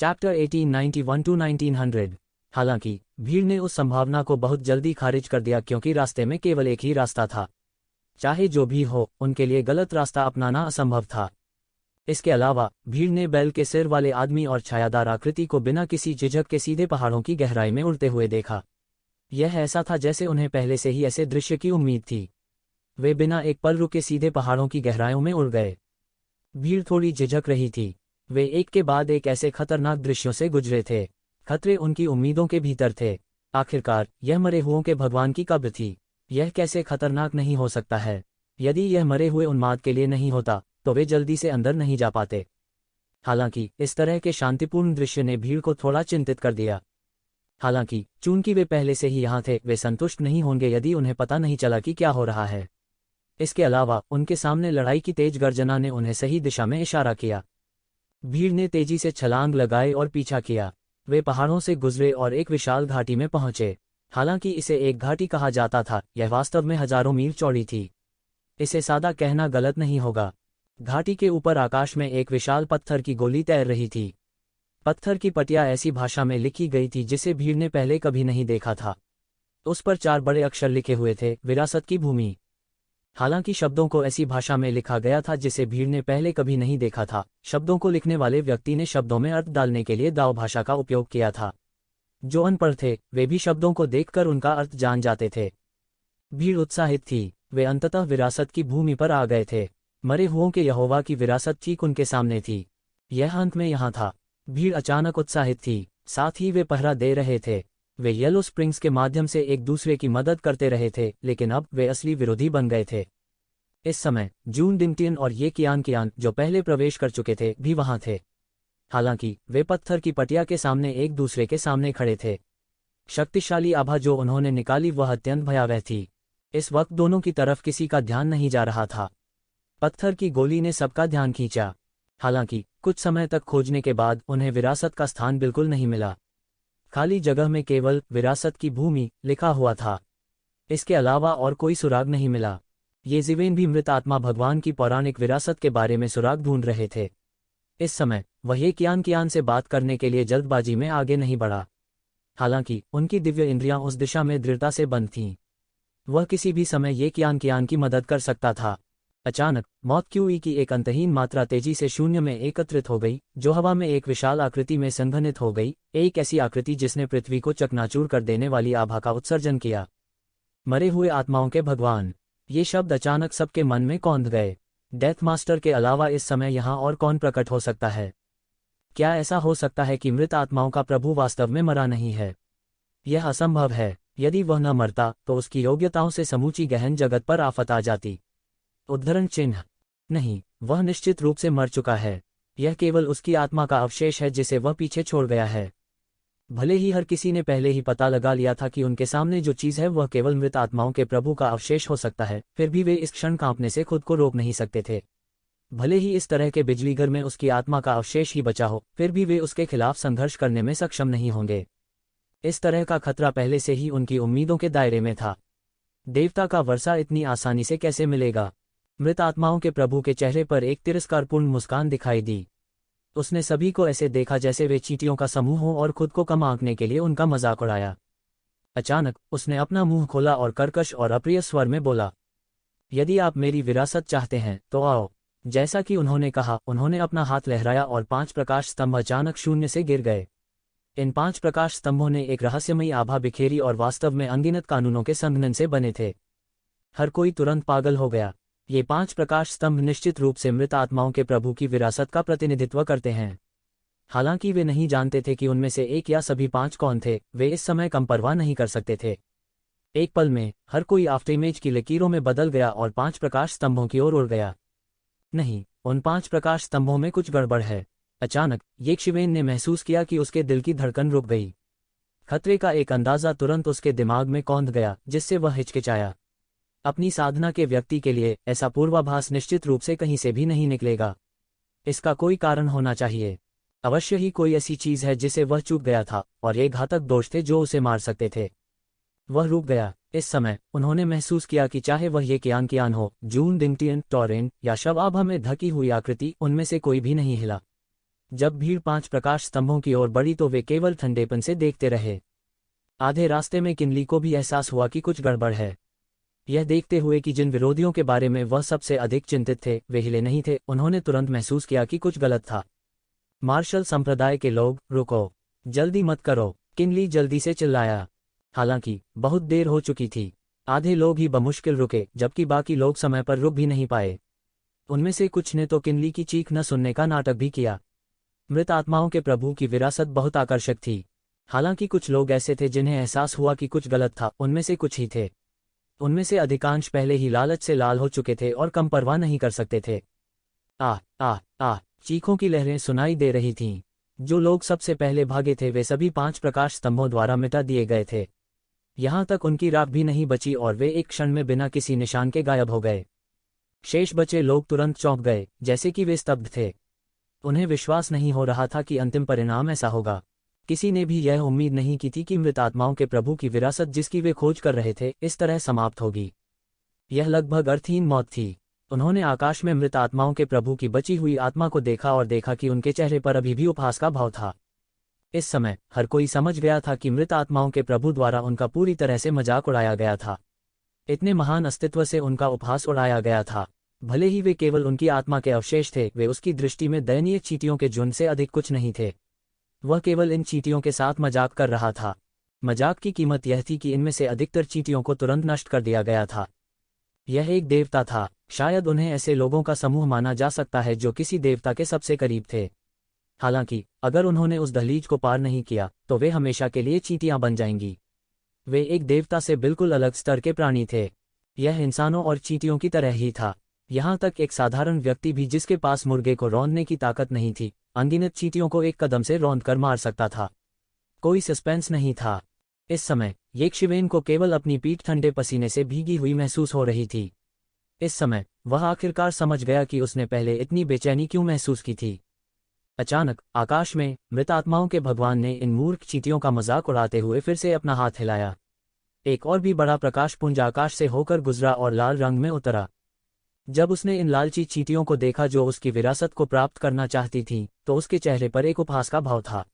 Chapter 1891 to 1900। हालांकि भीड़ ने उस संभावना को बहुत जल्दी खारिज कर दिया क्योंकि रास्ते में केवल एक ही रास्ता था। चाहे जो भी हो, उनके लिए गलत रास्ता अपनाना असंभव था। इसके अलावा भीड़ ने बैल के सिर वाले आदमी और छायादार आकृति को बिना किसी झिझक के सीधे पहाड़ों की गहराई में उड़ते हुए देखा। यह ऐसा था जैसे उन्हें पहले से ही ऐसे दृश्य की उम्मीद थी। वे बिना एक पल रुके सीधे पहाड़ों की गहराइयों में उड़ गए। भीड़ थोड़ी झिझक रही थी। वे एक के बाद एक ऐसे खतरनाक दृश्यों से गुजरे थे। खतरे उनकी उम्मीदों के भीतर थे। आखिरकार यह मरे हुओं के भगवान की कब्र थी। यह कैसे खतरनाक नहीं हो सकता है? यदि यह मरे हुए उन्माद के लिए नहीं होता तो वे जल्दी से अंदर नहीं जा पाते। हालांकि इस तरह के शांतिपूर्ण दृश्य ने भीड़ को थोड़ा चिंतित कर दिया। हालांकि चूंकि वे पहले से ही यहाँ थे, वे संतुष्ट नहीं होंगे यदि उन्हें पता नहीं चला कि क्या हो रहा है। इसके अलावा उनके सामने लड़ाई की तेज गर्जना ने उन्हें सही दिशा में इशारा किया। भीड़ ने तेजी से छलांग लगाए और पीछा किया। वे पहाड़ों से गुजरे और एक विशाल घाटी में पहुंचे। हालांकि इसे एक घाटी कहा जाता था, यह वास्तव में हजारों मील चौड़ी थी। इसे सादा कहना गलत नहीं होगा। घाटी के ऊपर आकाश में एक विशाल पत्थर की गोली तैर रही थी। पत्थर की पटिया ऐसी भाषा में लिखी गई थी जिसे भीड़ ने पहले कभी नहीं देखा था। उस पर 4 बड़े अक्षर लिखे हुए थे, विरासत की भूमि। हालांकि शब्दों को ऐसी भाषा में लिखा गया था जिसे भीड़ ने पहले कभी नहीं देखा था। शब्दों को लिखने वाले व्यक्ति ने शब्दों में अर्थ डालने के लिए दाव भाषा का उपयोग किया था। जो अनपढ़ थे वे भी शब्दों को देखकर उनका अर्थ जान जाते थे। भीड़ उत्साहित थी। वे अंततः विरासत की भूमि पर आ गए थे। मरे हुओं के यहोवा की विरासत ठीक उनके सामने थी। यह अंत में यहाँ था। भीड़ अचानक उत्साहित थी। साथ ही वे पहरा दे रहे थे। वे येलो स्प्रिंग्स के माध्यम से एक दूसरे की मदद करते रहे थे, लेकिन अब वे असली विरोधी बन गए थे। इस समय जून डिम्टियन और ये कियान जो पहले प्रवेश कर चुके थे भी वहां थे। हालांकि वे पत्थर की पटिया के सामने एक दूसरे के सामने खड़े थे। शक्तिशाली आभा जो उन्होंने निकाली वह अत्यंत भयावह थी। इस वक्त दोनों की तरफ किसी का ध्यान नहीं जा रहा था। पत्थर की गोली ने सबका ध्यान खींचा। हालांकि कुछ समय तक खोजने के बाद उन्हें विरासत का स्थान बिल्कुल नहीं मिला। खाली जगह में केवल विरासत की भूमि लिखा हुआ था। इसके अलावा और कोई सुराग नहीं मिला। ये जीवेन भी मृत आत्मा भगवान की पौराणिक विरासत के बारे में सुराग ढूंढ रहे थे। इस समय वह ये कियान से बात करने के लिए जल्दबाजी में आगे नहीं बढ़ा। हालांकि उनकी दिव्य इंद्रियां उस दिशा में दृढ़ता से बंद थीं। वह किसी भी समय ये कियान की मदद कर सकता था। अचानक मौत क्यूई की एक अंतहीन मात्रा तेजी से शून्य में एकत्रित हो गई, जो हवा में एक विशाल आकृति में संघनित हो गई, एक ऐसी आकृति जिसने पृथ्वी को चकनाचूर कर देने वाली आभा का उत्सर्जन किया। मरे हुए आत्माओं के भगवान, ये शब्द अचानक सबके मन में कौंध गए। डेथ मास्टर के अलावा इस समय यहाँ और कौन प्रकट हो सकता है? क्या ऐसा हो सकता है कि मृत आत्माओं का प्रभु वास्तव में मरा नहीं है? यह असंभव है। यदि वह न मरता तो उसकी योग्यताओं से समूची गहन जगत पर आफत आ जाती। उद्धरण चिन्ह। नहीं, वह निश्चित रूप से मर चुका है। यह केवल उसकी आत्मा का अवशेष है जिसे वह पीछे छोड़ गया है। भले ही हर किसी ने पहले ही पता लगा लिया था कि उनके सामने जो चीज़ है वह केवल मृत आत्माओं के प्रभु का अवशेष हो सकता है, फिर भी वे इस क्षण कांपने से खुद को रोक नहीं सकते थे। भले ही इस तरह के बिजलीघर में उसकी आत्मा का अवशेष ही बचा हो, फिर भी वे उसके खिलाफ संघर्ष करने में सक्षम नहीं होंगे। इस तरह का खतरा पहले से ही उनकी उम्मीदों के दायरे में था। देवता का वर्षा इतनी आसानी से कैसे मिलेगा? मृत आत्माओं के प्रभु के चेहरे पर एक तिरस्कारपूर्ण मुस्कान दिखाई दी। उसने सभी को ऐसे देखा जैसे वे चींटियों का समूह हो और खुद को कम आंकने के लिए उनका मजाक उड़ाया। अचानक उसने अपना मुंह खोला और कर्कश और अप्रिय स्वर में बोला, यदि आप मेरी विरासत चाहते हैं तो आओ। जैसा कि उन्होंने कहा, उन्होंने अपना हाथ लहराया और 5 प्रकाश स्तंभ अचानक शून्य से गिर गए। इन 5 प्रकाश स्तंभों ने एक रहस्यमयी आभा बिखेरी और वास्तव में अनगिनत कानूनों के संघनन से बने थे। हर कोई तुरंत पागल हो गया। ये 5 प्रकाश स्तंभ निश्चित रूप से मृत आत्माओं के प्रभु की विरासत का प्रतिनिधित्व करते हैं। हालांकि वे नहीं जानते थे कि उनमें से एक या सभी 5 कौन थे। वे इस समय कम परवाह नहीं कर सकते थे। एक पल में हर कोई आफ्टरइमेज की लकीरों में बदल गया और 5 प्रकाश स्तंभों की ओर उड़ गया। नहीं, उन 5 प्रकाश स्तंभों में कुछ गड़बड़ है। अचानक येक्षिवेन ने महसूस किया कि उसके दिल की धड़कन रुक गई। खतरे का एक अंदाजा तुरंत उसके दिमाग में कौंध गया, जिससे वह हिचकिचाया। अपनी साधना के व्यक्ति के लिए ऐसा पूर्वाभास निश्चित रूप से कहीं से भी नहीं निकलेगा। इसका कोई कारण होना चाहिए। अवश्य ही कोई ऐसी चीज है जिसे वह चूक गया था, और ये घातक दोष थे जो उसे मार सकते थे। वह रुक गया। इस समय उन्होंने महसूस किया कि चाहे वह ये कियान हो, जून डिम्टियन, टॉरेन या शव आभा में ढकी हुई आकृति, उनमें से कोई भी नहीं हिला। जब भीड़ 5 प्रकाश स्तंभों की ओर बढ़ी तो वे केवल ठंडेपन से देखते रहे। आधे रास्ते में किनली को भी एहसास हुआ कि कुछ गड़बड़ है। यह देखते हुए कि जिन विरोधियों के बारे में वह सबसे अधिक चिंतित थे वे हिले नहीं थे, उन्होंने तुरंत महसूस किया कि कुछ गलत था। मार्शल संप्रदाय के लोग, रुको, जल्दी मत करो, किनली जल्दी से चिल्लाया। हालांकि बहुत देर हो चुकी थी। आधे लोग ही बमुश्किल रुके, जबकि बाकी लोग समय पर रुक भी नहीं पाए। उनमें से कुछ ने तो किनली की चीख न सुनने का नाटक भी किया। मृत आत्माओं के प्रभु की विरासत बहुत आकर्षक थी। हालांकि कुछ लोग ऐसे थे जिन्हें एहसास हुआ कि कुछ गलत था, उनमें से कुछ ही थे। उनमें से अधिकांश पहले ही लालच से लाल हो चुके थे और कम परवाह नहीं कर सकते थे। आह आह आह, चीखों की लहरें सुनाई दे रही थीं। जो लोग सबसे पहले भागे थे वे सभी 5 प्रकाश स्तंभों द्वारा मिटा दिए गए थे। यहां तक उनकी राख भी नहीं बची और वे एक क्षण में बिना किसी निशान के गायब हो गए। शेष बचे लोग तुरंत चौंक गए, जैसे कि वे स्तब्ध थे। उन्हें विश्वास नहीं हो रहा था कि अंतिम परिणाम ऐसा होगा। किसी ने भी यह उम्मीद नहीं की थी कि मृत आत्माओं के प्रभु की विरासत जिसकी वे खोज कर रहे थे इस तरह समाप्त होगी। यह लगभग अर्थहीन मौत थी। उन्होंने आकाश में मृत आत्माओं के प्रभु की बची हुई आत्मा को देखा और देखा कि उनके चेहरे पर अभी भी उपहास का भाव था। इस समय हर कोई समझ गया था कि मृत आत्माओं के प्रभु द्वारा उनका पूरी तरह से मजाक उड़ाया गया था। इतने महान अस्तित्व से उनका उपहास उड़ाया गया था। भले ही वे केवल उनकी आत्मा के अवशेष थे, वे उसकी दृष्टि में दयनीय चींटियों के झुंड से अधिक कुछ नहीं थे। वह केवल इन चींटियों के साथ मजाक कर रहा था। मजाक की कीमत यह थी कि इनमें से अधिकतर चींटियों को तुरंत नष्ट कर दिया गया था। यह एक देवता था। शायद उन्हें ऐसे लोगों का समूह माना जा सकता है जो किसी देवता के सबसे करीब थे। हालांकि अगर उन्होंने उस दहलीज को पार नहीं किया तो वे हमेशा के लिए चींटियां बन जाएंगी। वे एक देवता से बिल्कुल अलग स्तर के प्राणी थे। यह इंसानों और चींटियों की तरह ही था। यहाँ तक एक साधारण व्यक्ति भी जिसके पास मुर्गे को रौंदने की ताकत नहीं थी, अनगिनत चींटियों को एक कदम से रौंद कर मार सकता था। कोई सस्पेंस नहीं था। इस समय येक्षिवेन को केवल अपनी पीठ ठंडे पसीने से भीगी हुई महसूस हो रही थी। इस समय वह आखिरकार समझ गया कि उसने पहले इतनी बेचैनी क्यों महसूस की थी। अचानक आकाश में मृत आत्माओं के भगवान ने इन मूर्ख चींटियों का मजाक उड़ाते हुए फिर से अपना हाथ हिलाया। एक और भी बड़ा प्रकाश पुंज आकाश से होकर गुजरा और लाल रंग में उतरा। जब उसने इन लालची चींटियों को देखा जो उसकी विरासत को प्राप्त करना चाहती थीं, तो उसके चेहरे पर एक उपहास का भाव था।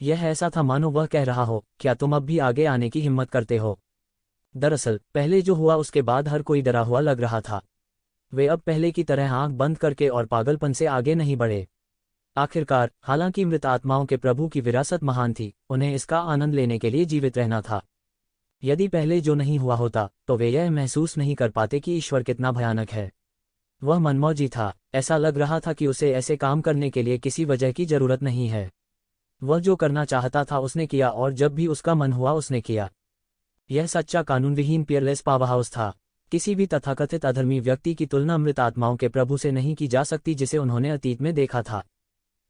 यह ऐसा था मानो वह कह रहा हो, क्या तुम अब भी आगे आने की हिम्मत करते हो? दरअसल पहले जो हुआ उसके बाद हर कोई डरा हुआ लग रहा था। वे अब पहले की तरह आंख बंद करके और पागलपन से आगे नहीं बढ़े। आखिरकार हालांकि मृत आत्माओं के प्रभु की विरासत महान थी, उन्हें इसका आनंद लेने के लिए जीवित रहना था। यदि पहले जो नहीं हुआ होता तो वे यह महसूस नहीं कर पाते कि ईश्वर कितना भयानक है। वह मनमौजी था। ऐसा लग रहा था कि उसे ऐसे काम करने के लिए किसी वजह की जरूरत नहीं है। वह जो करना चाहता था उसने किया और जब भी उसका मन हुआ उसने किया। यह सच्चा कानूनविहीन पियरलेस पावरहाउस था। किसी भी तथाकथित अधर्मी व्यक्ति की तुलना मृत आत्माओं के प्रभु से नहीं की जा सकती जिसे उन्होंने अतीत में देखा था।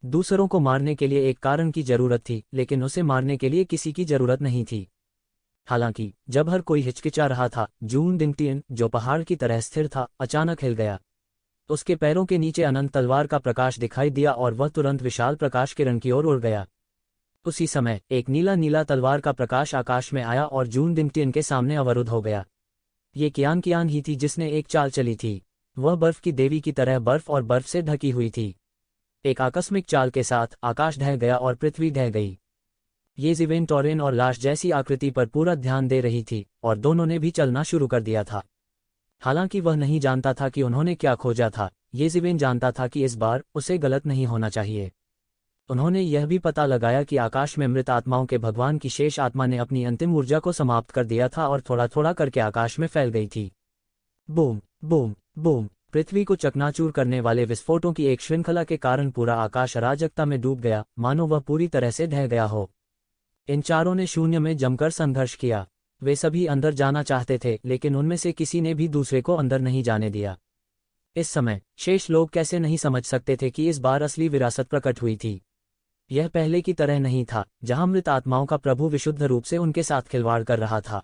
दूसरों को मारने के लिए एक कारण की जरूरत थी, लेकिन उसे मारने के लिए किसी की जरूरत नहीं थी। हालांकि जब हर कोई हिचकिचा रहा था, जून दिंगटियन, जो पहाड़ की तरह स्थिर था, अचानक हिल गया। उसके पैरों के नीचे अनंत तलवार का प्रकाश दिखाई दिया और वह तुरंत विशाल प्रकाश किरण की ओर उड़ गया। उसी समय एक नीला नीला तलवार का प्रकाश आकाश में आया और जून दिंगटियन के सामने अवरुद्ध हो गया। ये कियान ही थी जिसने एक चाल चली थी। वह बर्फ की देवी की तरह बर्फ और बर्फ से ढकी हुई थी। एक आकस्मिक चाल के साथ आकाश ढह गया और पृथ्वी ढह गई। ये ज़िवेन टोरेन और लाश जैसी आकृति पर पूरा ध्यान दे रही थी और दोनों ने भी चलना शुरू कर दिया था। हालांकि वह नहीं जानता था कि उन्होंने क्या खोजा था, ये ज़िवेन जानता था कि इस बार उसे गलत नहीं होना चाहिए। उन्होंने यह भी पता लगाया कि आकाश में मृत आत्माओं के भगवान की शेष आत्मा ने अपनी अंतिम ऊर्जा को समाप्त कर दिया था और थोड़ा थोड़ा करके आकाश में फैल गई थी। बूम बूम बूम, पृथ्वी को चकनाचूर करने वाले विस्फोटों की एक श्रृंखला के कारण पूरा आकाश अराजकता में डूब गया, मानो वह पूरी तरह से ढह गया हो। इन चारों ने शून्य में जमकर संघर्ष किया। वे सभी अंदर जाना चाहते थे, लेकिन उनमें से किसी ने भी दूसरे को अंदर नहीं जाने दिया। इस समय शेष लोग कैसे नहीं समझ सकते थे कि इस बार असली विरासत प्रकट हुई थी। यह पहले की तरह नहीं था, जहां मृत आत्माओं का प्रभु विशुद्ध रूप से उनके साथ खिलवाड़ कर रहा था।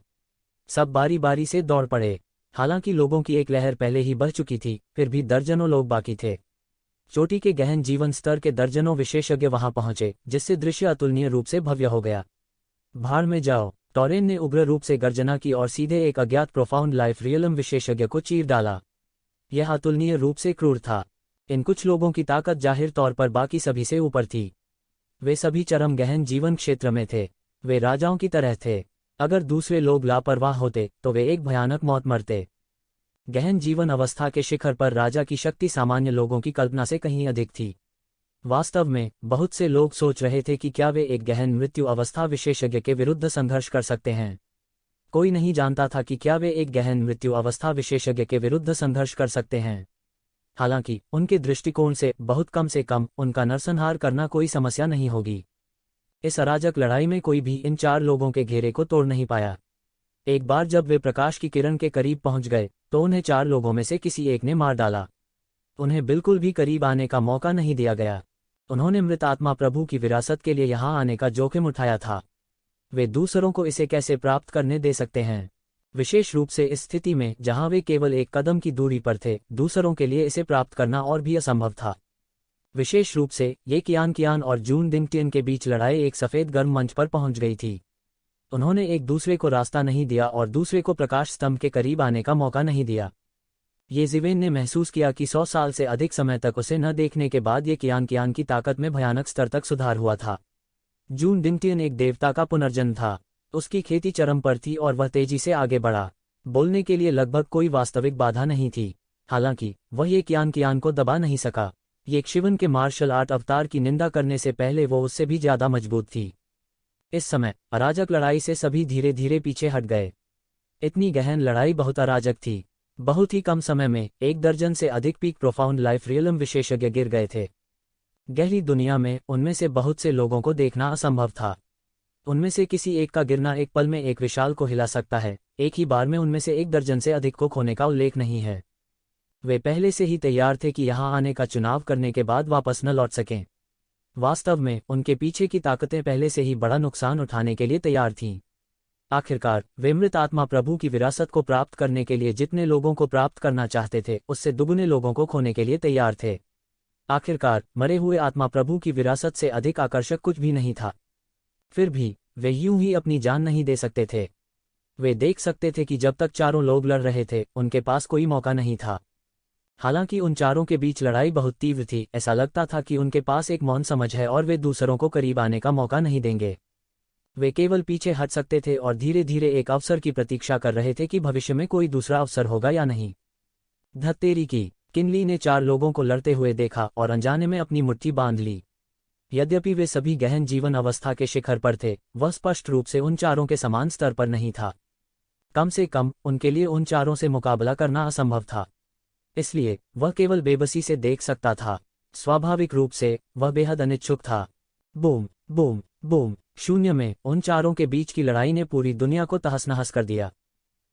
सब बारी बारी से दौड़ पड़े। हालांकि लोगों की एक लहर पहले ही बह चुकी थी, फिर भी दर्जनों लोग बाकी थे। चोटी के गहन जीवन स्तर के दर्जनों विशेषज्ञ वहां पहुंचे, जिससे दृश्य अतुलनीय रूप से भव्य हो गया। भाड़ में जाओ, टोरेन ने उग्र रूप से गर्जना की और सीधे एक अज्ञात प्रोफाउंड लाइफ रियलम विशेषज्ञ को चीर डाला। यह अतुलनीय रूप से क्रूर था। इन कुछ लोगों की ताकत जाहिर तौर पर बाकी सभी से ऊपर थी। वे सभी चरम गहन जीवन क्षेत्र में थे। वे राजाओं की तरह थे। अगर दूसरे लोग लापरवाह होते तो वे एक भयानक मौत मरते। गहन जीवन अवस्था के शिखर पर राजा की शक्ति सामान्य लोगों की कल्पना से कहीं अधिक थी। वास्तव में बहुत से लोग सोच रहे थे कि क्या वे एक गहन मृत्यु अवस्था विशेषज्ञ के विरुद्ध संघर्ष कर सकते हैं। कोई नहीं जानता था कि क्या वे एक गहन मृत्यु अवस्था विशेषज्ञ के विरुद्ध संघर्ष कर सकते हैं। हालांकि उनके दृष्टिकोण से कम उनका नरसंहार करना कोई समस्या नहीं होगी। इस अराजक लड़ाई में कोई भी इन 4 लोगों के घेरे को तोड़ नहीं पाया। एक बार जब वे प्रकाश की किरण के करीब पहुंच गए तो उन्हें 4 लोगों में से किसी एक ने मार डाला। उन्हें बिल्कुल भी करीब आने का मौका नहीं दिया गया। उन्होंने मृत आत्मा प्रभु की विरासत के लिए यहां आने का जोखिम उठाया था। वे दूसरों को इसे कैसे प्राप्त करने दे सकते हैं, विशेष रूप से इस स्थिति में जहां वे केवल एक कदम की दूरी पर थे। दूसरों के लिए इसे प्राप्त करना और भी असंभव था। विशेष रूप से ये कियान और जून दिंगटियन के बीच लड़ाई एक सफेद गर्म मंच पर पहुंच गई थी। उन्होंने एक दूसरे को रास्ता नहीं दिया और दूसरे को प्रकाश स्तंभ के करीब आने का मौका नहीं दिया। ये जिवेन ने महसूस किया कि 100 साल से अधिक समय तक उसे न देखने के बाद ये कियान की ताकत में भयानक स्तर तक सुधार हुआ था। जून दिंगटियन एक देवता का पुनर्जन्म था। उसकी खेती चरम पर थी और वह तेजी से आगे बढ़ा। बोलने के लिए लगभग कोई वास्तविक बाधा नहीं थी। हालांकि वह ये कियान को दबा नहीं सका। ये शिवन के मार्शल आर्ट अवतार की निंदा करने से पहले वो उससे भी ज्यादा मजबूत थी। इस समय अराजक लड़ाई से सभी धीरे धीरे पीछे हट गए। इतनी गहन लड़ाई बहुत अराजक थी। बहुत ही कम समय में 1 दर्जन से अधिक पीक प्रोफाउंड लाइफ रियलम विशेषज्ञ गिर गए थे। गहरी दुनिया में उनमें से बहुत से लोगों को देखना असंभव था। उनमें से किसी एक का गिरना एक पल में एक विशाल को हिला सकता है। एक ही बार में उनमें से 1 दर्जन से अधिक को खोने का उल्लेख नहीं है। वे पहले से ही तैयार थे कि यहां आने का चुनाव करने के बाद वापस न लौट सकें। वास्तव में उनके पीछे की ताकतें पहले से ही बड़ा नुकसान उठाने के लिए तैयार थीं। आखिरकार वे मृत आत्मा प्रभु की विरासत को प्राप्त करने के लिए जितने लोगों को प्राप्त करना चाहते थे उससे दुगुने लोगों को खोने के लिए तैयार थे। आखिरकार मरे हुए आत्मा प्रभु की विरासत से अधिक आकर्षक कुछ भी नहीं था। फिर भी वे यूं ही अपनी जान नहीं दे सकते थे। वे देख सकते थे कि जब तक चारों लोग लड़ रहे थे उनके पास कोई मौका नहीं था। हालांकि उन चारों के बीच लड़ाई बहुत तीव्र थी। ऐसा लगता था कि उनके पास एक मौन समझ है और वे दूसरों को करीब आने का मौका नहीं देंगे। वे केवल पीछे हट सकते थे और धीरे धीरे एक अवसर की प्रतीक्षा कर रहे थे कि भविष्य में कोई दूसरा अवसर होगा या नहीं। धत्तेरी की किनली ने 4 लोगों को लड़ते हुए देखा और अनजाने में अपनी मुट्ठी बांध ली। यद्यपि वे सभी गहन जीवन अवस्था के शिखर पर थे, वह स्पष्ट रूप से उन चारों के समान स्तर पर नहीं था। कम से कम उनके लिए उन चारों से मुकाबला करना असंभव था। इसलिए वह केवल बेबसी से देख सकता था। स्वाभाविक रूप से वह बेहद अनिच्छुक था। Boom boom boom. शून्य में उन चारों के बीच की लड़ाई ने पूरी दुनिया को तहस-नहस कर दिया।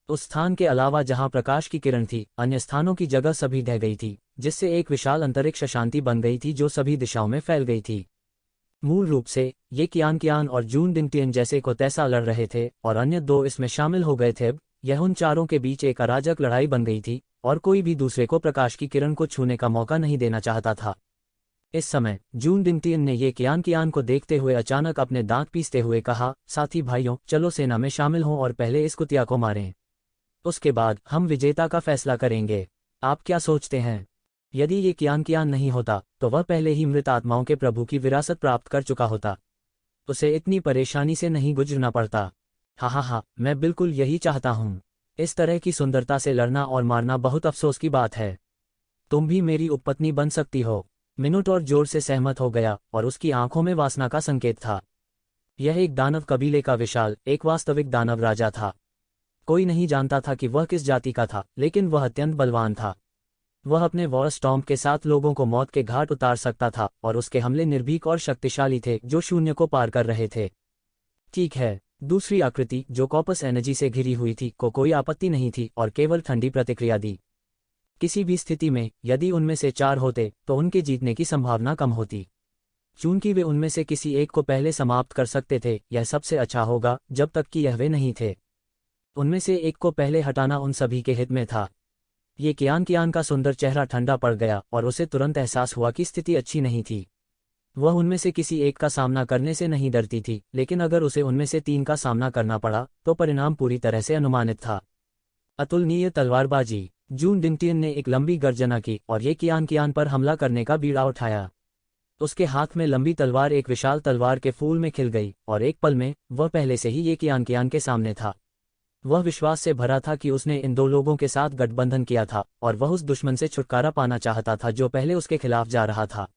उस स्थान के अलावा जहां प्रकाश की किरण थी, अन्य स्थानों की जगह सभी ढह गई थी, जिससे एक विशाल अंतरिक्ष शांति बन गई थी जो सभी दिशाओं में फैल गई थी। मूल रूप से ये कियान और जून दिंगटियन जैसे को तैसा लड़ रहे थे और अन्य 2 इसमें शामिल हो गए थे। यह उन चारों के बीच एक अराजक लड़ाई बन गई थी और कोई भी दूसरे को प्रकाश की किरण को छूने का मौका नहीं देना चाहता था। इस समय जून दिंगटियन ने ये कियान को देखते हुए अचानक अपने दांत पीसते हुए कहा, साथी भाइयों, चलो सेना में शामिल हों और पहले इस कुतिया को मारें। उसके बाद हम विजेता का फैसला करेंगे। आप क्या सोचते हैं? यदि ये कियान नहीं होता तो वह पहले ही मृत आत्माओं के प्रभु की विरासत प्राप्त कर चुका होता। उसे इतनी परेशानी से नहीं गुजरना पड़ता। हाँ, मैं बिल्कुल यही चाहता हूँ। इस तरह की सुंदरता से लड़ना और मारना बहुत अफसोस की बात है। तुम भी मेरी उपपत्नी बन सकती हो। मिनोटॉर जोर से सहमत हो गया और उसकी आंखों में वासना का संकेत था। यह एक दानव कबीले का विशाल, एक वास्तविक दानव राजा था। कोई नहीं जानता था कि वह किस जाति का था, लेकिन वह अत्यंत बलवान था। वह अपने वॉर स्टॉम्प के साथ लोगों को मौत के घाट उतार सकता था और उसके हमले निर्भीक और शक्तिशाली थे जो शून्य को पार कर रहे थे। ठीक है, दूसरी आकृति जो कॉपस एनर्जी से घिरी हुई थी को कोई आपत्ति नहीं थी और केवल ठंडी प्रतिक्रिया दी। किसी भी स्थिति में यदि उनमें से 4 होते तो उनके जीतने की संभावना कम होती। चूंकि वे उनमें से किसी एक को पहले समाप्त कर सकते थे, यह सबसे अच्छा होगा जब तक कि यह वे नहीं थे। उनमें से एक को पहले हटाना उन सभी के हित में था। ये कियान का सुंदर चेहरा ठंडा पड़ गया और उसे तुरंत एहसास हुआ कि स्थिति अच्छी नहीं थी। वह उनमें से किसी एक का सामना करने से नहीं डरती थी, लेकिन अगर उसे उनमें से 3 का सामना करना पड़ा तो परिणाम पूरी तरह से अनुमानित था। अतुलनीय तलवारबाजी। जून डिंगटियन ने एक लंबी गर्जना की और ये कियान पर हमला करने का बीड़ा उठाया। उसके हाथ में लंबी तलवार एक विशाल तलवार के फूल में खिल गई और एक पल में वह पहले से ही ये कियान के सामने था। वह विश्वास से भरा था कि उसने इन दो लोगों के साथ गठबंधन किया था और वह उस दुश्मन से छुटकारा पाना चाहता था जो पहले उसके खिलाफ जा रहा था।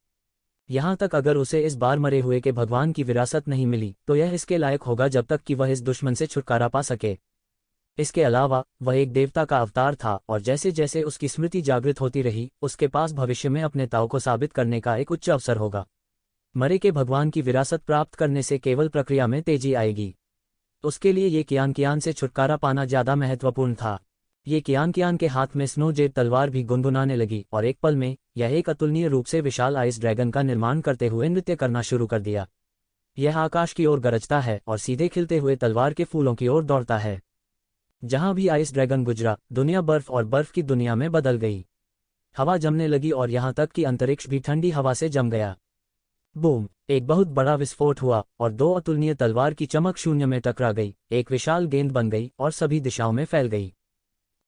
यहाँ तक अगर उसे इस बार मरे हुए के भगवान की विरासत नहीं मिली तो यह इसके लायक होगा जब तक कि वह इस दुश्मन से छुटकारा पा सके। इसके अलावा वह एक देवता का अवतार था और जैसे जैसे उसकी स्मृति जागृत होती रही उसके पास भविष्य में अपने ताव को साबित करने का एक उच्च अवसर होगा। मरे के भगवान की विरासत प्राप्त करने से केवल प्रक्रिया में तेजी आएगी। उसके लिए ये कियान से छुटकारा पाना ज्यादा महत्वपूर्ण था। ये कियान के हाथ में स्नो जेड तलवार भी गुनगुनाने लगी और एक पल में यह एक अतुलनीय रूप से विशाल आइस ड्रैगन का निर्माण करते हुए नृत्य करना शुरू कर दिया। यह आकाश की ओर गरजता है और सीधे खिलते हुए तलवार के फूलों की ओर दौड़ता है। जहां भी आइस ड्रैगन गुजरा दुनिया बर्फ और बर्फ की दुनिया में बदल गई। हवा जमने लगी और यहां तक कि अंतरिक्ष भी ठंडी हवा से जम गया। बूम! एक बहुत बड़ा विस्फोट हुआ और दो अतुलनीय तलवार की चमक शून्य में टकरा गई, एक विशाल गेंद बन गई और सभी दिशाओं में फैल गई।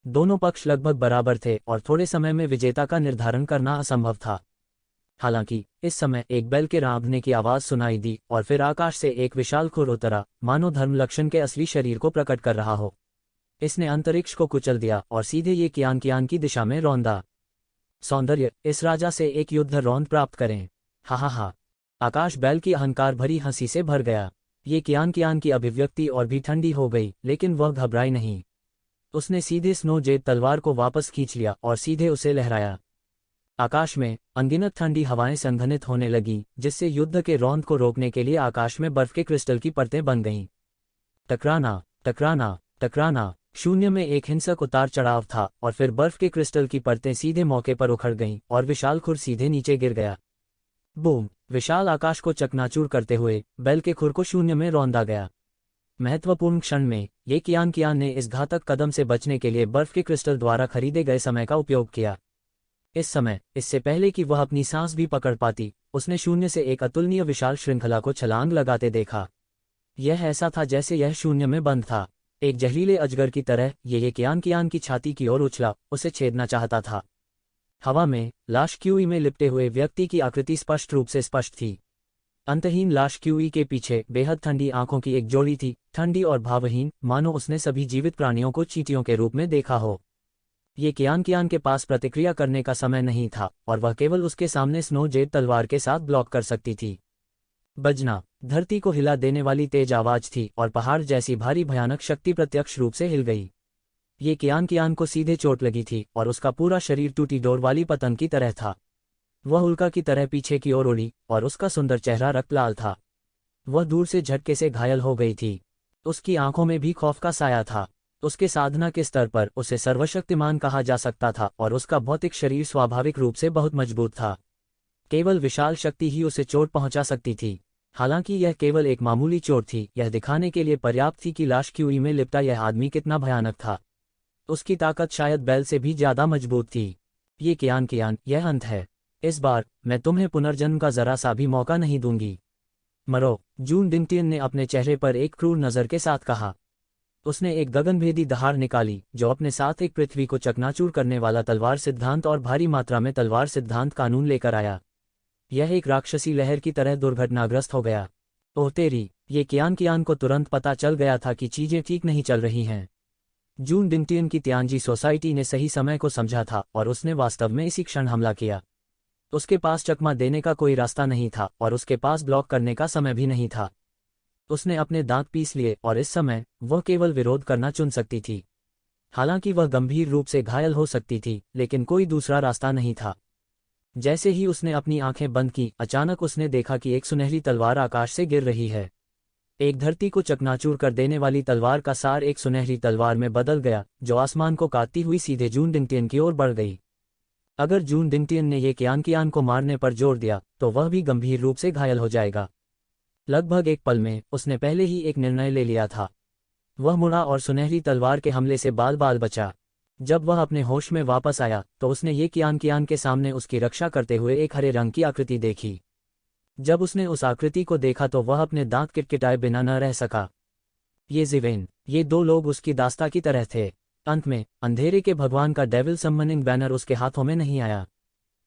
दोनों पक्ष लगभग बराबर थे और थोड़े समय में विजेता का निर्धारण करना असंभव था। हालांकि इस समय एक बैल के रांभने की आवाज सुनाई दी और फिर आकाश से एक विशाल खुर उतरा, मानो धर्म लक्षण के असली शरीर को प्रकट कर रहा हो। इसने अंतरिक्ष को कुचल दिया और सीधे ये कियान की दिशा में रौंदा। सौंदर्य, इस राजा से एक युद्ध रौंद प्राप्त करें। हा हा हा! आकाश बैल की अहंकार भरी हंसी से भर गया। ये कियान की अभिव्यक्ति और भी ठंडी हो गई, लेकिन वह घबराई नहीं। उसने सीधे स्नो जेड तलवार को वापस खींच लिया और सीधे उसे लहराया। आकाश में अनगिनत ठंडी हवाएं संघनित होने लगीं, जिससे युद्ध के रौंद को रोकने के लिए आकाश में बर्फ के क्रिस्टल की परतें बन गईं। टकराना, टकराना, टकराना! शून्य में एक हिंसक उतार चढ़ाव था और फिर बर्फ के क्रिस्टल की परतें सीधे मौके पर उखड़ गईं और विशाल खुर सीधे नीचे गिर गया। बूम! विशाल आकाश को चकनाचूर करते हुए बैल के खुर को शून्य में रौंदा गया। महत्वपूर्ण क्षण में ये कियान ने इस घातक कदम से बचने के लिए बर्फ के क्रिस्टल द्वारा खरीदे गए समय का उपयोग किया। इस समय, इससे पहले कि वह अपनी सांस भी पकड़ पाती, उसने शून्य से एक अतुलनीय विशाल श्रृंखला को छलांग लगाते देखा। यह ऐसा था जैसे यह शून्य में बंद था। एक जहरीले अजगर की तरह ये कियान की छाती की ओर उछला, उसे छेदना चाहता था। हवा में लाश क्यूई में लिपटे हुए व्यक्ति की आकृति स्पष्ट रूप से स्पष्ट थी। अंतहीन लाश क्यूई के पीछे बेहद ठंडी आंखों की एक जोड़ी थी, ठंडी और भावहीन, मानो उसने सभी जीवित प्राणियों को चींटियों के रूप में देखा हो। ये कियान के पास प्रतिक्रिया करने का समय नहीं था और वह केवल उसके सामने स्नो जेड तलवार के साथ ब्लॉक कर सकती थी। बजना, धरती को हिला देने वाली तेज आवाज थी और पहाड़ जैसी भारी भयानक शक्ति प्रत्यक्ष रूप से हिल गई। ये कियान को सीधे चोट लगी थी और उसका पूरा शरीर टूटी डोर वाली पतंग की तरह था। वह उल्का की तरह पीछे की ओर उड़ी और उसका सुंदर चेहरा रक्त लाल था। वह दूर से झटके से घायल हो गई थी। उसकी आंखों में भी खौफ का साया था। उसके साधना के स्तर पर उसे सर्वशक्तिमान कहा जा सकता था और उसका भौतिक शरीर स्वाभाविक रूप से बहुत मजबूत था। केवल विशाल शक्ति ही उसे चोट पहुंचा सकती थी। हालांकि यह केवल एक मामूली चोट थी, यह दिखाने के लिए पर्याप्त थी कि लाश क्यूई में लिपटा यह आदमी कितना भयानक था। उसकी ताकत शायद बैल से भी ज्यादा मजबूत थी। ये कियान, यह अंत है। इस बार मैं तुम्हें पुनर्जन्म का जरा सा भी मौका नहीं दूंगी। मरो! जून डिंगटियन ने अपने चेहरे पर एक क्रूर नजर के साथ कहा। उसने एक गगनभेदी दहाड़ निकाली जो अपने साथ एक पृथ्वी को चकनाचूर करने वाला तलवार सिद्धांत और भारी मात्रा में तलवार सिद्धांत कानून लेकर आया। यह एक राक्षसी लहर की तरह दुर्घटनाग्रस्त हो गया। ओह तेरी! ये कियान को तुरंत पता चल गया था कि चीजें ठीक नहीं चल रही हैं। जून डिंगटियन की तियानजी सोसाइटी ने सही समय को समझा था और उसने वास्तव में इसी क्षण हमला किया। उसके पास चकमा देने का कोई रास्ता नहीं था और उसके पास ब्लॉक करने का समय भी नहीं था। उसने अपने दांत पीस लिए और इस समय वह केवल विरोध करना चुन सकती थी। हालांकि वह गंभीर रूप से घायल हो सकती थी, लेकिन कोई दूसरा रास्ता नहीं था। जैसे ही उसने अपनी आंखें बंद की, अचानक उसने देखा कि एक सुनहरी तलवार आकाश से गिर रही है। एक धरती को चकनाचूर कर देने वाली तलवार का सार एक सुनहरी तलवार में बदल गया, जो आसमान को काटती हुई सीधे जून डिंगटियन की ओर बढ़ गई। अगर जून डिंगटियन ने ये कियान को मारने पर जोर दिया तो वह भी गंभीर रूप से घायल हो जाएगा। लगभग एक पल में उसने पहले ही एक निर्णय ले लिया था। वह मुड़ा और सुनहरी तलवार के हमले से बाल बाल बचा। जब वह अपने होश में वापस आया तो उसने ये कियान के सामने उसकी रक्षा करते हुए एक हरे रंग की आकृति देखी। जब उसने उस आकृति को देखा तो वह अपने दांत किटकिटाए बिना न रह सका। ये जिवेन, ये दो लोग उसकी दास्ता की तरह थे। अंत में अंधेरे के भगवान का डेविल समनिंग बैनर उसके हाथों में नहीं आया।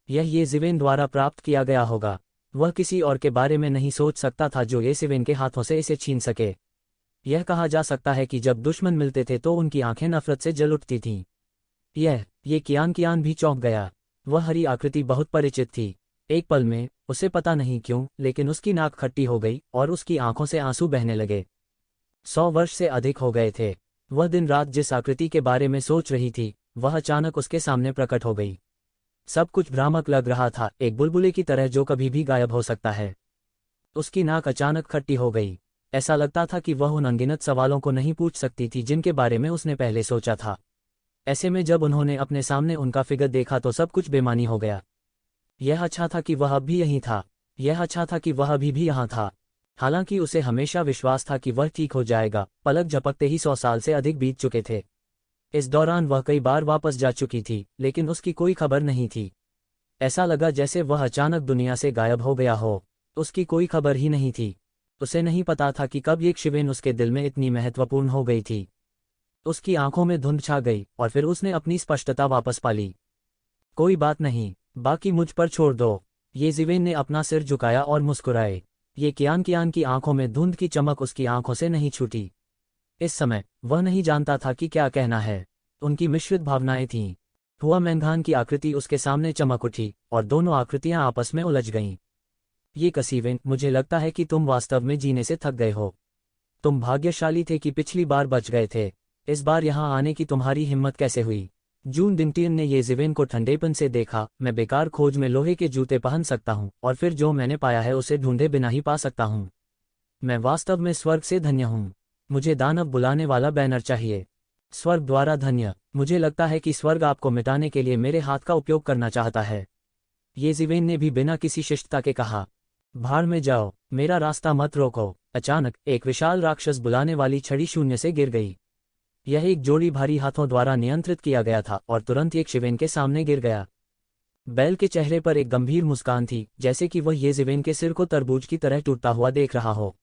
यह ये ज़िवेन द्वारा प्राप्त किया गया होगा। वह किसी और के बारे में नहीं सोच सकता था जो ये ज़िवेन के हाथों से इसे छीन सके। यह कहा जा सकता है कि जब दुश्मन मिलते थे तो उनकी आंखें नफरत से जल उठती थीं। ये कियान भी चौंक गया। वह हरी आकृति बहुत परिचित थी। एक पल में, उसे पता नहीं क्यों, लेकिन उसकी नाक खट्टी हो गई और उसकी आंखों से आंसू बहने लगे। 100 वर्ष से अधिक हो गए थे। वह दिन रात जिस आकृति के बारे में सोच रही थी, वह अचानक उसके सामने प्रकट हो गई। सब कुछ भ्रामक लग रहा था, एक बुलबुले की तरह जो कभी भी गायब हो सकता है। उसकी नाक अचानक खट्टी हो गई। ऐसा लगता था कि वह उन अनगिनत सवालों को नहीं पूछ सकती थी जिनके बारे में उसने पहले सोचा था। ऐसे में जब उन्होंने अपने सामने उनका फिगर देखा तो सब कुछ बेमानी हो गया। यह अच्छा था कि वह अब भी यहीं था। यह अच्छा था कि वह अभी भी यहाँ था। हालांकि उसे हमेशा विश्वास था कि वह ठीक हो जाएगा। पलक झपकते ही 100 साल से अधिक बीत चुके थे। इस दौरान वह कई बार वापस जा चुकी थी, लेकिन उसकी कोई खबर नहीं थी। ऐसा लगा जैसे वह अचानक दुनिया से गायब हो गया हो। उसकी कोई खबर ही नहीं थी। उसे नहीं पता था कि कब ये ज़िवेन उसके दिल में इतनी महत्वपूर्ण हो गई थी। उसकी आंखों में धुंध छा गई और फिर उसने अपनी स्पष्टता वापस पा ली। कोई बात नहीं, बाकी मुझ पर छोड़ दो। ये ज़िवेन ने अपना सिर झुकाया और मुस्कुराए। ये कियान की आंखों में धुंध की चमक उसकी आंखों से नहीं छूटी। इस समय वह नहीं जानता था कि क्या कहना है। उनकी मिश्रित भावनाएं थीं। हुआ मैंघान की आकृति उसके सामने चमक उठी और दोनों आकृतियां आपस में उलझ गईं। ये कसीवेन, मुझे लगता है कि तुम वास्तव में जीने से थक गए हो। तुम भाग्यशाली थे कि पिछली बार बच गए थे। इस बार यहाँ आने की तुम्हारी हिम्मत कैसे हुई? जून डिंगटियन ने ये ज़िवेन को ठंडेपन से देखा। मैं बेकार खोज में लोहे के जूते पहन सकता हूँ और फिर जो मैंने पाया है उसे ढूंढे बिना ही पा सकता हूँ। मैं वास्तव में स्वर्ग से धन्य हूँ। मुझे दानव बुलाने वाला बैनर चाहिए। स्वर्ग द्वारा धन्य। मुझे लगता है कि स्वर्ग आपको मिटाने के लिए मेरे हाथ का उपयोग करना चाहता है। ये ज़िवेन ने भी बिना किसी शिष्टता के कहा। भाड़ में जाओ, मेरा रास्ता मत रोको। अचानक एक विशाल राक्षस बुलाने वाली छड़ी शून्य से गिर गई। यह एक जोड़ी भारी हाथों द्वारा नियंत्रित किया गया था और तुरंत एक ज़िवेन के सामने गिर गया। बैल के चेहरे पर एक गंभीर मुस्कान थी, जैसे कि वह ये ज़िवेन के सिर को तरबूज की तरह टूटता हुआ देख रहा हो।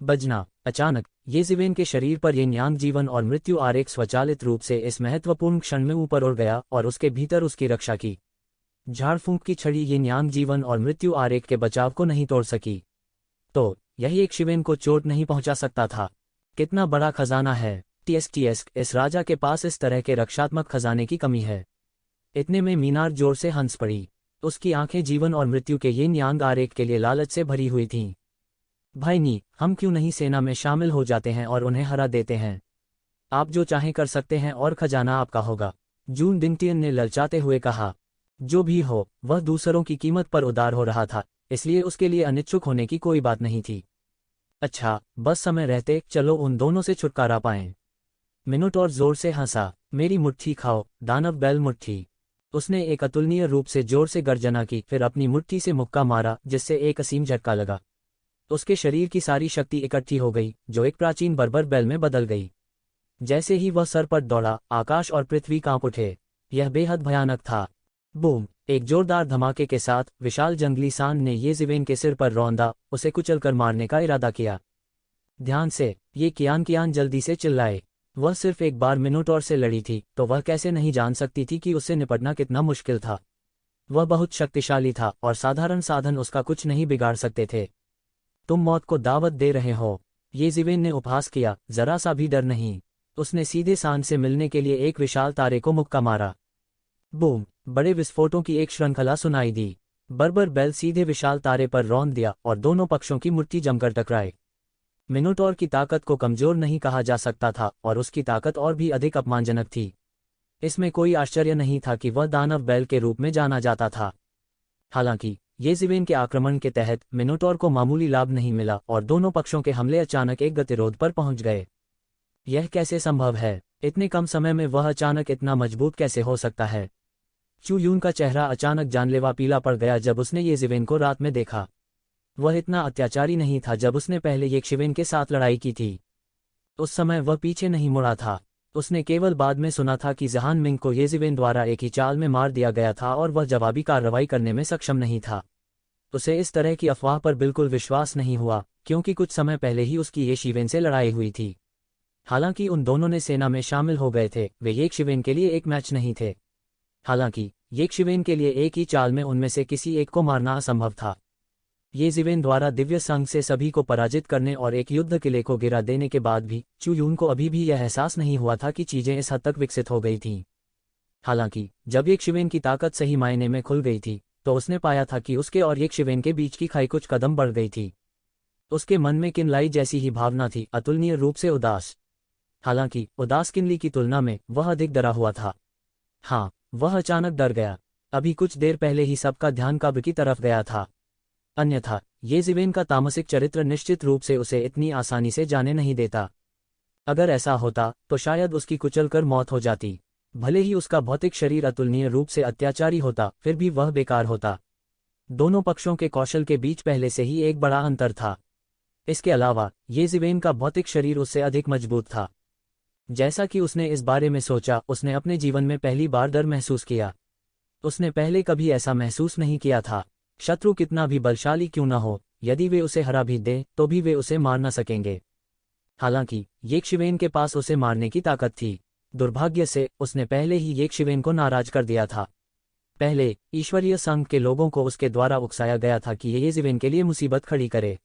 बजना। अचानक ये ज़िवेन के शरीर पर ये न्यांग जीवन और मृत्यु आरेख स्वचालित रूप से इस महत्वपूर्ण क्षण में ऊपर उड़ गया और उसके भीतर उसकी रक्षा की झाड़-फूंक की छड़ी ये न्यांग जीवन और मृत्यु आरेख के बचाव को नहीं तोड़ सकी। तो यही एक ज़िवेन को चोट नहीं पहुंचा सकता था। कितना बड़ा खजाना है। टीएस इस राजा के पास इस तरह के रक्षात्मक खजाने की कमी है। इतने में मीनार जोर से हंस पड़ी। उसकी आंखें जीवन और मृत्यु के ये न्यांग आरेख के लिए लालच से भरी हुई थीं। भाईनी, हम क्यों नहीं सेना में शामिल हो जाते हैं और उन्हें हरा देते हैं? आप जो चाहें कर सकते हैं और खजाना आपका होगा। जून डिंगटियन ने ललचाते हुए कहा। जो भी हो, वह दूसरों की कीमत पर उदार हो रहा था, इसलिए उसके लिए अनिच्छुक होने की कोई बात नहीं थी। अच्छा, बस समय रहते चलो उन दोनों से छुटकारा पाएं। मिनोटॉर जोर से हंसा। मेरी मुट्ठी खाओ, दानव बैल मुट्ठी। उसने एक अतुलनीय रूप से जोर से गर्जना की, फिर अपनी मुट्ठी से मुक्का मारा जिससे एक असीम झटका लगा। उसके शरीर की सारी शक्ति इकट्ठी हो गई, जो एक प्राचीन बर्बर बैल में बदल गई। जैसे ही वह सर पर दौड़ा, आकाश और पृथ्वी कांप उठे। यह बेहद भयानक था। बूम! एक जोरदार धमाके के साथ विशाल जंगली सांड ने ये ज़िवेन के सिर पर रौंदा, उसे कुचलकर मारने का इरादा किया। ध्यान से, ये कियान जल्दी से चिल्लाए। वह सिर्फ एक बार मिनोटॉर से लड़ी थी, तो वह कैसे नहीं जान सकती थी कि उससे निपटना कितना मुश्किल था। वह बहुत शक्तिशाली था और साधारण साधन उसका कुछ नहीं बिगाड़ सकते थे। तुम मौत को दावत दे रहे हो, ये ज़िवेन ने उपहास किया, जरा सा भी डर नहीं। उसने सीधे सांड से मिलने के लिए एक विशाल तारे को मुक्का मारा। बूम! बड़े विस्फोटों की एक श्रृंखला सुनाई दी। बर्बर बैल सीधे विशाल तारे पर रौंद दिया और दोनों पक्षों की मुट्ठी जमकर टकराए। मिनोटॉर की ताकत को कमजोर नहीं कहा जा सकता था और उसकी ताकत और भी अधिक अपमानजनक थी। इसमें कोई आश्चर्य नहीं था कि वह दानव बैल के रूप में जाना जाता था। हालांकि ये ज़िवेन के आक्रमण के तहत मिनोटॉर को मामूली लाभ नहीं मिला और दोनों पक्षों के हमले अचानक एक गतिरोध पर पहुंच गए। यह कैसे संभव है? इतने कम समय में वह अचानक इतना मजबूत कैसे हो सकता है? चू यून का चेहरा अचानक जानलेवा पीला पड़ गया जब उसने ये ज़िवेन को रात में देखा। वह इतना अत्याचारी नहीं था जब उसने पहले ये ज़िवेन के साथ लड़ाई की थी। उस समय वह पीछे नहीं मुड़ा था। उसने केवल बाद में सुना था कि जहान मिंग को ये ज़िवेन द्वारा एक ही चाल में मार दिया गया था और वह जवाबी कार्रवाई करने में सक्षम नहीं था। उसे इस तरह की अफवाह पर बिल्कुल विश्वास नहीं हुआ, क्योंकि कुछ समय पहले ही उसकी ये ज़िवेन से लड़ाई हुई थी। हालांकि उन दोनों ने सेना में शामिल हो गए थे, वे येकशिवेन के लिए एक मैच नहीं थे। हालांकि येकशिवेन के लिए एक ही चाल में उनमें से किसी एक को मारना असंभव था। येजिवेन द्वारा दिव्य संघ से सभी को पराजित करने और एक युद्ध किले को गिरा देने के बाद भी चू यून को अभी भी यह एहसास नहीं हुआ था कि चीजें इस हद तक विकसित हो गई थीं। हालांकि जब येकशिवेन की ताकत सही मायने में खुल गई थी तो उसने पाया था कि उसके और येकशिवेन के बीच की खाई कुछ कदम बढ़ गई थी। उसके मन में किनलाई जैसी ही भावना थी, अतुलनीय रूप से उदास। हालांकि उदास किनली की तुलना में वह अधिक डरा हुआ था। हाँ, वह अचानक डर गया। अभी कुछ देर पहले ही सबका ध्यान कब्र की तरफ गया था। अन्यथा येजिवेन का तामसिक चरित्र निश्चित रूप से उसे इतनी आसानी से जाने नहीं देता। अगर ऐसा होता तो शायद उसकी कुचलकर मौत हो जाती। भले ही उसका भौतिक शरीर अतुलनीय रूप से अत्याचारी होता, फिर भी वह बेकार होता। दोनों पक्षों के कौशल के बीच पहले से ही एक बड़ा अंतर था। इसके अलावा येजिवेन का भौतिक शरीर उससे अधिक मजबूत था। जैसा कि उसने इस बारे में सोचा, उसने अपने जीवन में पहली बार डर महसूस किया। उसने पहले कभी ऐसा महसूस नहीं किया था। शत्रु कितना भी बलशाली क्यों न हो, यदि वे उसे हरा भी दें तो भी वे उसे मार न सकेंगे। हालांकि येकशिवेन के पास उसे मारने की ताकत थी। दुर्भाग्य से उसने पहले ही येकशिवेन को नाराज कर दिया था। पहले ईश्वरीय संघ के लोगों को उसके द्वारा उकसाया गया था कि येजिवेन के लिए मुसीबत खड़ी करे।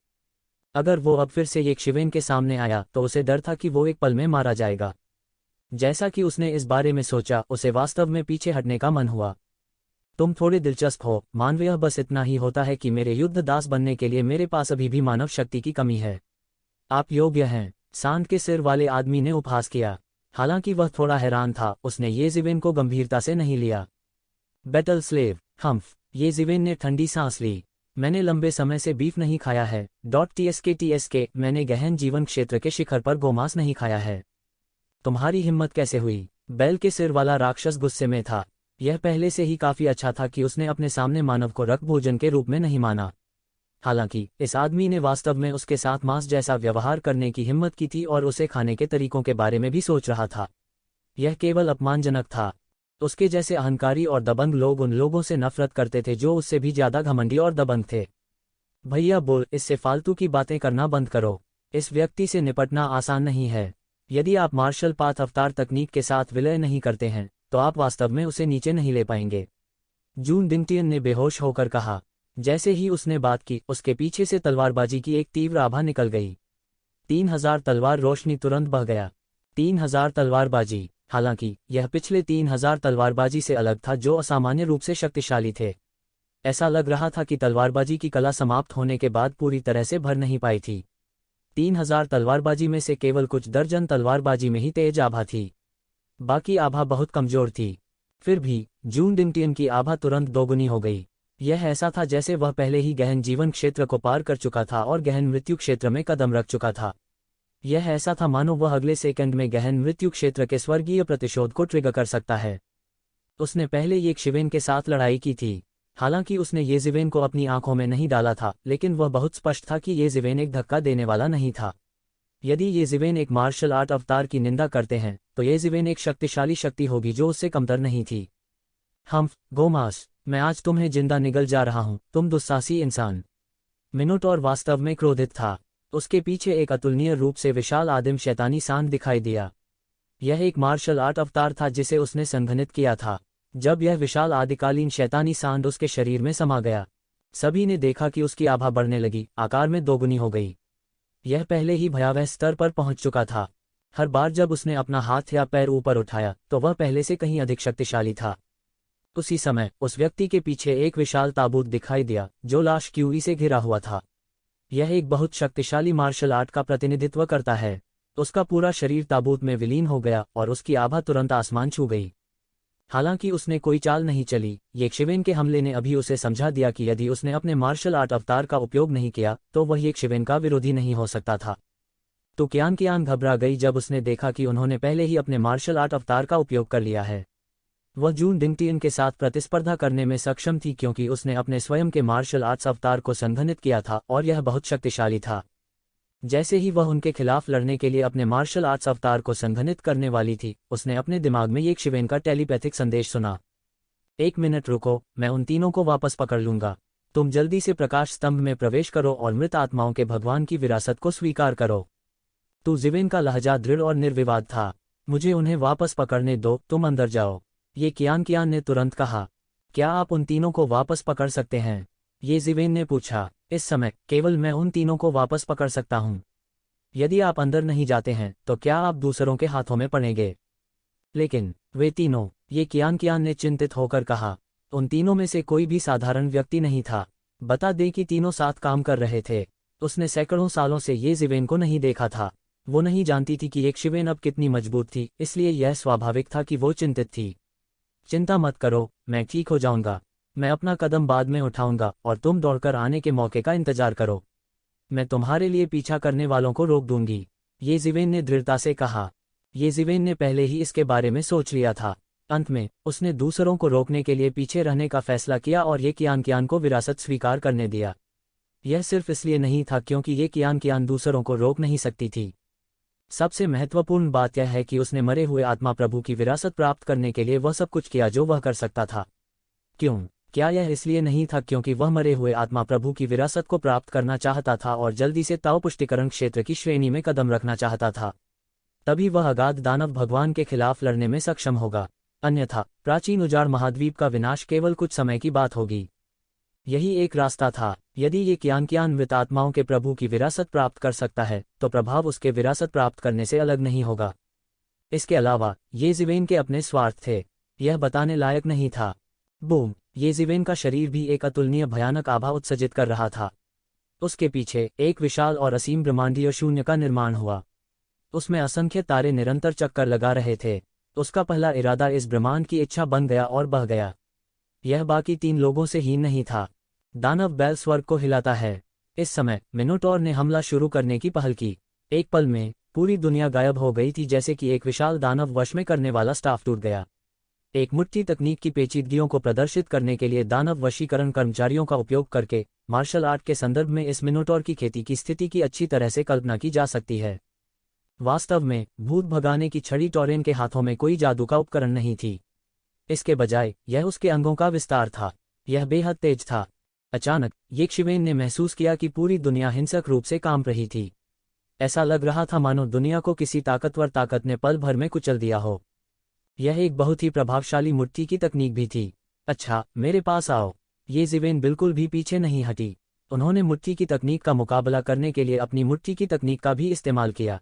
अगर वो अब फिर से येकशिवेन के सामने आया तो उसे डर था कि वो एक पल में मारा जाएगा। जैसा कि उसने इस बारे में सोचा, उसे वास्तव में पीछे हटने का मन हुआ। तुम थोड़े दिलचस्प हो, मानवीय बस इतना ही होता है कि मेरे युद्ध दास बनने के लिए मेरे पास अभी भी मानव शक्ति की कमी है। आप योग्य हैं, सांड के सिर वाले आदमी ने उपहास किया। हालांकि वह थोड़ा हैरान था, उसने येजिवेन को गंभीरता से नहीं लिया। बैटल स्लेव हम्फ, येजिवेन ने ठंडी सांस ली। मैंने लंबे समय से बीफ नहीं खाया है। TSK, मैंने गहन जीवन क्षेत्र के शिखर पर गोमांस नहीं खाया है। तुम्हारी हिम्मत कैसे हुई? बैल के सिर वाला राक्षस गुस्से में था। यह पहले से ही काफी अच्छा था कि उसने अपने सामने मानव को रक्त भोजन के रूप में नहीं माना। हालांकि इस आदमी ने वास्तव में उसके साथ मांस जैसा व्यवहार करने की हिम्मत की थी और उसे खाने के तरीकों के बारे में भी सोच रहा था। यह केवल अपमानजनक था। उसके जैसे अहंकारी और दबंग लोग उन लोगों से नफरत करते थे जो उससे भी ज्यादा घमंडी और दबंग थे। भैया बोल, इससे फालतू की बातें करना बंद करो। इस व्यक्ति से निपटना आसान नहीं है। यदि आप मार्शल पाथ अवतार तकनीक के साथ विलय नहीं करते हैं तो आप वास्तव में उसे नीचे नहीं ले पाएंगे। जून डिंगटियन ने बेहोश होकर कहा। जैसे ही उसने बात की, उसके पीछे से तलवारबाजी की एक तीव्र आभा निकल गई। 3000 तलवार रोशनी तुरंत बह गया। 3000 तलवारबाजी। हालांकि यह पिछले 3000 तलवारबाजी से अलग था जो असामान्य रूप से शक्तिशाली थे। ऐसा लग रहा था कि तलवारबाजी की कला समाप्त होने के बाद पूरी तरह से भर नहीं पाई थी। 3000 तलवारबाजी में से केवल कुछ दर्जन तलवारबाजी में ही तेज आभा थी। बाकी आभा बहुत कमजोर थी। फिर भी जून डिंगटियन की आभा तुरंत दोगुनी हो गई। यह ऐसा था जैसे वह पहले ही गहन जीवन क्षेत्र को पार कर चुका था और गहन मृत्यु क्षेत्र में कदम रख चुका था। यह ऐसा था मानो वह अगले सेकंड में गहन मृत्यु क्षेत्र के स्वर्गीय प्रतिशोध को ट्रिगर कर सकता है। उसने पहले येकशिवेन के साथ लड़ाई की थी। हालांकि उसने येजिवेन को अपनी आंखों में नहीं डाला था, लेकिन वह बहुत स्पष्ट था कि येजिवेन एक धक्का देने वाला नहीं था। यदि येजिवेन एक मार्शल आर्ट अवतार की निंदा करते हैं तो येजिवेन एक शक्तिशाली शक्ति होगी जो उससे कमतर नहीं थी। हम्फ, गोमास, मैं आज तुम्हें जिंदा निगल जा रहा हूं, तुम दुस्साहसी इंसान। मिनोटॉर वास्तव में क्रोधित था। उसके पीछे एक अतुलनीय रूप से विशाल आदिम शैतानी सांड दिखाई दिया। यह एक मार्शल आर्ट अवतार था जिसे उसने संघनित किया था। जब यह विशाल आदिकालीन शैतानी सांड उसके शरीर में समा गया, सभी ने देखा कि उसकी आभा बढ़ने लगी, आकार में दोगुनी हो गई। यह पहले ही भयावह स्तर पर पहुंच चुका था। हर बार जब उसने अपना हाथ या पैर ऊपर उठाया तो वह पहले से कहीं अधिक शक्तिशाली था। उसी समय उस व्यक्ति के पीछे एक विशाल ताबूत दिखाई दिया जो लाश क्यूई से घिरा हुआ था। यह एक बहुत शक्तिशाली मार्शल आर्ट का प्रतिनिधित्व करता है। उसका पूरा शरीर ताबूत में विलीन हो गया और उसकी आभा तुरंत आसमान छू गई। हालांकि उसने कोई चाल नहीं चली। येकशिवेन के हमले ने अभी उसे समझा दिया कि यदि उसने अपने मार्शल आर्ट अवतार का उपयोग नहीं किया तो वह येकशिवेन का विरोधी नहीं हो सकता था। तो क्यान घबरा गई जब उसने देखा कि उन्होंने पहले ही अपने मार्शल आर्ट अवतार का उपयोग कर लिया है। वह जून डिंगटियन के साथ प्रतिस्पर्धा करने में सक्षम थी क्योंकि उसने अपने स्वयं के मार्शल आर्ट्स अवतार को संघनित किया था और यह बहुत शक्तिशाली था। जैसे ही वह उनके खिलाफ लड़ने के लिए अपने मार्शल आर्ट्स अवतार को संघनित करने वाली थी, उसने अपने दिमाग में येकशिवेन का टेलीपैथिक संदेश सुना। 1 मिनट रुको, मैं उन तीनों को वापस पकड़ लूंगा। तुम जल्दी से प्रकाश स्तंभ में प्रवेश करो और मृत आत्माओं के भगवान की विरासत को स्वीकार करो। तू जिवेन का लहजा दृढ़ और निर्विवाद था। मुझे उन्हें वापस पकड़ने दो, तुम अंदर जाओ, ये कियान कियान ने तुरंत कहा। क्या आप उन तीनों को वापस पकड़ सकते हैं? ये जिवेन ने पूछा। इस समय केवल मैं उन तीनों को वापस पकड़ सकता हूँ। यदि आप अंदर नहीं जाते हैं तो क्या आप दूसरों के हाथों में पड़ेंगे? लेकिन वे तीनों, ये कियान कियान ने चिंतित होकर कहा, उन तीनों में से कोई भी साधारण व्यक्ति नहीं था। बता दे कि तीनों साथ काम कर रहे थे। उसने सैकड़ों सालों से ये जिवेन को नहीं देखा था। वो नहीं जानती थी कि एक शिवेन अब कितनी मजबूत थी, इसलिए यह स्वाभाविक था कि वो चिंतित थी। चिंता मत करो, मैं ठीक हो जाऊंगा। मैं अपना कदम बाद में उठाऊंगा और तुम दौड़कर आने के मौके का इंतजार करो। मैं तुम्हारे लिए पीछा करने वालों को रोक दूंगी, ये जिवेन ने दृढ़ता से कहा। ये जिवेन ने पहले ही इसके बारे में सोच लिया था। अंत में उसने दूसरों को रोकने के लिए पीछे रहने का फैसला किया और ये कियान कियान को विरासत स्वीकार करने दिया। यह सिर्फ इसलिए नहीं था क्योंकि ये कियान कियान दूसरों को रोक नहीं सकती थी। सबसे महत्वपूर्ण बात यह है कि उसने मरे हुए आत्मा प्रभु की विरासत प्राप्त करने के लिए वह सब कुछ किया जो वह कर सकता था। क्यों? क्या यह इसलिए नहीं था क्योंकि वह मरे हुए आत्मा प्रभु की विरासत को प्राप्त करना चाहता था और जल्दी से ताओ पुष्टिकरण क्षेत्र की श्रेणी में कदम रखना चाहता था? तभी वह अगाध दानव भगवान के खिलाफ लड़ने में सक्षम होगा। अन्यथा प्राचीन उजाड़ महाद्वीप का विनाश केवल कुछ समय की बात होगी। यही एक रास्ता था। यदि ये कियान कियान मृत आत्माओं के प्रभु की विरासत प्राप्त कर सकता है तो प्रभाव उसके विरासत प्राप्त करने से अलग नहीं होगा। इसके अलावा ये जिवेन के अपने स्वार्थ थे, यह बताने लायक नहीं था। बूम! ये जिवेन का शरीर भी एक अतुलनीय भयानक आभा उत्सर्जित कर रहा था। उसके पीछे एक विशाल और असीम ब्रह्मांडीय शून्य का निर्माण हुआ। उसमें असंख्य तारे निरंतर चक्कर लगा रहे थे। उसका पहला इरादा इस ब्रह्मांड की इच्छा बन गया और बह गया। यह बाकी तीन लोगों से हीन नहीं था। दानव बैल स्वर्ग को हिलाता है। इस समय मिनोटॉर ने हमला शुरू करने की पहल की। एक पल में पूरी दुनिया गायब हो गई थी, जैसे कि एक विशाल दानव वश में करने वाला स्टाफ टूट गया। एक मुट्ठी तकनीक की पेचीदगियों को प्रदर्शित करने के लिए दानव वशीकरण कर्मचारियों का उपयोग करके मार्शल आर्ट के संदर्भ में इस मिनोटॉर की खेती की स्थिति की अच्छी तरह से कल्पना की जा सकती है। वास्तव में भूत भगाने की छड़ी टॉरेन के हाथों में कोई जादू का उपकरण नहीं थी। इसके बजाय यह उसके अंगों का विस्तार था। यह बेहद तेज था। अचानक येशिवेन ने महसूस किया कि पूरी दुनिया हिंसक रूप से कांप रही थी। ऐसा लग रहा था मानो दुनिया को किसी ताकतवर ताकत ने पल भर में कुचल दिया हो। यह एक बहुत ही प्रभावशाली मुट्ठी की तकनीक भी थी। अच्छा, मेरे पास आओ। ये जिवेन बिल्कुल भी पीछे नहीं हटी। उन्होंने मुट्ठी की तकनीक का मुकाबला करने के लिए अपनी मुट्ठी की तकनीक का भी इस्तेमाल किया।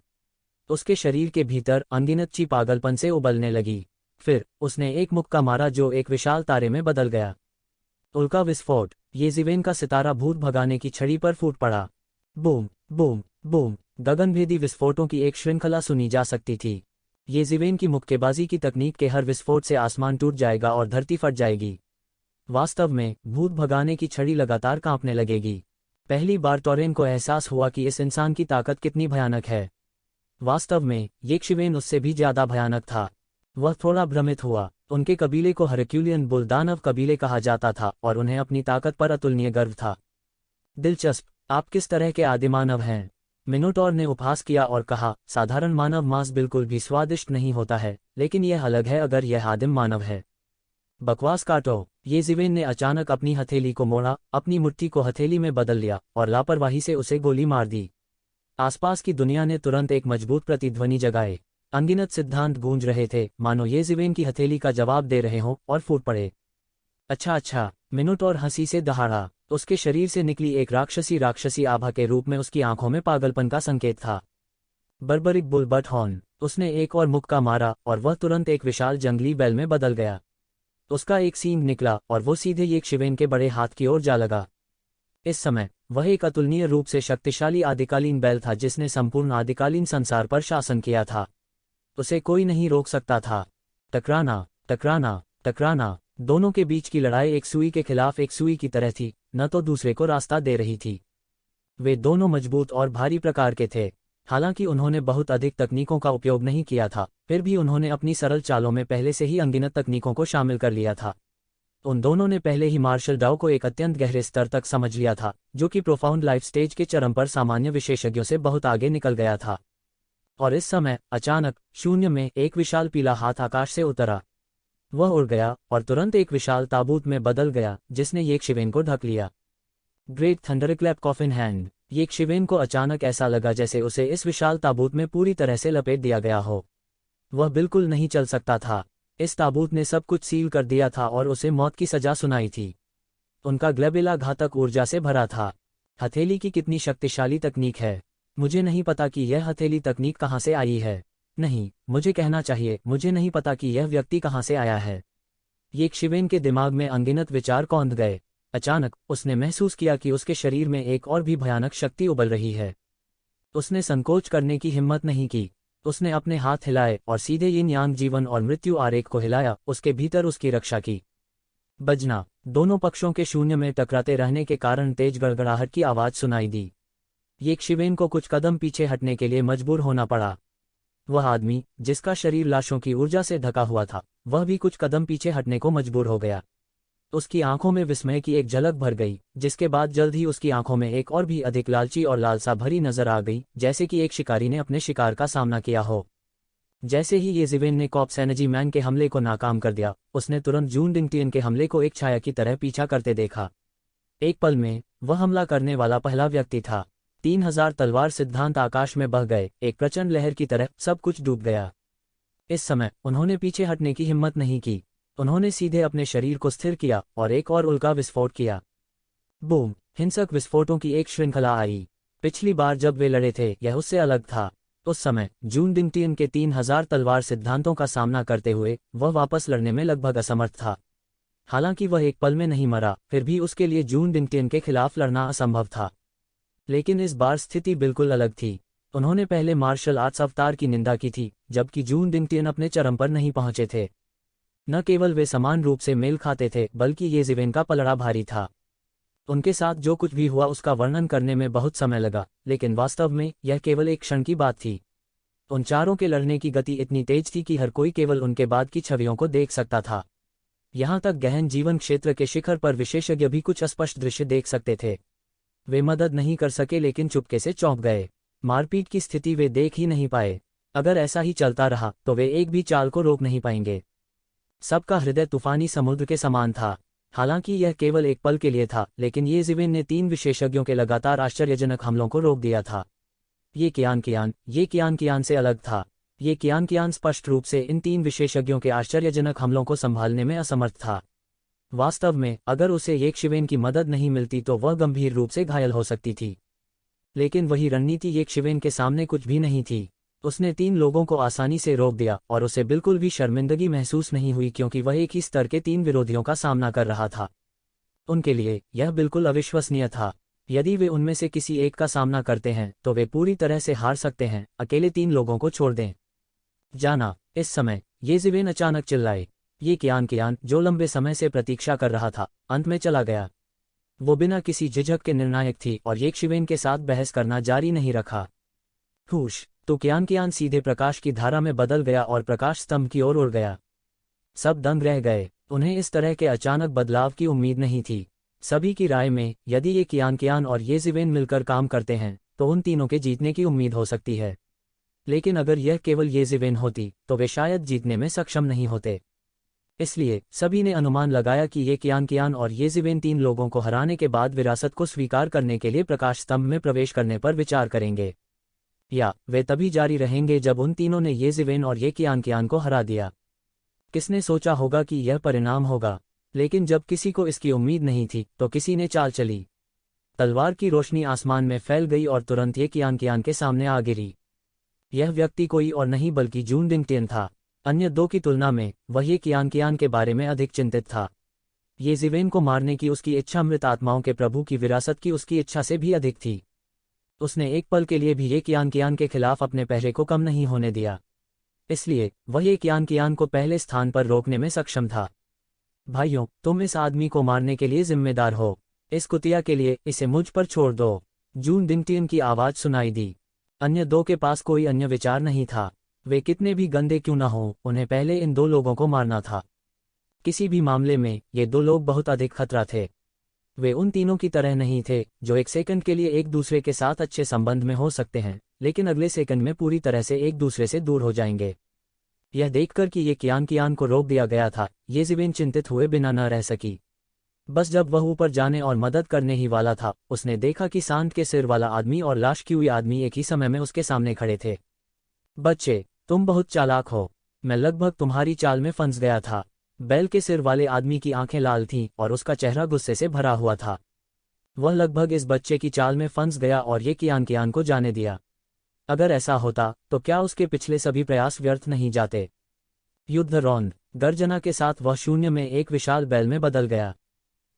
उसके शरीर के भीतर अनगिनत ची पागलपन से उबलने लगी। फिर उसने एक मुक्का मारा जो एक विशाल तारे में बदल गया। उल्का विस्फोट! ये जिवेन का सितारा भूत भगाने की छड़ी पर फूट पड़ा। Boom boom boom! गगनभेदी विस्फोटों की एक श्रृंखला सुनी जा सकती थी। ये जिवेन की मुक्केबाजी की तकनीक के हर विस्फोट से आसमान टूट जाएगा और धरती फट जाएगी। वास्तव में भूत भगाने की छड़ी लगातार कांपने लगेगी। पहली बार टॉरेन को एहसास हुआ कि इस इंसान की ताकत कितनी भयानक है। वास्तव में येशिवेन उससे भी ज्यादा भयानक था। वह थोड़ा भ्रमित हुआ। उनके कबीले को हरक्यूलियन बुल दानव कबीले कहा जाता था और उन्हें अपनी ताकत पर अतुलनीय गर्व था। दिलचस्प, आप किस तरह के आदिमानव हैं? मिनोटॉर ने उपहास किया और कहा, साधारण मानव मांस बिल्कुल भी स्वादिष्ट नहीं होता है, लेकिन यह अलग है अगर यह आदिम मानव है। बकवास काटो! ये जिवेन ने अचानक अपनी हथेली को मोड़ा, अपनी मुट्ठी को हथेली में बदल लिया और लापरवाही से उसे गोली मार दी। आसपास की दुनिया ने तुरंत एक मजबूत प्रतिध्वनि जगाए। अनगिनत सिद्धांत गूंज रहे थे, मानो ये जिवेन की हथेली का जवाब दे रहे हों, और फूट पड़े। अच्छा, मिनोटॉर हंसी से दहाड़ा। उसके शरीर से निकली एक राक्षसी आभा के रूप में उसकी आंखों में पागलपन का संकेत था। Barbarik bull but horn! उसने एक और मुक्का मारा और वह तुरंत एक विशाल जंगली बैल में बदल गया। उसका एक सींग निकला और वो सीधे येशिवेन के बड़े हाथ की ओर जा लगा। इस समय वह एक अतुलनीय रूप से शक्तिशाली आदिकालीन बैल था जिसने संपूर्ण आदिकालीन संसार पर शासन किया था। उसे कोई नहीं रोक सकता था। टकराना टकराना टकराना! दोनों के बीच की लड़ाई एक सुई के खिलाफ एक सुई की तरह थी, न तो दूसरे को रास्ता दे रही थी। वे दोनों मजबूत और भारी प्रकार के थे। हालांकि उन्होंने बहुत अधिक तकनीकों का उपयोग नहीं किया था, फिर भी उन्होंने अपनी सरल चालों में पहले से ही अनगिनत तकनीकों को शामिल कर लिया था। उन दोनों ने पहले ही मार्शल डाउ को एक अत्यंत गहरे स्तर तक समझ लिया था, जो कि प्रोफाउंड लाइफ स्टेज के चरम पर सामान्य विशेषज्ञों से बहुत आगे निकल गया था। और इस समय अचानक शून्य में एक विशाल पीला हाथ आकाश से उतरा। वह उड़ गया और तुरंत एक विशाल ताबूत में बदल गया जिसने येशिवेन को ढक लिया। Great thunderclap coffin hand! ये शिवेन को अचानक ऐसा लगा जैसे उसे इस विशाल ताबूत में पूरी तरह से लपेट दिया गया हो। वह बिल्कुल नहीं चल सकता था। इस ताबूत ने सब कुछ सील कर दिया था और उसे मौत की सजा सुनाई थी। उनका ग्लैबिला घातक ऊर्जा से भरा था। हथेली की कितनी शक्तिशाली तकनीक है। मुझे नहीं पता कि यह हथेली तकनीक कहाँ से आई है। नहीं, मुझे कहना चाहिए, मुझे नहीं पता कि यह व्यक्ति कहाँ से आया है। ये शिवेन के दिमाग में अनगिनत विचार कौंध गए। अचानक उसने महसूस किया कि उसके शरीर में एक और भी भयानक शक्ति उबल रही है। उसने संकोच करने की हिम्मत नहीं की। उसने अपने हाथ हिलाए और सीधे यिन यांग जीवन और मृत्यु आरेख को हिलाया, उसके भीतर उसकी रक्षा की। बजना, दोनों पक्षों के शून्य में टकराते रहने के कारण तेज गड़गड़ाहट की आवाज सुनाई दी। ये शिवेन को कुछ कदम पीछे हटने के लिए मजबूर होना पड़ा। वह आदमी, जिसका शरीर लाशों की ऊर्जा से ढका हुआ था, वह भी कुछ कदम पीछे हटने को मजबूर हो गया। उसकी आंखों में विस्मय की एक झलक भर गई, जिसके बाद जल्द ही उसकी आंखों में एक और भी अधिक लालची और लालसा भरी नजर आ गई, जैसे कि एक शिकारी ने अपने शिकार का सामना किया हो। जैसे ही ये जिवेन ने कॉप्स एनर्जी मैन के हमले को नाकाम कर दिया, उसने तुरंत जून डिंगटियन के हमले को एक छाया की तरह पीछा करते देखा। एक पल में वह हमला करने वाला पहला व्यक्ति था। 3000 तलवार सिद्धांत आकाश में बह गए, एक प्रचंड लहर की तरह सब कुछ डूब गया। इस समय उन्होंने पीछे हटने की हिम्मत नहीं की। उन्होंने सीधे अपने शरीर को स्थिर किया और एक और उल्का विस्फोट किया। बूम! हिंसक विस्फोटों की एक श्रृंखला आई। पिछली बार जब वे लड़े थे, यह उससे अलग था। उस समय जून डिंगटियन के 3000 तलवार सिद्धांतों का सामना करते हुए वह वापस लड़ने में लगभग असमर्थ था। हालांकि वह एक पल में नहीं मरा, फिर भी उसके लिए जून डिंगटियन के खिलाफ लड़ना असंभव था। लेकिन इस बार स्थिति बिल्कुल अलग थी। उन्होंने पहले मार्शल आर्ट्स अवतार की निंदा की थी, जबकि जून डिंगटियन अपने चरम पर नहीं पहुंचे थे। न केवल वे समान रूप से मेल खाते थे, बल्कि ये जिवेन का पलड़ा भारी था। उनके साथ जो कुछ भी हुआ उसका वर्णन करने में बहुत समय लगा, लेकिन वास्तव में यह केवल एक क्षण की बात थी। उन चारों के लड़ने की गति इतनी तेज थी कि हर कोई केवल उनके बाद की छवियों को देख सकता था। यहाँ तक गहन जीवन क्षेत्र के शिखर पर विशेषज्ञ भी कुछ अस्पष्ट दृश्य देख सकते थे। वे मदद नहीं कर सके, लेकिन चुपके से चौंक गए। मारपीट की स्थिति वे देख ही नहीं पाए। अगर ऐसा ही चलता रहा तो वे एक भी चाल को रोक नहीं पाएंगे। सबका हृदय तूफानी समुद्र के समान था। हालांकि यह केवल एक पल के लिए था, लेकिन ये जिवेन ने 3 विशेषज्ञों के लगातार आश्चर्यजनक हमलों को रोक दिया था। ये कियान से अलग था। ये कियान स्पष्ट रूप से इन 3 विशेषज्ञों के आश्चर्यजनक हमलों को संभालने में असमर्थ था। वास्तव में अगर उसे ये शिवेन की मदद नहीं मिलती तो वह गंभीर रूप से घायल हो सकती थी। लेकिन वही रणनीति ये शिवेन के सामने कुछ भी नहीं थी। उसने 3 लोगों को आसानी से रोक दिया और उसे बिल्कुल भी शर्मिंदगी महसूस नहीं हुई, क्योंकि वह एक ही स्तर के 3 विरोधियों का सामना कर रहा था। उनके लिए यह बिल्कुल अविश्वसनीय था। यदि वे उनमें से किसी एक का सामना करते हैं तो वे पूरी तरह से हार सकते हैं। अकेले 3 लोगों को छोड़ दें। जाना। इस समय ये जिवेन अचानक चिल्लाए। ये कियान जो लंबे समय से प्रतीक्षा कर रहा था, अंत में चला गया। वो बिना किसी झिझक के निर्णायक थी और ये शिवेन के साथ बहस करना जारी नहीं रखा। हुश! तो कियान सीधे प्रकाश की धारा में बदल गया और प्रकाश स्तंभ की ओर उड़ गया। सब दंग रह गए। उन्हें इस तरह के अचानक बदलाव की उम्मीद नहीं थी। सभी की राय में यदि ये कियान और ये जिवेन मिलकर काम करते हैं तो उन तीनों के जीतने की उम्मीद हो सकती है। लेकिन अगर यह केवल ये जिवेन होती तो वे शायद जीतने में सक्षम नहीं होते। इसलिए सभी ने अनुमान लगाया कि ये कियान और ये जिवेन 3 लोगों को हराने के बाद विरासत को स्वीकार करने के लिए प्रकाश स्तंभ में प्रवेश करने पर विचार करेंगे, या वे तभी जारी रहेंगे जब उन तीनों ने ये जिवेन और ये कियान को हरा दिया। किसने सोचा होगा कि यह परिणाम होगा? लेकिन जब किसी को इसकी उम्मीद नहीं थी तो किसी ने चाल चली। तलवार की रोशनी आसमान में फैल गई और तुरंत ये कियान के सामने आ गिरी। यह व्यक्ति कोई और नहीं बल्कि जून डिंगटियन था। अन्य 2 की तुलना में वह ये कियान के बारे में अधिक चिंतित था। ये जिवेन को मारने की उसकी इच्छा मृत आत्माओं के प्रभु की विरासत की उसकी इच्छा से भी अधिक थी। उसने एक पल के लिए भी ये कियान के खिलाफ अपने पहरे को कम नहीं होने दिया। इसलिए वह ये कियान को पहले स्थान पर रोकने में सक्षम था। भाइयों, तुम इस आदमी को मारने के लिए जिम्मेदार हो। इस कुतिया के लिए इसे मुझ पर छोड़ दो। जून डिंगटियन की आवाज सुनाई दी। अन्य 2 के पास कोई अन्य विचार नहीं था। वे कितने भी गंदे क्यों न हों, उन्हें पहले इन 2 लोगों को मारना था। किसी भी मामले में ये 2 लोग बहुत अधिक खतरा थे। वे उन तीनों की तरह नहीं थे जो एक सेकंड के लिए एक दूसरे के साथ अच्छे संबंध में हो सकते हैं, लेकिन अगले सेकंड में पूरी तरह से एक दूसरे से दूर हो जाएंगे। यह देखकर कि ये कियान को रोक दिया गया था, ये जिवेन चिंतित हुए बिना न रह सकी। बस जब वह ऊपर जाने और मदद करने ही वाला था, उसने देखा कि सांड के सिर वाला आदमी और लाश की हुई आदमी एक ही समय में उसके सामने खड़े थे। बच्चे, तुम बहुत चालाक हो। मैं लगभग तुम्हारी चाल में फंस गया था। बैल के सिर वाले आदमी की आंखें लाल थीं और उसका चेहरा गुस्से से भरा हुआ था। वह लगभग इस बच्चे की चाल में फंस गया और ये कियान को जाने दिया। अगर ऐसा होता तो क्या उसके पिछले सभी प्रयास व्यर्थ नहीं जाते? युद्ध रौंद गर्जना के साथ वह शून्य में एक विशाल बैल में बदल गया।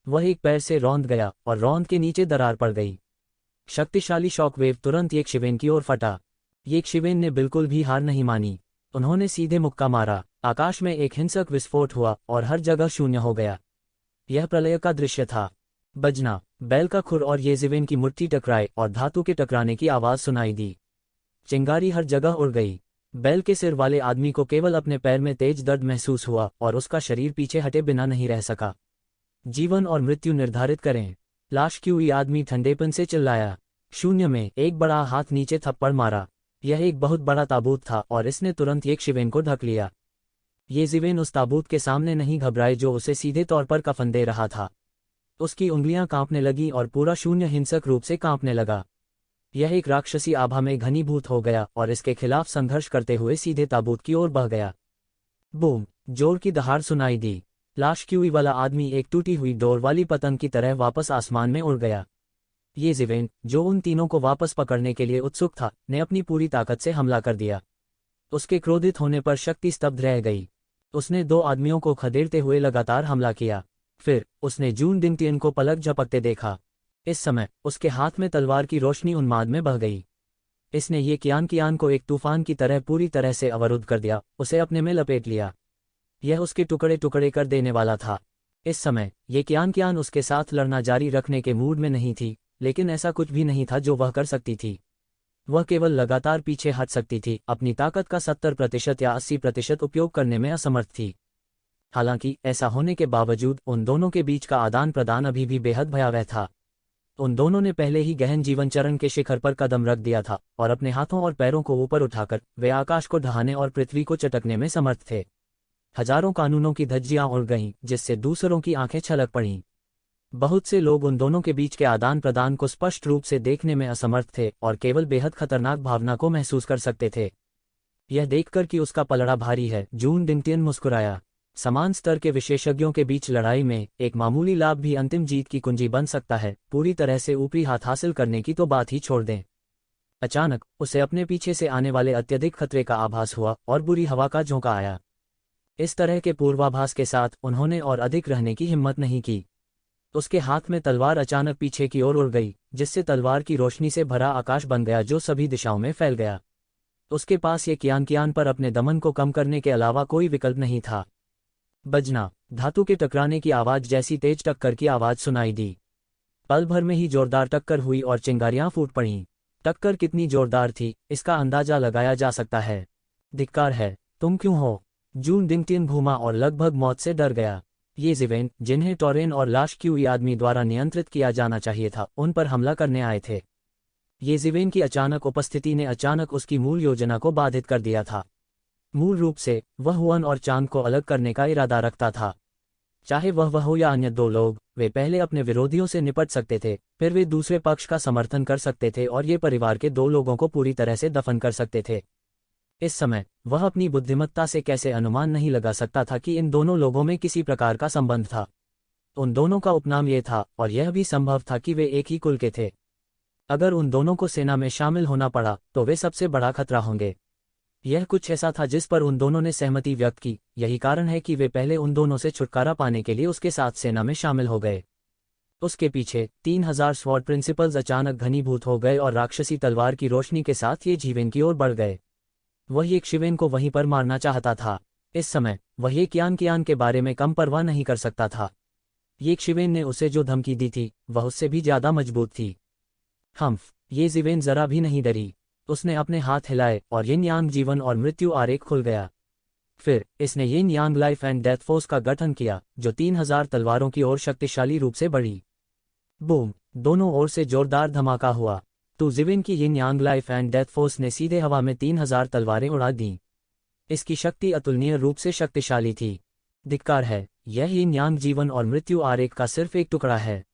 वह एक पैर से रौंद गया और रौंद के नीचे दरार पड़ गई। शक्तिशाली शॉकवेव तुरंत येकशिवेन की ओर फटा। येकशिवेन ने बिल्कुल भी हार नहीं मानी। उन्होंने सीधे मुक्का मारा। आकाश में एक हिंसक विस्फोट हुआ और हर जगह शून्य हो गया। यह प्रलय का दृश्य था। बजना, बैल का खुर और येजिवेन की मुट्ठी टकराए और धातु के टकराने की आवाज सुनाई दी। चिंगारी हर जगह उड़ गई। बैल के सिर वाले आदमी को केवल अपने पैर में तेज दर्द महसूस हुआ और उसका शरीर पीछे हटे बिना नहीं रह सका। जीवन और मृत्यु निर्धारित करें। लाश की हुई आदमी ठंडेपन से चिल्लाया। शून्य में एक बड़ा हाथ नीचे थप्पड़ मारा। यह एक बहुत बड़ा ताबूत था और इसने तुरंत येकशिवेन को ढक लिया। येजिवेन उस ताबूत के सामने नहीं घबराए जो उसे सीधे तौर पर कफन दे रहा था। उसकी उंगलियां कांपने लगीं और पूरा शून्य हिंसक रूप से कांपने लगा। यह एक राक्षसी आभा में घनीभूत हो गया और इसके खिलाफ संघर्ष करते हुए सीधे ताबूत की ओर बह गया। बूम! जोर की दहाड़ सुनाई दी। लाश की हुई वाला आदमी एक टूटी हुई डोर वाली पतंग की तरह वापस आसमान में उड़ गया। येजिवेन, जो उन तीनों को वापस पकड़ने के लिए उत्सुक था, ने अपनी पूरी ताकत से हमला कर दिया। उसके क्रोधित होने पर शक्ति स्तब्ध रह गई। उसने दो आदमियों को खदेड़ते हुए लगातार हमला किया। फिर उसने जून डिंगटियन को पलक झपकते देखा। इस समय उसके हाथ में तलवार की रोशनी उन्माद में बह गई। इसने ये कियान को एक तूफान की तरह पूरी तरह से अवरुद्ध कर दिया, उसे अपने में लपेट लिया। यह उसके टुकड़े टुकड़े कर देने वाला था। इस समय ये कियान उसके साथ लड़ना जारी रखने के मूड में नहीं थी, लेकिन ऐसा कुछ भी नहीं था जो वह कर सकती थी। वह केवल लगातार पीछे हट सकती थी, अपनी ताकत का 70% या 80% उपयोग करने में असमर्थ थी। हालांकि ऐसा होने के बावजूद उन दोनों के बीच का आदान प्रदान अभी भी बेहद भयावह था। उन दोनों ने पहले ही गहन जीवन चरण के शिखर पर कदम रख दिया था और अपने हाथों और पैरों को ऊपर उठाकर वे आकाश को ढहाने और पृथ्वी को चटकने में समर्थ थे। हजारों कानूनों की धज्जियां उड़ गईं, जिससे दूसरों की आंखें छलक पड़ीं। बहुत से लोग उन दोनों के बीच के आदान प्रदान को स्पष्ट रूप से देखने में असमर्थ थे और केवल बेहद खतरनाक भावना को महसूस कर सकते थे। यह देखकर कि उसका पलड़ा भारी है, जून डिंगटियन मुस्कुराया। समान स्तर के विशेषज्ञों के बीच लड़ाई में एक मामूली लाभ भी अंतिम जीत की कुंजी बन सकता है। पूरी तरह से ऊपरी हाथ हासिल करने की तो बात ही छोड़ दें। अचानक उसे अपने पीछे से आने वाले अत्यधिक खतरे का आभास हुआ और बुरी हवा का झोंका आया। इस तरह के पूर्वाभास के साथ उन्होंने और अधिक रहने की हिम्मत नहीं की। उसके हाथ में तलवार अचानक पीछे की ओर उड़ गई, जिससे तलवार की रोशनी से भरा आकाश बन गया जो सभी दिशाओं में फैल गया। उसके पास ये कियान पर अपने दमन को कम करने के अलावा कोई विकल्प नहीं था। बजना, धातु के टकराने की आवाज जैसी तेज टक्कर की आवाज सुनाई दी। पल भर में ही जोरदार टक्कर हुई और चिंगारियां फूट पड़ीं। टक्कर कितनी जोरदार थी, इसका अंदाजा लगाया जा सकता है। धिक्कार है, तुम क्यों हो? जून डिंगटियन घूमा और लगभग मौत से डर गया। येजिवेन, जिन्हें टोरेन और लाश की हुई आदमी द्वारा नियंत्रित किया जाना चाहिए था, उन पर हमला करने आए थे। येजिवेन की अचानक उपस्थिति ने अचानक उसकी मूल योजना को बाधित कर दिया था। मूल रूप से वह हुआन और चांद को अलग करने का इरादा रखता था। चाहे वह हो या अन्य दो लोग, वे पहले अपने विरोधियों से निपट सकते थे, फिर वे दूसरे पक्ष का समर्थन कर सकते थे और ये परिवार के दो लोगों को पूरी तरह से दफन कर सकते थे। इस समय वह अपनी बुद्धिमत्ता से कैसे अनुमान नहीं लगा सकता था कि इन दोनों लोगों में किसी प्रकार का संबंध था। उन दोनों का उपनाम ये था और यह भी संभव था कि वे एक ही कुल के थे। अगर उन दोनों को सेना में शामिल होना पड़ा तो वे सबसे बड़ा खतरा होंगे। यह कुछ ऐसा था जिस पर उन दोनों ने सहमति व्यक्त की। यही कारण है कि वे पहले उन दोनों से छुटकारा पाने के लिए उसके साथ सेना में शामिल हो गए। उसके पीछे 3000 स्वॉर्ड प्रिंसिपल्स अचानक घनीभूत हो गए और राक्षसी तलवार की रोशनी के साथ येजिवेन की ओर बढ़ गए। वह येकशिवेन को वहीं पर मारना चाहता था। इस समय वह ये कियान के बारे में कम परवाह नहीं कर सकता था। येकशिवेन ने उसे जो धमकी दी थी वह उससे भी ज्यादा मजबूत थी। येजिवेन जरा भी नहीं डरी। उसने अपने हाथ हिलाए और यिन यांग जीवन और मृत्यु आरेख खुल गया। फिर इसने यिन यांग लाइफ एंड डेथ फोर्स का गठन किया, जो 3000 तलवारों की ओर शक्तिशाली रूप से बढ़ी। बूम! दोनों ओर से जोरदार धमाका हुआ। जिविन की यिन यांग लाइफ एंड डेथ फोर्स ने सीधे हवा में 3000 तलवारें उड़ा दीं। इसकी शक्ति अतुलनीय रूप से शक्तिशाली थी। धिक्कार है, यह यिन यांग जीवन और मृत्यु आरेख का सिर्फ एक टुकड़ा है।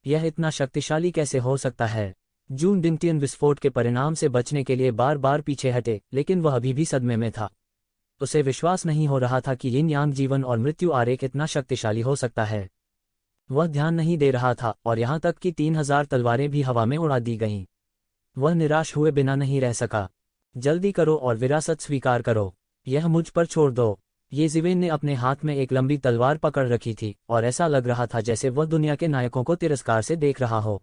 यह इतना शक्तिशाली कैसे हो सकता है? जून डिंगटियन विस्फोट के परिणाम से बचने के लिए बार बार पीछे हटे, लेकिन वह अभी भी सदमे में था। उसे विश्वास नहीं हो रहा था कि यिन यांग जीवन और मृत्यु आरेख इतना शक्तिशाली हो सकता है। वह ध्यान नहीं दे रहा था और यहाँ तक कि 3000 तलवारें भी हवा में उड़ा दी गईं। वह निराश हुए बिना नहीं रह सका। जल्दी करो और विरासत स्वीकार करो, यह मुझ पर छोड़ दो। ये ज़िवेन ने अपने हाथ में एक लंबी तलवार पकड़ रखी थी और ऐसा लग रहा था जैसे वह दुनिया के नायकों को तिरस्कार से देख रहा हो।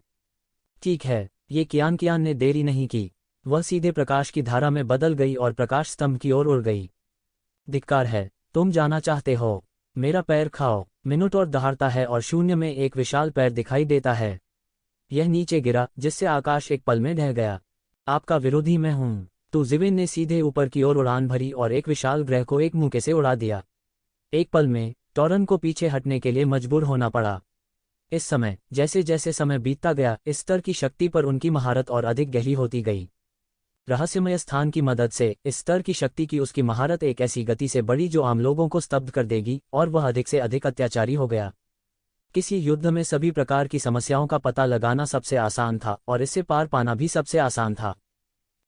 ठीक है, ये कियान ने देरी नहीं की। वह सीधे प्रकाश की धारा में बदल गई और प्रकाश स्तंभ की ओर उड़ गई। धिक्कार है, तुम जाना चाहते हो? मेरा पैर खाओ। मिनोटॉर दहाड़ता है और शून्य में एक विशाल पैर दिखाई देता है। यह नीचे गिरा, जिससे आकाश एक पल में ढह गया। आपका विरोधी मैं हूं। तो ज़िवेन ने सीधे ऊपर की ओर उड़ान भरी और एक विशाल ग्रह को एक मुक्के से उड़ा दिया। एक पल में टॉरन को पीछे हटने के लिए मजबूर होना पड़ा। इस समय जैसे जैसे समय बीतता गया, इस स्तर की शक्ति पर उनकी महारत और अधिक गहरी होती गई। रहस्यमय स्थान की मदद से इस स्तर की शक्ति की उसकी महारत एक ऐसी गति से बढ़ी जो आम लोगों को स्तब्ध कर देगी, और वह अधिक से अधिक अत्याचारी हो गया। किसी युद्ध में सभी प्रकार की समस्याओं का पता लगाना सबसे आसान था और इससे पार पाना भी सबसे आसान था।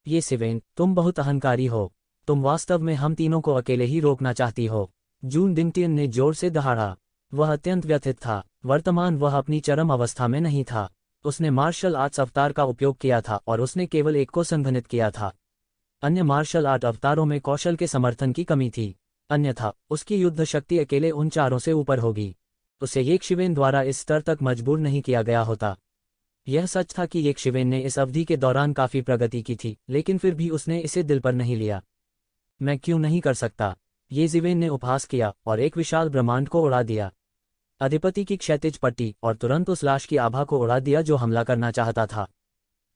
ये ज़िवेन, तुम बहुत अहंकारी हो। तुम वास्तव में हम तीनों को अकेले ही रोकना चाहती हो। जून डिंगटियन ने जोर से दहाड़ा। वह अत्यंत व्यथित था। वर्तमान वह अपनी चरम अवस्था में नहीं था। उसने मार्शल आर्ट्स अवतार का उपयोग किया था और उसने केवल एक को संघनित किया था। अन्य मार्शल आर्ट अवतारों में कौशल के समर्थन की कमी थी, अन्यथा उसकी युद्ध शक्ति अकेले उन चारों से ऊपर होगी। उसे येकशिवेन द्वारा इस स्तर तक मजबूर नहीं किया गया होता। यह सच था कि येकशिवेन ने इस अवधि के दौरान काफी प्रगति की थी, लेकिन फिर भी उसने इसे दिल पर नहीं लिया। मैं क्यों नहीं कर सकता? ये ज़िवेन ने उपहास किया और एक विशाल ब्रह्मांड को उड़ा दिया। अधिपति की क्षैतिज पट्टी और तुरंत उस लाश की आभा को उड़ा दिया जो हमला करना चाहता था।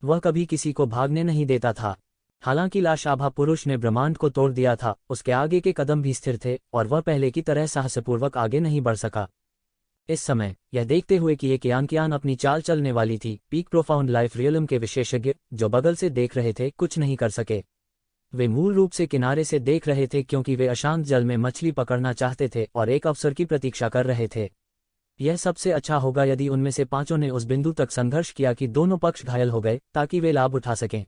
वह कभी किसी को भागने नहीं देता था। हालांकि लाश आभा पुरुष ने ब्रह्मांड को तोड़ दिया था, उसके आगे के कदम भी स्थिर थे और वह पहले की तरह साहसपूर्वक आगे नहीं बढ़ सका। इस समय यह देखते हुए कि ये कियान अपनी चाल चलने वाली थी, पीक प्रोफाउंड लाइफ रियलम के विशेषज्ञ जो बगल से देख रहे थे कुछ नहीं कर सके। वे मूल रूप से किनारे से देख रहे थे क्योंकि वे अशांत जल में मछली पकड़ना चाहते थे और एक अवसर की प्रतीक्षा कर रहे थे। यह सबसे अच्छा होगा यदि उनमें से पांचों ने उस बिंदु तक संघर्ष किया कि दोनों पक्ष घायल हो गए, ताकि वे लाभ उठा सकें।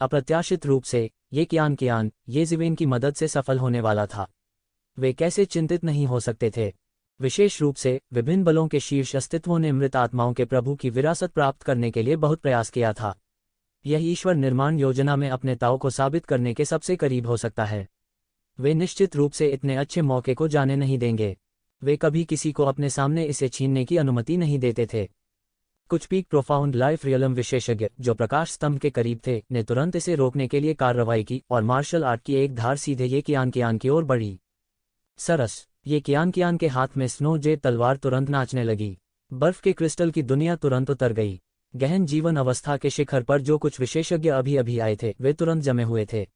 अप्रत्याशित रूप से ये कियान ये ज़िवेन की मदद से सफल होने वाला था। वे कैसे चिंतित नहीं हो सकते थे? विशेष रूप से विभिन्न बलों के शीर्ष अस्तित्वों ने मृत आत्माओं के प्रभु की विरासत प्राप्त करने के लिए बहुत प्रयास किया था। यह ईश्वर निर्माण योजना में अपने ताऊ को साबित करने के सबसे करीब हो सकता है। वे निश्चित रूप से इतने अच्छे मौके को जाने नहीं देंगे। वे कभी किसी को अपने सामने इसे छीनने की अनुमति नहीं देते थे। कुछ पीक प्रोफाउंड लाइफ रियलम विशेषज्ञ जो प्रकाश स्तंभ के करीब थे ने तुरंत इसे रोकने के लिए कार्रवाई की और मार्शल आर्ट की एक धार सीधे ये कियान की ओर बढ़ी। सरस, ये कियान के हाथ में स्नो जेड तलवार तुरंत नाचने लगी। बर्फ के क्रिस्टल की दुनिया तुरंत उतर गई। गहन जीवन अवस्था के शिखर पर जो कुछ विशेषज्ञ अभी अभी आए थे वे तुरंत जमे हुए थे।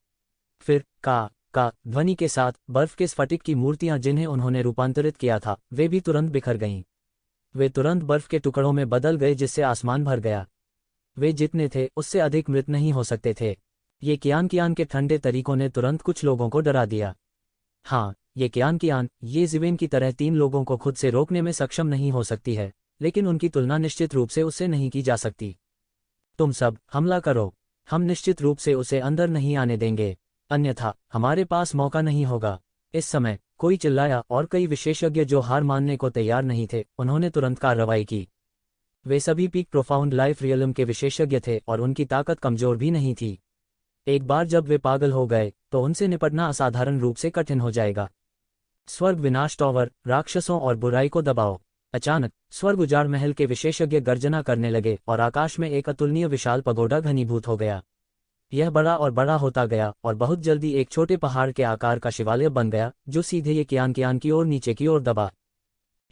फिर का ध्वनि के साथ बर्फ के स्फटिक की मूर्तियां जिन्हें उन्होंने रूपांतरित किया था वे भी तुरंत बिखर गईं। वे तुरंत बर्फ के टुकड़ों में बदल गए जिससे आसमान भर गया। वे जितने थे उससे अधिक मृत नहीं हो सकते थे। ये कियान के ठंडे तरीकों ने तुरंत कुछ लोगों को डरा दिया। हाँ, ये कियान ये ज़िवेन की तरह 3 लोगों को खुद से रोकने में सक्षम नहीं हो सकती है, लेकिन उनकी तुलना निश्चित रूप से उससे नहीं की जा सकती। तुम सब हमला करो। हम निश्चित रूप से उसे अंदर नहीं आने देंगे, अन्यथा हमारे पास मौका नहीं होगा। इस समय कोई चिल्लाया और कई विशेषज्ञ जो हार मानने को तैयार नहीं थे उन्होंने तुरंत कार्रवाई की। वे सभी पीक प्रोफाउंड लाइफ रियलम के विशेषज्ञ थे और उनकी ताकत कमजोर भी नहीं थी। एक बार जब वे पागल हो गए तो उनसे निपटना असाधारण रूप से कठिन हो जाएगा। स्वर्ग विनाश टॉवर, राक्षसों और बुराई को दबाओ। अचानक स्वर्ग उजाड़ महल के विशेषज्ञ गर्जना करने लगे और आकाश में एक अतुलनीय विशाल पगोडा घनीभूत हो गया। यह बड़ा और बड़ा होता गया और बहुत जल्दी एक छोटे पहाड़ के आकार का शिवालय बन गया जो सीधे ये कियान की ओर नीचे की ओर दबा।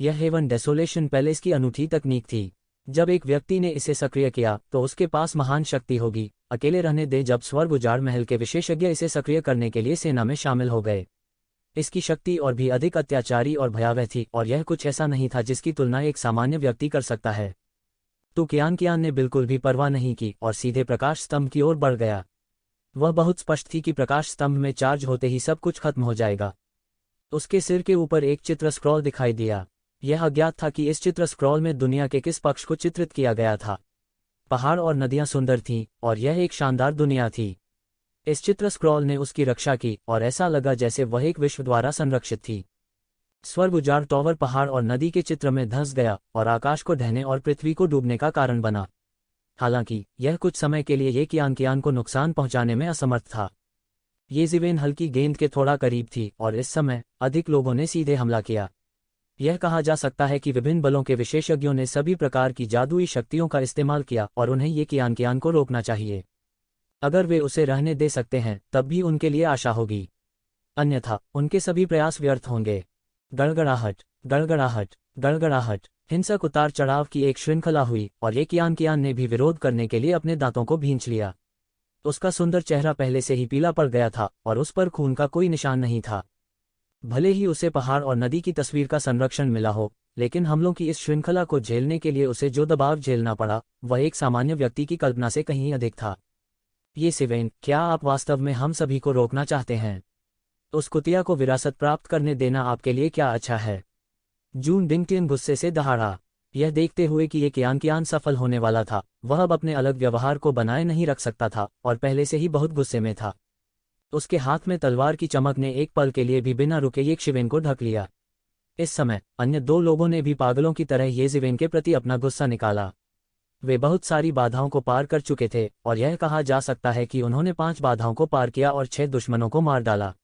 यह हेवन डेसोलेशन पैलेस की अनूठी तकनीक थी। जब एक व्यक्ति ने इसे सक्रिय किया तो उसके पास महान शक्ति होगी। अकेले रहने दे जब स्वर्ग उजाड़ महल के विशेषज्ञ इसे सक्रिय करने के लिए सेना में शामिल हो गए। इसकी शक्ति और भी अधिक अत्याचारी और भयावह थी और यह कुछ ऐसा नहीं था जिसकी तुलना एक सामान्य व्यक्ति कर सकता है। तो कियान ने बिल्कुल भी परवाह नहीं की और सीधे प्रकाश स्तंभ की ओर बढ़ गया। वह बहुत स्पष्ट थी कि प्रकाश स्तंभ में चार्ज होते ही सब कुछ खत्म हो जाएगा। उसके सिर के ऊपर एक चित्र स्क्रॉल दिखाई दिया। यह अज्ञात था कि इस चित्र स्क्रॉल में दुनिया के किस पक्ष को चित्रित किया गया था। पहाड़ और नदियां सुंदर थीं और यह एक शानदार दुनिया थी। इस चित्र स्क्रॉल ने उसकी रक्षा की और ऐसा लगा जैसे वह एक विश्व द्वारा संरक्षित थी। स्वर्ग उजाड़ टॉवर पहाड़ और नदी के चित्र में धंस गया और आकाश को ढहने और पृथ्वी को डूबने का कारण बना। हालांकि यह कुछ समय के लिए ये कियान को नुकसान पहुंचाने में असमर्थ था। ये ज़िवेन हल्की गेंद के थोड़ा करीब थी और इस समय अधिक लोगों ने सीधे हमला किया। यह कहा जा सकता है कि विभिन्न बलों के विशेषज्ञों ने सभी प्रकार की जादुई शक्तियों का इस्तेमाल किया और उन्हें ये कियान को रोकना चाहिए। अगर वे उसे रहने दे सकते हैं तब भी उनके लिए आशा होगी, अन्यथा उनके सभी प्रयास व्यर्थ होंगे। गड़गड़ाहट, गड़गड़ाहट, गड़गड़ाहट। हिंसक उतार चढ़ाव की एक श्रृंखला हुई और ये कियान ने भी विरोध करने के लिए अपने दांतों को भींच लिया। उसका सुंदर चेहरा पहले से ही पीला पड़ गया था और उस पर खून का कोई निशान नहीं था। भले ही उसे पहाड़ और नदी की तस्वीर का संरक्षण मिला हो, लेकिन हमलों की इस श्रृंखला को झेलने के लिए उसे जो दबाव झेलना पड़ा वह एक सामान्य व्यक्ति की कल्पना से कहीं अधिक था। ये ज़िवेन, क्या आप वास्तव में हम सभी को रोकना चाहते हैं? उस कुतिया को विरासत प्राप्त करने देना आपके लिए क्या अच्छा है? जून डिंगटियन गुस्से से दहाड़ा। यह देखते हुए कि ये कियान सफल होने वाला था, वह अब अपने अलग व्यवहार को बनाए नहीं रख सकता था और पहले से ही बहुत गुस्से में था। उसके हाथ में तलवार की चमक ने एक पल के लिए भी बिना रुके ये ज़िवेन को ढक लिया। इस समय अन्य दो लोगों ने भी पागलों की तरह ये ज़िवेन के प्रति अपना गुस्सा निकाला। वे बहुत सारी बाधाओं को पार कर चुके थे और यह कहा जा सकता है कि उन्होंने 5 बाधाओं को पार किया और 6 दुश्मनों को मार डाला।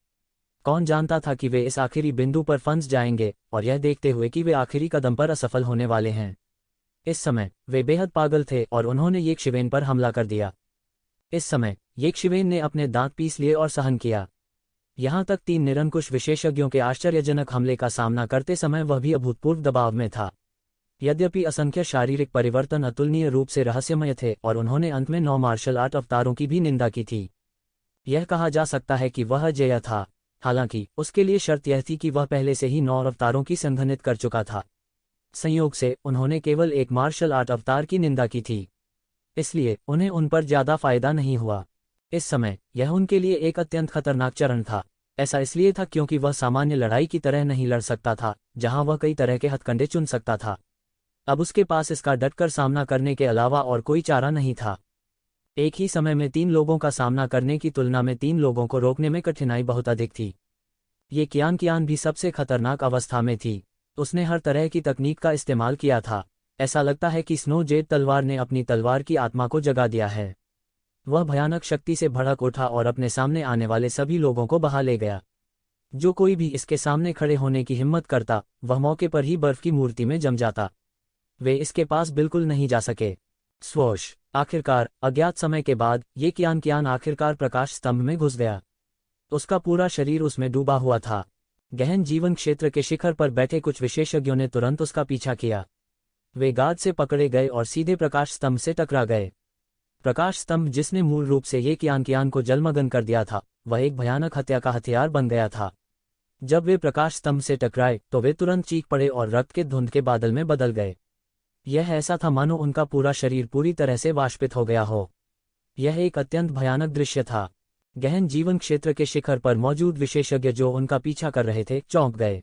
कौन जानता था कि वे इस आखिरी बिंदु पर फंस जाएंगे और यह देखते हुए कि वे आखिरी कदम पर असफल होने वाले हैं। इस समय वे बेहद पागल थे और उन्होंने ये ज़िवेन पर हमला कर दिया। इस समय ये ज़िवेन ने अपने दांत पीस लिए और सहन किया। यहाँ तक 3 निरंकुश विशेषज्ञों के आश्चर्यजनक हमले का सामना करते समय वह भी अभूतपूर्व दबाव में था। यद्यपि असंख्य शारीरिक परिवर्तन अतुलनीय रूप से रहस्यमय थे और उन्होंने अंत में 9 मार्शल आर्ट अवतारों की भी निंदा की थी। यह कहा जा सकता है कि वह अजेय था, हालांकि उसके लिए शर्त यह थी कि वह पहले से ही 9 अवतारों की संघनित कर चुका था। संयोग से उन्होंने केवल एक मार्शल आर्ट अवतार की निंदा की थी, इसलिए उन्हें उन पर ज्यादा फायदा नहीं हुआ। इस समय यह उनके लिए एक अत्यंत खतरनाक चरण था। ऐसा इसलिए था क्योंकि वह सामान्य लड़ाई की तरह नहीं लड़ सकता था, जहां वह कई तरह के हथकंडे चुन सकता था। अब उसके पास इसका डटकर सामना करने के अलावा और कोई चारा नहीं था। एक ही समय में 3 लोगों का सामना करने की तुलना में 3 लोगों को रोकने में कठिनाई बहुत अधिक थी। ये कियान भी सबसे खतरनाक अवस्था में थी। उसने हर तरह की तकनीक का इस्तेमाल किया था। ऐसा लगता है कि स्नो जेड तलवार ने अपनी तलवार की आत्मा को जगा दिया है। वह भयानक शक्ति से भड़क उठा और अपने सामने आने वाले सभी लोगों को बहा ले गया। जो कोई भी इसके सामने खड़े होने की हिम्मत करता वह मौके पर ही बर्फ की मूर्ति में जम जाता। वे इसके पास बिल्कुल नहीं जा सके। स्वोश। आखिरकार अज्ञात समय के बाद ये कियान आखिरकार प्रकाश स्तंभ में घुस गया। उसका पूरा शरीर उसमें डूबा हुआ था। गहन जीवन क्षेत्र के शिखर पर बैठे कुछ विशेषज्ञों ने तुरंत उसका पीछा किया। वे गाद से पकड़े गए और सीधे प्रकाश स्तंभ से टकरा गए। प्रकाश स्तंभ, जिसने मूल रूप से ये कियान को जलमग्न कर दिया था, वह एक भयानक हत्या का हथियार बन गया था। जब वे प्रकाश स्तंभ से टकराए तो वे तुरंत चीख पड़े और रक्त के धुंध के बादल में बदल गए। यह ऐसा था मानो उनका पूरा शरीर पूरी तरह से वाष्पित हो गया हो। यह एक अत्यंत भयानक दृश्य था। गहन जीवन क्षेत्र के शिखर पर मौजूद विशेषज्ञ जो उनका पीछा कर रहे थे चौंक गए।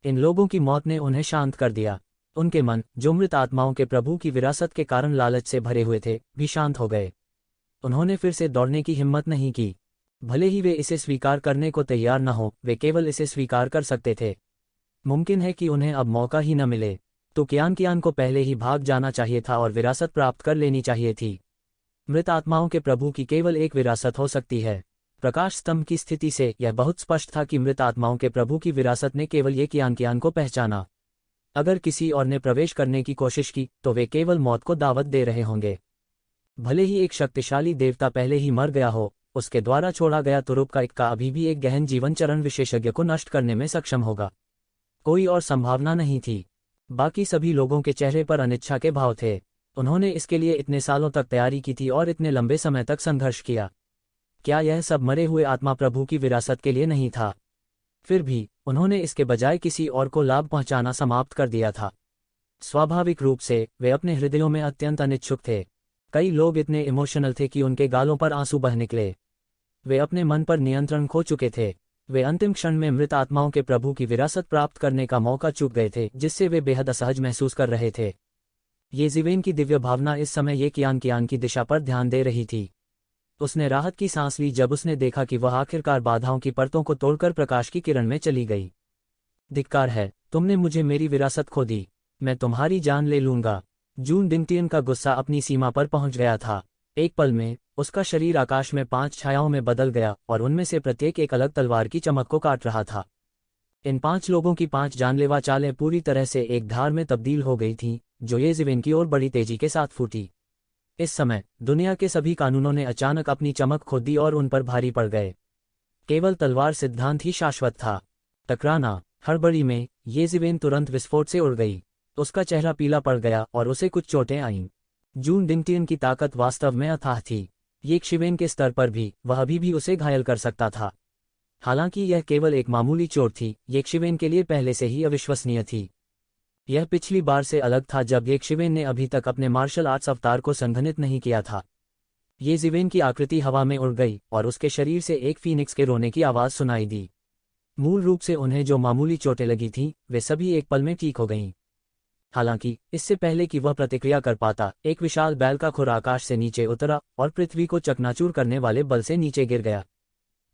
इन लोगों की मौत ने उन्हें शांत कर दिया। उनके मन, जो मृत आत्माओं के प्रभु की विरासत के कारण लालच से भरे हुए थे, भी शांत हो गए। उन्होंने फिर से दौड़ने की हिम्मत नहीं की। भले ही वे इसे स्वीकार करने को तैयार न हो, वे केवल इसे स्वीकार कर सकते थे। मुमकिन है कि उन्हें अब मौका ही न मिले। तो कियान को पहले ही भाग जाना चाहिए था और विरासत प्राप्त कर लेनी चाहिए थी। मृत आत्माओं के प्रभु की केवल एक विरासत हो सकती है। प्रकाश स्तंभ की स्थिति से यह बहुत स्पष्ट था कि मृत आत्माओं के प्रभु की विरासत ने केवल ये कियान को पहचाना। अगर किसी और ने प्रवेश करने की कोशिश की तो वे केवल मौत को दावत दे रहे होंगे। भले ही एक शक्तिशाली देवता पहले ही मर गया हो, उसके द्वारा छोड़ा गया तुरुप का इक्का अभी भी एक गहन जीवन चरण विशेषज्ञ को नष्ट करने में सक्षम होगा। कोई और संभावना नहीं थी। बाकी सभी लोगों के चेहरे पर अनिच्छा के भाव थे। उन्होंने इसके लिए इतने सालों तक तैयारी की थी और इतने लंबे समय तक संघर्ष किया। क्या यह सब मरे हुए आत्मा प्रभु की विरासत के लिए नहीं था? फिर भी उन्होंने इसके बजाय किसी और को लाभ पहुंचाना समाप्त कर दिया था। स्वाभाविक रूप से वे अपने हृदयों में अत्यंत अनिच्छुक थे। कई लोग इतने इमोशनल थे कि उनके गालों पर आंसू बह निकले। वे अपने मन पर नियंत्रण खो चुके थे। वे अंतिम क्षण में मृत आत्माओं के प्रभु की विरासत प्राप्त करने का मौका चूक गए थे, जिससे वे बेहद असहज महसूस कर रहे थे। येज़िवेन की दिव्य भावना इस समय ये कियान की दिशा पर ध्यान दे रही थी। उसने राहत की सांस ली जब उसने देखा कि वह आखिरकार बाधाओं की परतों को तोड़कर प्रकाश की किरण में चली गई। धिक्कार है, तुमने मुझे मेरी विरासत खो दी, मैं तुम्हारी जान ले लूंगा। जून डिंगटियन का गुस्सा अपनी सीमा पर पहुंच गया था। एक पल में उसका शरीर आकाश में 5 छायाओं में बदल गया और उनमें से प्रत्येक एक अलग तलवार की चमक को काट रहा था। इन 5 लोगों की 5 जानलेवा चालें पूरी तरह से एक धार में तब्दील हो गई थीं, जो येज़िवेन की ओर बड़ी तेजी के साथ फूटी। इस समय दुनिया के सभी कानूनों ने अचानक अपनी चमक खो दी और उन पर भारी पड़ गए। केवल तलवार सिद्धांत ही शाश्वत था। टकराना। हड़बड़ी में येज़िवेन तुरंत विस्फोट से उड़ गई। उसका चेहरा पीला पड़ गया और उसे कुछ चोटें आईं। जून डिंगटियन की ताकत वास्तव में अथाह थी। येज़िवेन के स्तर पर भी वह अभी भी उसे घायल कर सकता था। हालांकि यह केवल एक मामूली चोट थी, येज़िवेन के लिए पहले से ही अविश्वसनीय थी। यह पिछली बार से अलग था जब येज़िवेन ने अभी तक अपने मार्शल आर्ट्स अवतार को संघनित नहीं किया था। येज़िवेन की आकृति हवा में उड़ गई और उसके शरीर से एक फीनिक्स के रोने की आवाज़ सुनाई दी। मूल रूप से उन्हें जो मामूली चोटें लगी थीं, वे सभी एक पल में ठीक हो गईं। हालांकि इससे पहले कि वह प्रतिक्रिया कर पाता, एक विशाल बैल का खुर आकाश से नीचे उतरा और पृथ्वी को चकनाचूर करने वाले बल से नीचे गिर गया।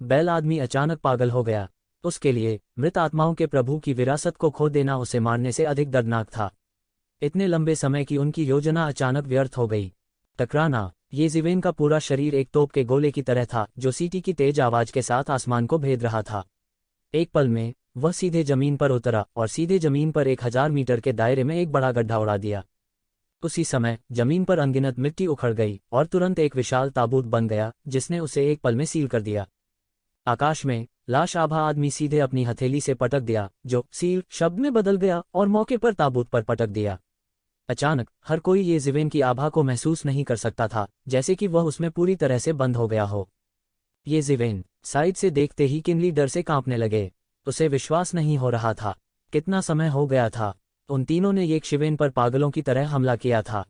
बैल आदमी अचानक पागल हो गया। उसके लिए मृत आत्माओं के प्रभु की विरासत को खो देना उसे मारने से अधिक दर्दनाक था। इतने लंबे समय की उनकी योजना अचानक व्यर्थ हो गई। टकराना। येज़िवेन का पूरा शरीर एक तोप के गोले की तरह था, जो सीटी की तेज आवाज के साथ आसमान को भेद रहा था। एक पल में वह सीधे जमीन पर उतरा और सीधे जमीन पर 1000 मीटर के दायरे में एक बड़ा गड्ढा उड़ा दिया। उसी समय जमीन पर अनगिनत मिट्टी उखड़ गई और तुरंत एक विशाल ताबूत बन गया, जिसने उसे एक पल में सील कर दिया। आकाश में लाश आभा आदमी सीधे अपनी हथेली से पटक दिया, जो सील शब्द में बदल गया और मौके पर ताबूत पर पटक दिया। अचानक हर कोई येज़िवेन की आभा को महसूस नहीं कर सकता था, जैसे कि वह उसमें पूरी तरह से बंद हो गया हो। येज़िवेन साइड से देखते ही किनली डर से कांपने लगे। उसे विश्वास नहीं हो रहा था। कितना समय हो गया था उन तीनों ने येज़िवेन पर पागलों की तरह हमला किया था।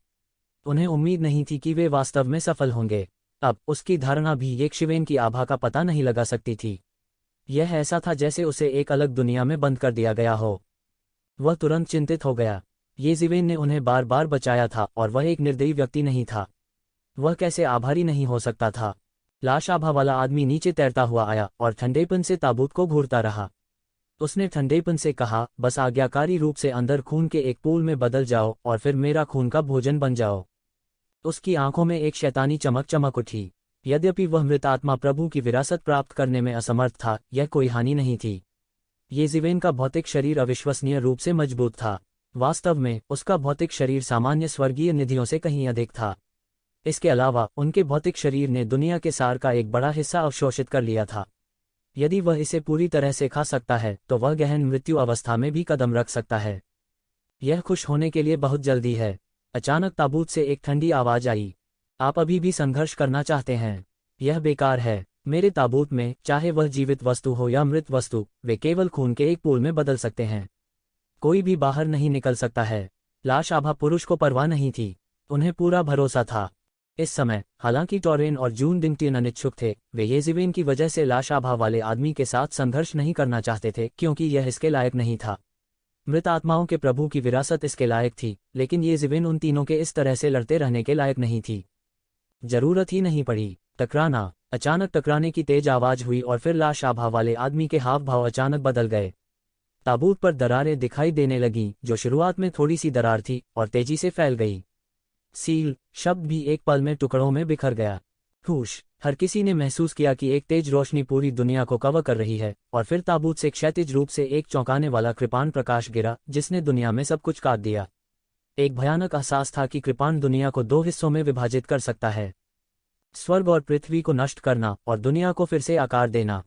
उन्हें उम्मीद नहीं थी कि वे वास्तव में सफल होंगे। अब उसकी धारणा भी येज़िवेन की आभा का पता नहीं लगा सकती थी। यह ऐसा था जैसे उसे एक अलग दुनिया में बंद कर दिया गया हो। वह तुरंत चिंतित हो गया। येज़िवेन ने उन्हें बार बार बचाया था और वह एक निर्दयी व्यक्ति नहीं था। वह कैसे आभारी नहीं हो सकता था। लाश आभा वाला आदमी नीचे तैरता हुआ आया और ठंडेपन से ताबूत को घूरता रहा। उसने ठंडेपन से कहा, बस आज्ञाकारी रूप से अंदर खून के एक पूल में बदल जाओ और फिर मेरा खून का भोजन बन जाओ। उसकी आंखों में एक शैतानी चमक चमक उठी। यद्यपि वह मृत आत्मा प्रभु की विरासत प्राप्त करने में असमर्थ था, यह कोई हानि नहीं थी। येज़िवेन का भौतिक शरीर अविश्वसनीय रूप से मजबूत था। वास्तव में उसका भौतिक शरीर सामान्य स्वर्गीय निधियों से कहीं अधिक था। इसके अलावा उनके भौतिक शरीर ने दुनिया के सार का एक बड़ा हिस्सा अवशोषित कर लिया था। यदि वह इसे पूरी तरह से खा सकता है तो वह गहन मृत्यु अवस्था में भी कदम रख सकता है। यह खुश होने के लिए बहुत जल्दी है। अचानक ताबूत से एक ठंडी आवाज आई। आप अभी भी संघर्ष करना चाहते हैं? यह बेकार है। मेरे ताबूत में, चाहे वह जीवित वस्तु हो या मृत वस्तु, वे केवल खून के एक पूल में बदल सकते हैं। कोई भी बाहर नहीं निकल सकता है। लाश आभा पुरुष को परवाह नहीं थी। उन्हें पूरा भरोसा था। इस समय हालांकि टॉरेन और जून डिंगटियन अनिच्छुक थे। वे येज़िवेन की वजह से लाश आभा वाले आदमी के साथ संघर्ष नहीं करना चाहते थे, क्योंकि यह इसके लायक नहीं था। मृत आत्माओं के प्रभु की विरासत इसके लायक थी, लेकिन येज़िवेन उन तीनों के इस तरह से लड़ते रहने के लायक नहीं थी। जरूरत ही नहीं पड़ी। टकराना। अचानक टकराने की तेज आवाज हुई और फिर लाश आभा वाले आदमी के हाव भाव अचानक बदल गए। ताबूत पर दरारें दिखाई देने लगीं, जो शुरुआत में थोड़ी सी दरार थी और तेजी से फैल गई। सील शब्द भी एक पल में टुकड़ों में बिखर गया। हुश। हर किसी ने महसूस किया कि एक तेज रोशनी पूरी दुनिया को कवर कर रही है, और फिर ताबूत से क्षैतिज रूप से एक चौंकाने वाला कृपाण प्रकाश गिरा, जिसने दुनिया में सब कुछ काट दिया। एक भयानक एहसास था कि कृपाण दुनिया को 2 हिस्सों में विभाजित कर सकता है। स्वर्ग और पृथ्वी को नष्ट करना और दुनिया को फिर से आकार देना।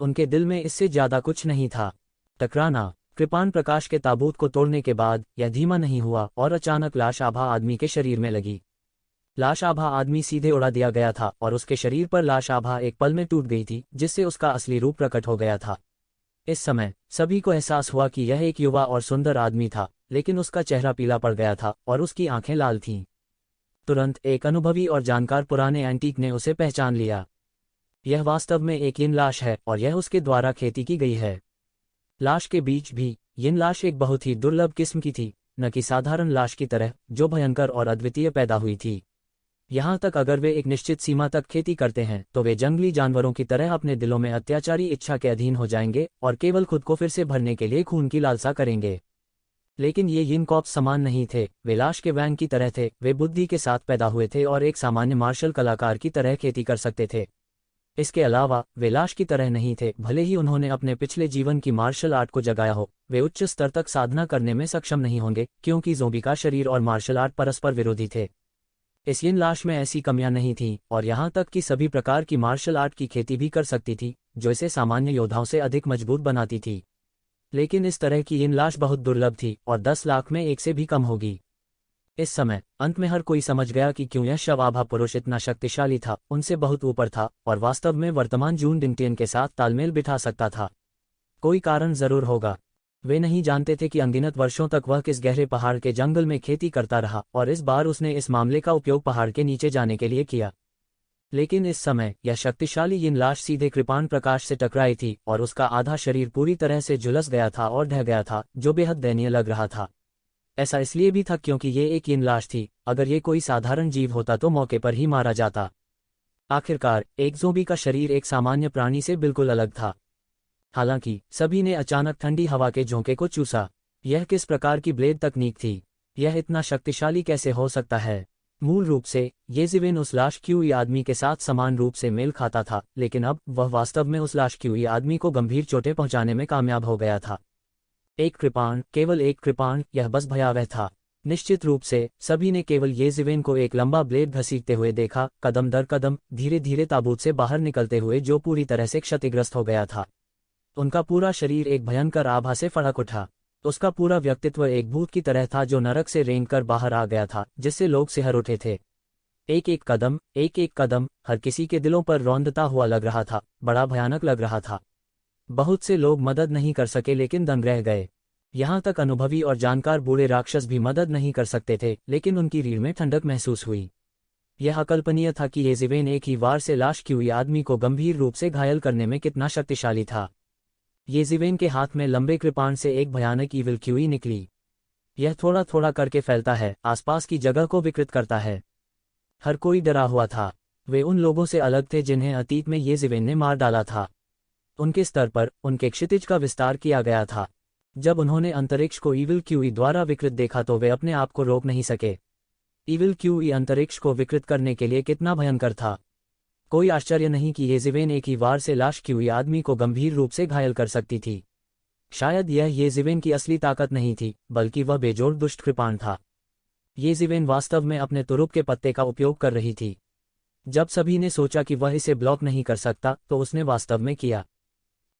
उनके दिल में इससे ज्यादा कुछ नहीं था। टकराना। कृपाण प्रकाश के ताबूत को तोड़ने के बाद यह धीमा नहीं हुआ और अचानक लाश आभा आदमी के शरीर में लगी। लाश आभा आदमी सीधे उड़ा दिया गया था और उसके शरीर पर लाश आभा एक पल में टूट गई थी, जिससे उसका असली रूप प्रकट हो गया था। इस समय सभी को एहसास हुआ कि यह एक युवा और सुंदर आदमी था, लेकिन उसका चेहरा पीला पड़ गया था और उसकी आंखें लाल थीं। तुरंत एक अनुभवी और जानकार पुराने एंटीक ने उसे पहचान लिया। यह वास्तव में एक यिन लाश है और यह उसके द्वारा खेती की गई है। लाश के बीच भी यिन लाश एक बहुत ही दुर्लभ किस्म की थी, न कि साधारण लाश की तरह जो भयंकर और अद्वितीय पैदा हुई थी। यहाँ तक अगर वे एक निश्चित सीमा तक खेती करते हैं तो वे जंगली जानवरों की तरह अपने दिलों में अत्याचारी इच्छा के अधीन हो जाएंगे और केवल खुद को फिर से भरने के लिए खून की लालसा करेंगे। लेकिन ये यिन कॉप्स समान नहीं थे, वे लाश के वैंग की तरह थे। वे बुद्धि के साथ पैदा हुए थे और एक सामान्य मार्शल कलाकार की तरह खेती कर सकते थे। इसके अलावा वे लाश की तरह नहीं थे, भले ही उन्होंने अपने पिछले जीवन की मार्शल आर्ट को जगाया हो, वे उच्च स्तर तक साधना करने में सक्षम नहीं होंगे क्योंकि ज़ोंबी का शरीर और मार्शल आर्ट परस्पर विरोधी थे। इस यिन लाश में ऐसी कमियां नहीं थीं और यहाँ तक कि सभी प्रकार की मार्शल आर्ट की खेती भी कर सकती थी, जो इसे सामान्य योद्धाओं से अधिक मजबूत बनाती थी। लेकिन इस तरह की यिन लाश बहुत दुर्लभ थी और 10 लाख में एक से भी कम होगी। इस समय अंत में हर कोई समझ गया कि क्यों यह शव आभा पुरुष इतना शक्तिशाली था, उनसे बहुत ऊपर था और वास्तव में वर्तमान जून डिंगटियन के साथ तालमेल बिठा सकता था। कोई कारण जरूर होगा। वे नहीं जानते थे कि अनगिनत वर्षों तक वह किस गहरे पहाड़ के जंगल में खेती करता रहा और इस बार उसने इस मामले का उपयोग पहाड़ के नीचे जाने के लिए किया। लेकिन इस समय यह शक्तिशाली यिन लाश सीधे कृपाण प्रकाश से टकराई थी और उसका आधा शरीर पूरी तरह से झुलस गया था और ढह गया था, जो बेहद दयनीय लग रहा था। ऐसा इसलिए भी था क्योंकि ये एक यिन लाश थी। अगर ये कोई साधारण जीव होता तो मौके पर ही मारा जाता। आखिरकार एक ज़ोंबी का शरीर एक सामान्य प्राणी से बिल्कुल अलग था। हालांकि सभी ने अचानक ठंडी हवा के झोंके को चूसा। यह किस प्रकार की ब्लेड तकनीक थी? यह इतना शक्तिशाली कैसे हो सकता है? मूल रूप से येज़िवेन उस लाश क्यूई आदमी के साथ समान रूप से मेल खाता था, लेकिन अब वह वास्तव में उस लाश क्यूई आदमी को गंभीर चोटें पहुंचाने में कामयाब हो गया था। एक कृपाण, केवल एक कृपाण, यह बस भयावह था। निश्चित रूप से सभी ने केवल येज़िवेन को एक लंबा ब्लेड घसीटते हुए देखा, कदम दर कदम, धीरे धीरे ताबूत से बाहर निकलते हुए, जो पूरी तरह से क्षतिग्रस्त हो गया था। उनका पूरा शरीर एक भयंकर आभा से फड़क उठा। उसका पूरा व्यक्तित्व एक भूत की तरह था जो नरक से रेंगकर बाहर आ गया था, जिससे लोग सिहर उठे थे। एक एक कदम हर किसी के दिलों पर रौंदता हुआ लग रहा था, बड़ा भयानक लग रहा था। बहुत से लोग मदद नहीं कर सके लेकिन दंग रह गए। यहाँ तक अनुभवी और जानकार बूढ़े राक्षस भी मदद नहीं कर सकते थे, लेकिन उनकी रीढ़ में ठंडक महसूस हुई। यह अकल्पनीय था कि येज़िवेन एक ही वार से लाश क्यूई आदमी को गंभीर रूप से घायल करने में कितना शक्तिशाली था। येज़िवेन के हाथ में लंबे कृपाण से एक भयानक ईविल क्यूई निकली। यह थोड़ा थोड़ा करके फैलता है, आसपास की जगह को विकृत करता है। हर कोई डरा हुआ था। वे उन लोगों से अलग थे जिन्हें अतीत में येज़िवेन ने मार डाला था। उनके स्तर पर उनके क्षितिज का विस्तार किया गया था। जब उन्होंने अंतरिक्ष को ईविल क्यूई द्वारा विकृत देखा तो वे अपने आप को रोक नहीं सके। ईविल क्यूई अंतरिक्ष को विकृत करने के लिए कितना भयंकर था। कोई आश्चर्य नहीं कि येज़िवेन एक ही वार से लाश क्यूई आदमी को गंभीर रूप से घायल कर सकती थी। शायद यह येज़िवेन की असली ताकत नहीं थी, बल्कि वह बेजोड़ दुष्ट कृपाण था। येज़िवेन वास्तव में अपने तुरुप के पत्ते का उपयोग कर रही थी। जब सभी ने सोचा कि वह इसे ब्लॉक नहीं कर सकता, तो उसने वास्तव में किया।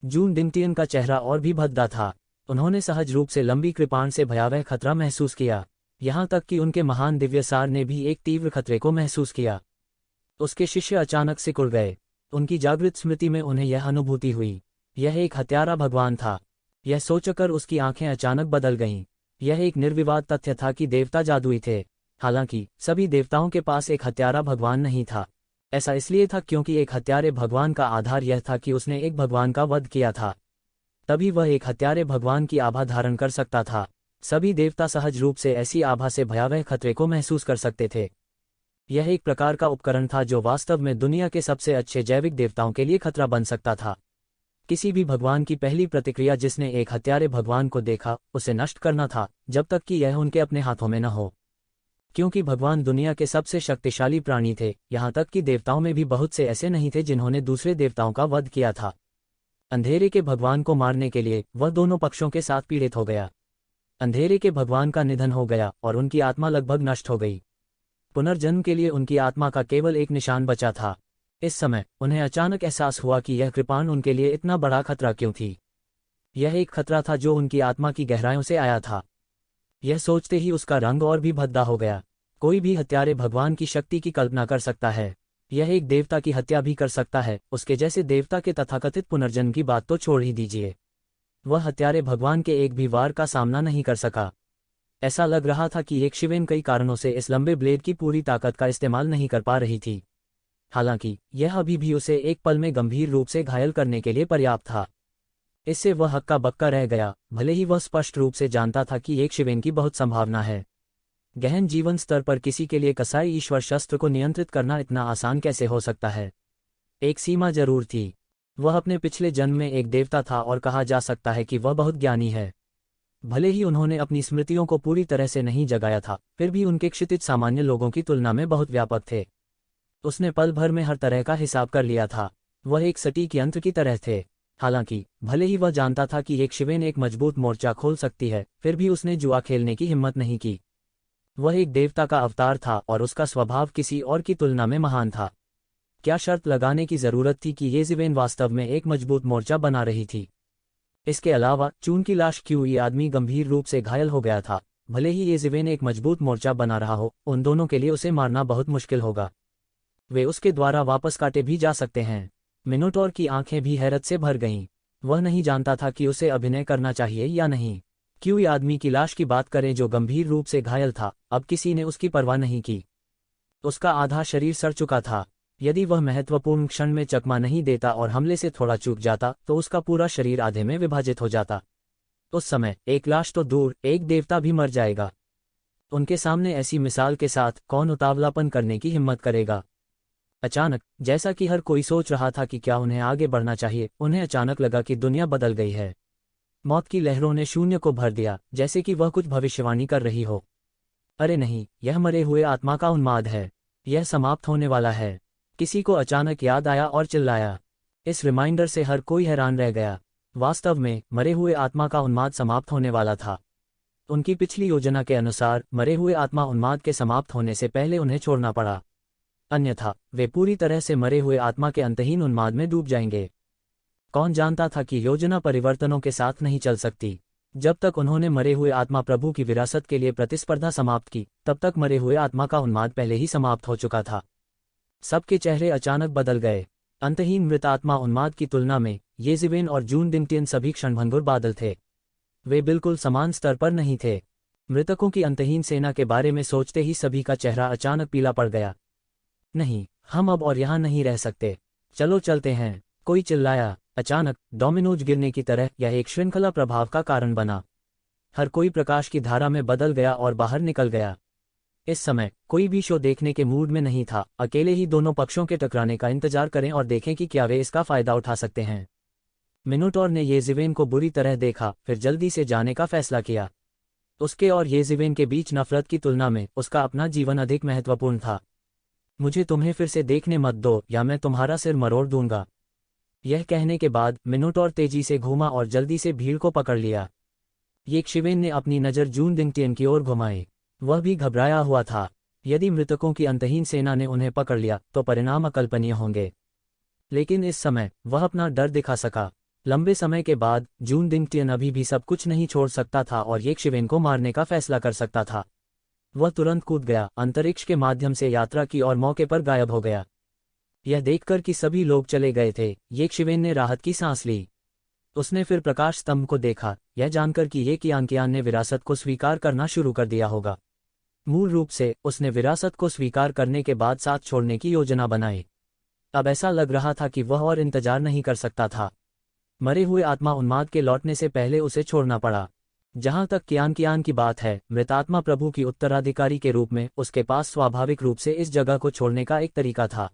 जून डिंगटियन का चेहरा और भी भद्दा था। उन्होंने सहज रूप से लंबी कृपाण से भयावह खतरा महसूस किया। यहाँ तक कि उनके महान दिव्यसार ने भी एक तीव्र खतरे को महसूस किया। उसके शिष्य अचानक सिकुड़ गए। उनकी जागृत स्मृति में उन्हें यह अनुभूति हुई। यह एक हत्यारा भगवान था। यह सोचकर उसकी आंखें अचानक बदल गईं। यह एक निर्विवाद तथ्य था कि देवता जादुई थे। हालांकि सभी देवताओं के पास एक हत्यारा भगवान नहीं था। ऐसा इसलिए था क्योंकि एक हत्यारे भगवान का आधार यह था कि उसने एक भगवान का वध किया था। तभी वह एक हत्यारे भगवान की आभा धारण कर सकता था। सभी देवता सहज रूप से ऐसी आभा से भयावह खतरे को महसूस कर सकते थे। यह एक प्रकार का उपकरण था जो वास्तव में दुनिया के सबसे अच्छे जैविक देवताओं के लिए खतरा बन सकता था। किसी भी भगवान की पहली प्रतिक्रिया जिसने एक हत्यारे भगवान को देखा, उसे नष्ट करना था, जब तक कि यह उनके अपने हाथों में न हो। क्योंकि भगवान दुनिया के सबसे शक्तिशाली प्राणी थे, यहाँ तक कि देवताओं में भी बहुत से ऐसे नहीं थे जिन्होंने दूसरे देवताओं का वध किया था। अंधेरे के भगवान को मारने के लिए वह दोनों पक्षों के साथ पीड़ित हो गया। अंधेरे के भगवान का निधन हो गया और उनकी आत्मा लगभग नष्ट हो गई। पुनर्जन्म के लिए उनकी आत्मा का केवल एक निशान बचा था। इस समय उन्हें अचानक एहसास हुआ कि यह कृपाण उनके लिए इतना बड़ा खतरा क्यों थी। यह एक खतरा था जो उनकी आत्मा की गहराइयों से आया था। यह सोचते ही उसका रंग और भी भद्दा हो गया। कोई भी हत्यारे भगवान की शक्ति की कल्पना कर सकता है। यह एक देवता की हत्या भी कर सकता है। उसके जैसे देवता के तथाकथित पुनर्जन्म की बात तो छोड़ ही दीजिए। वह हत्यारे भगवान के एक भी वार का सामना नहीं कर सका। ऐसा लग रहा था कि येज़िवेन कई कारणों से इस लंबे ब्लेड की पूरी ताकत का इस्तेमाल नहीं कर पा रही थी। हालांकि यह अभी भी उसे एक पल में गंभीर रूप से घायल करने के लिए पर्याप्त था। इससे वह हक्का बक्का रह गया, भले ही वह स्पष्ट रूप से जानता था कि एक शिवेन की बहुत संभावना है। गहन जीवन स्तर पर किसी के लिए कसाई ईश्वर शस्त्र को नियंत्रित करना इतना आसान कैसे हो सकता है? एक सीमा जरूर थी। वह अपने पिछले जन्म में एक देवता था और कहा जा सकता है कि वह बहुत ज्ञानी है। भले ही उन्होंने अपनी स्मृतियों को पूरी तरह से नहीं जगाया था, फिर भी उनके क्षितिज सामान्य लोगों की तुलना में बहुत व्यापक थे। उसने पल भर में हर तरह का हिसाब कर लिया था। वह एक सटीक यंत्र की तरह थे। हालांकि भले ही वह जानता था कि एक शिवेन एक मजबूत मोर्चा खोल सकती है, फिर भी उसने जुआ खेलने की हिम्मत नहीं की। वह एक देवता का अवतार था और उसका स्वभाव किसी और की तुलना में महान था। क्या शर्त लगाने की जरूरत थी कि ये शिवेन वास्तव में एक मजबूत मोर्चा बना रही थी? इसके अलावा चून की लाश क्यों ये आदमी गंभीर रूप से घायल हो गया था। भले ही ये शिवेन एक मजबूत मोर्चा बना रहा हो, उन दोनों के लिए उसे मारना बहुत मुश्किल होगा। वे उसके द्वारा वापस काटे भी जा सकते हैं। मिनोटॉर की आंखें भी हैरत से भर गईं। वह नहीं जानता था कि उसे अभिनय करना चाहिए या नहीं। क्यों आदमी की लाश की बात करें जो गंभीर रूप से घायल था, अब किसी ने उसकी परवाह नहीं की। उसका आधा शरीर सड़ चुका था। यदि वह महत्वपूर्ण क्षण में चकमा नहीं देता और हमले से थोड़ा चूक जाता तो उसका पूरा शरीर आधे में विभाजित हो जाता। उस समय एक लाश तो दूर, एक देवता भी मर जाएगा। उनके सामने ऐसी मिसाल के साथ कौन उतावलापन करने की हिम्मत करेगा? अचानक, जैसा कि हर कोई सोच रहा था कि क्या उन्हें आगे बढ़ना चाहिए, उन्हें अचानक लगा कि दुनिया बदल गई है। मौत की लहरों ने शून्य को भर दिया, जैसे कि वह कुछ भविष्यवाणी कर रही हो। अरे नहीं, यह मरे हुए आत्मा का उन्माद है। यह समाप्त होने वाला है। किसी को अचानक याद आया और चिल्लाया। इस रिमाइंडर से हर कोई हैरान रह गया। वास्तव में मरे हुए आत्मा का उन्माद समाप्त होने वाला था। उनकी पिछली योजना के अनुसार मरे हुए आत्मा उन्माद के समाप्त होने से पहले उन्हें छोड़ना पड़ा। अन्यथा वे पूरी तरह से मरे हुए आत्मा के अंतहीन उन्माद में डूब जाएंगे। कौन जानता था कि योजना परिवर्तनों के साथ नहीं चल सकती। जब तक उन्होंने मरे हुए आत्मा प्रभु की विरासत के लिए प्रतिस्पर्धा समाप्त की, तब तक मरे हुए आत्मा का उन्माद पहले ही समाप्त हो चुका था। सबके चेहरे अचानक बदल गए। अंतहीन मृत आत्मा उन्माद की तुलना में ये शिवेन और जून डिंगटियन सभी क्षणभंगुर बादल थे। वे बिल्कुल समान स्तर पर नहीं थे। मृतकों की अंतहीन सेना के बारे में सोचते ही सभी का चेहरा अचानक पीला पड़ गया। नहीं, हम अब और यहाँ नहीं रह सकते। चलो चलते हैं, कोई चिल्लाया। अचानक डोमिनोज गिरने की तरह यह एक श्रृंखला प्रभाव का कारण बना। हर कोई प्रकाश की धारा में बदल गया और बाहर निकल गया। इस समय कोई भी शो देखने के मूड में नहीं था। अकेले ही दोनों पक्षों के टकराने का इंतजार करें और देखें कि क्या वे इसका फायदा उठा सकते हैं। मिनोटॉर ने ये शिवेन को बुरी तरह देखा, फिर जल्दी से जाने का फैसला किया। उसके और ये शिवेन के बीच नफरत की तुलना में उसका अपना जीवन अधिक महत्वपूर्ण था। मुझे तुम्हें फिर से देखने मत दो या मैं तुम्हारा सिर मरोड़ दूंगा। यह कहने के बाद मिनोटॉर तेजी से घूमा और जल्दी से भीड़ को पकड़ लिया। ये शिवेन ने अपनी नज़र जून डिंगटियन की ओर घुमाई। वह भी घबराया हुआ था। यदि मृतकों की अंतहीन सेना ने उन्हें पकड़ लिया तो परिणाम अकल्पनीय होंगे। लेकिन इस समय वह अपना डर दिखा सका। लंबे समय के बाद जून डिंगटियन अभी भी सब कुछ नहीं छोड़ सकता था और ये शिवेन को मारने का फैसला कर सकता था। वह तुरंत कूद गया, अंतरिक्ष के माध्यम से यात्रा की और मौके पर गायब हो गया। यह देखकर कि सभी लोग चले गए थे, ये शिवेन ने राहत की सांस ली। उसने फिर प्रकाश स्तंभ को देखा, यह जानकर कि ये कियान ने विरासत को स्वीकार करना शुरू कर दिया होगा। मूल रूप से उसने विरासत को स्वीकार करने के बाद साथ छोड़ने की योजना बनाई। अब ऐसा लग रहा था कि वह और इंतजार नहीं कर सकता था। मरे हुए आत्मा उन्माद के लौटने से पहले उसे छोड़ना पड़ा। जहां तक कियान की बात है, मृतात्मा प्रभु की उत्तराधिकारी के रूप में उसके पास स्वाभाविक रूप से इस जगह को छोड़ने का एक तरीका था।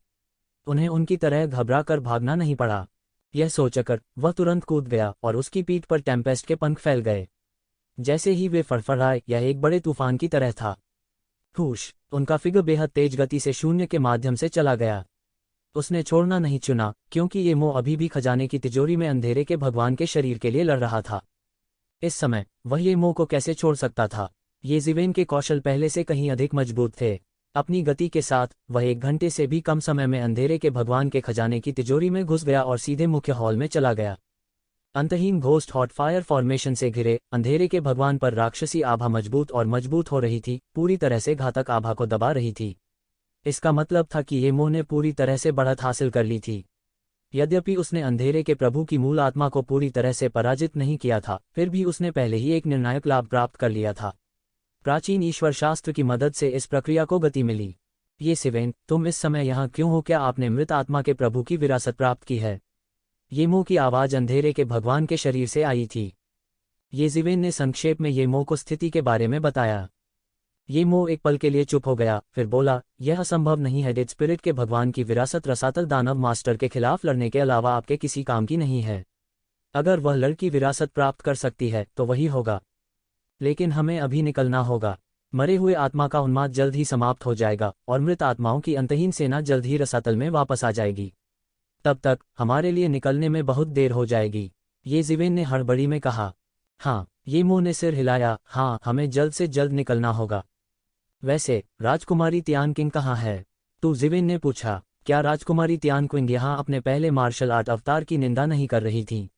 उन्हें उनकी तरह घबरा कर भागना नहीं पड़ा। यह सोचकर वह तुरंत कूद गया और उसकी पीठ पर टेम्पेस्ट के पंख फैल गए। जैसे ही वे फड़फड़ाए, यह एक बड़े तूफान की तरह था। हुश, उनका फिगर बेहद तेज गति से शून्य के माध्यम से चला गया। उसने छोड़ना नहीं चुना, क्योंकि ये मोह अभी भी खजाने की तिजोरी में अंधेरे के भगवान के शरीर के लिए लड़ रहा था। इस समय वह ये मोह को कैसे छोड़ सकता था? ये शिवेन के कौशल पहले से कहीं अधिक मजबूत थे। अपनी गति के साथ वह 1 घंटे से भी कम समय में अंधेरे के भगवान के खजाने की तिजोरी में घुस गया और सीधे मुख्य हॉल में चला गया। अंतहीन घोस्ट हॉट फायर फॉर्मेशन से घिरे अंधेरे के भगवान पर राक्षसी आभा मजबूत और मजबूत हो रही थी, पूरी तरह से घातक आभा को दबा रही थी। इसका मतलब था कि ये मोह ने पूरी तरह से बढ़त हासिल कर ली थी। यद्यपि उसने अंधेरे के प्रभु की मूल आत्मा को पूरी तरह से पराजित नहीं किया था, फिर भी उसने पहले ही एक निर्णायक लाभ प्राप्त कर लिया था। प्राचीन ईश्वर शास्त्र की मदद से इस प्रक्रिया को गति मिली। ये सिवेन, तुम इस समय यहाँ क्यों हो? क्या आपने मृत आत्मा के प्रभु की विरासत प्राप्त की है? येमो की आवाज़ अंधेरे के भगवान के शरीर से आई थी। येजिवेन ने संक्षेप में येमो को स्थिति के बारे में बताया। येमो एक पल के लिए चुप हो गया, फिर बोला, यह असंभव नहीं है। डेड स्पिरिट के भगवान की विरासत रसातल दानव मास्टर के खिलाफ लड़ने के अलावा आपके किसी काम की नहीं है। अगर वह लड़की विरासत प्राप्त कर सकती है तो वही होगा। लेकिन हमें अभी निकलना होगा। मरे हुए आत्मा का उन्माद जल्द ही समाप्त हो जाएगा और मृत आत्माओं की अंतहीन सेना जल्द ही रसातल में वापस आ जाएगी। तब तक हमारे लिए निकलने में बहुत देर हो जाएगी, येजिवेन ने हड़बड़ी में कहा। हाँ, येमो ने सिर हिलाया। हाँ, हमें जल्द से जल्द निकलना होगा। वैसे राजकुमारी तियानकिंग कहाँ है? तू जिवेन ने पूछा। क्या राजकुमारी तियानकिंग यहाँ अपने पहले मार्शल आर्ट अवतार की निंदा नहीं कर रही थी?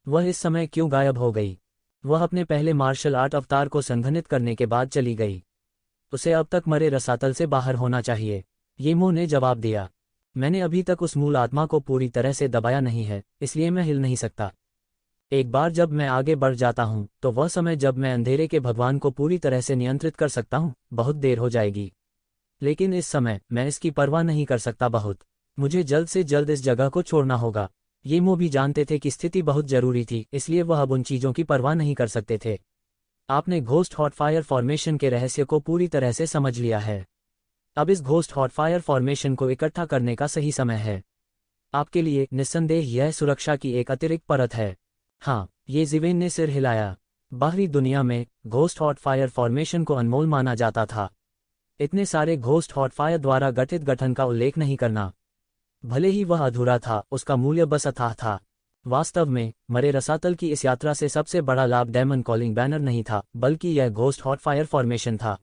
वह इस समय क्यों गायब हो गई? वह अपने पहले मार्शल आर्ट अवतार को संघनित करने के बाद चली गई। उसे अब तक मरे रसातल से बाहर होना चाहिए, येमो ने जवाब दिया। मैंने अभी तक उस मूल आत्मा को पूरी तरह से दबाया नहीं है, इसलिए मैं हिल नहीं सकता। एक बार जब मैं आगे बढ़ जाता हूँ तो वह समय जब मैं अंधेरे के भगवान को पूरी तरह से नियंत्रित कर सकता हूँ, बहुत देर हो जाएगी। लेकिन इस समय मैं इसकी परवाह नहीं कर सकता। मुझे जल्द से जल्द इस जगह को छोड़ना होगा। येमो भी जानते थे कि स्थिति बहुत जरूरी थी, इसलिए वह अब उन चीज़ों की परवाह नहीं कर सकते थे। आपने घोस्ट हॉट फायर फॉर्मेशन के रहस्य को पूरी तरह से समझ लिया है। अब इस घोस्ट हॉट फायर फॉर्मेशन को इकट्ठा करने का सही समय है। आपके लिए निस्संदेह यह सुरक्षा की एक अतिरिक्त परत है। हाँ, येजिवेन ने सिर हिलाया। बाहरी दुनिया में घोस्ट हॉट फायर फॉर्मेशन को अनमोल माना जाता था। इतने सारे घोस्ट हॉट फायर द्वारा गठित गठन का उल्लेख नहीं करना, भले ही वह अधूरा था, उसका मूल्य बस अथाह था। वास्तव में मरे रसातल की इस यात्रा से सबसे बड़ा लाभ डेमन कॉलिंग बैनर नहीं था, बल्कि यह घोस्ट हॉट फायर फॉर्मेशन था।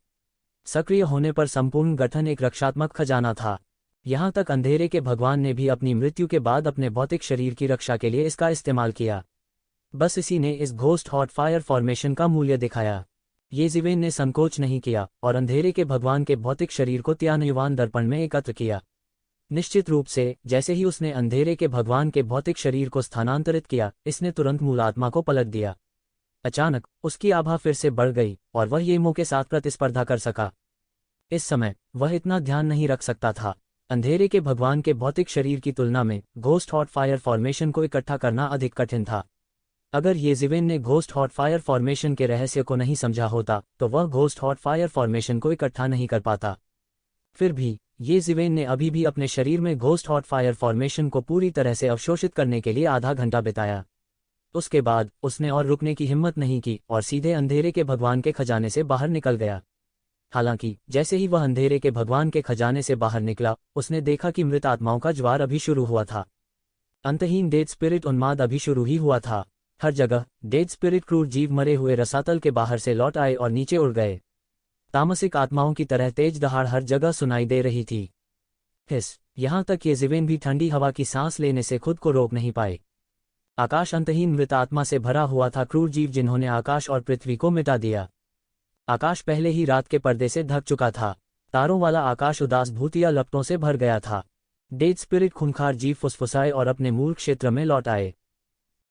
सक्रिय होने पर संपूर्ण गठन एक रक्षात्मक खजाना था। यहाँ तक अंधेरे के भगवान ने भी अपनी मृत्यु के बाद अपने भौतिक शरीर की रक्षा के लिए इसका इस्तेमाल किया। बस इसी ने इस घोस्ट हॉट फायर फॉर्मेशन का मूल्य दिखाया। येजिवेन ने संकोच नहीं किया और अंधेरे के भगवान के भौतिक शरीर को त्यानयुवान दर्पण में एकत्र किया। निश्चित रूप से जैसे ही उसने अंधेरे के भगवान के भौतिक शरीर को स्थानांतरित किया, इसने तुरंत मूल आत्मा को पलट दिया। अचानक उसकी आभा फिर से बढ़ गई और वह येमो के साथ प्रतिस्पर्धा कर सका। इस समय वह इतना ध्यान नहीं रख सकता था। अंधेरे के भगवान के भौतिक शरीर की तुलना में घोस्ट हॉट फायर फॉर्मेशन को इकट्ठा करना अधिक कठिन था। अगर येजिवेन ने घोस्ट हॉट फायर फॉर्मेशन के रहस्य को नहीं समझा होता तो वह घोस्ट हॉट फायर फॉर्मेशन को इकट्ठा नहीं कर पाता। फिर भी येजिवेन ने अभी भी अपने शरीर में घोस्ट हॉट फायर फॉर्मेशन को पूरी तरह से अवशोषित करने के लिए आधा घंटा बिताया। उसके बाद उसने और रुकने की हिम्मत नहीं की और सीधे अंधेरे के भगवान के खजाने से बाहर निकल गया। हालांकि जैसे ही वह अंधेरे के भगवान के खजाने से बाहर निकला, उसने देखा कि मृत आत्माओं का ज्वार अभी शुरू हुआ था। अंतहीन डेड स्पिरिट उन्माद अभी शुरू ही हुआ था। हर जगह डेड स्पिरिट क्रूर जीव मरे हुए रसातल के बाहर से लौट आए और नीचे उड़ गए। तामसिक आत्माओं की तरह तेज दहाड़ हर जगह सुनाई दे रही थी। यहाँ तक येजिवेन भी ठंडी हवा की सांस लेने से खुद को रोक नहीं पाए। आकाश अंतहीन मृत आत्मा से भरा हुआ था, क्रूर जीव जिन्होंने आकाश और पृथ्वी को मिटा दिया। आकाश पहले ही रात के पर्दे से ढक चुका था। तारों वाला आकाश उदास भूतिया लपटों से भर गया था। डेड स्पिरिट खूंखार जीव फुसफुसाए और अपने मूल क्षेत्र में लौट आए।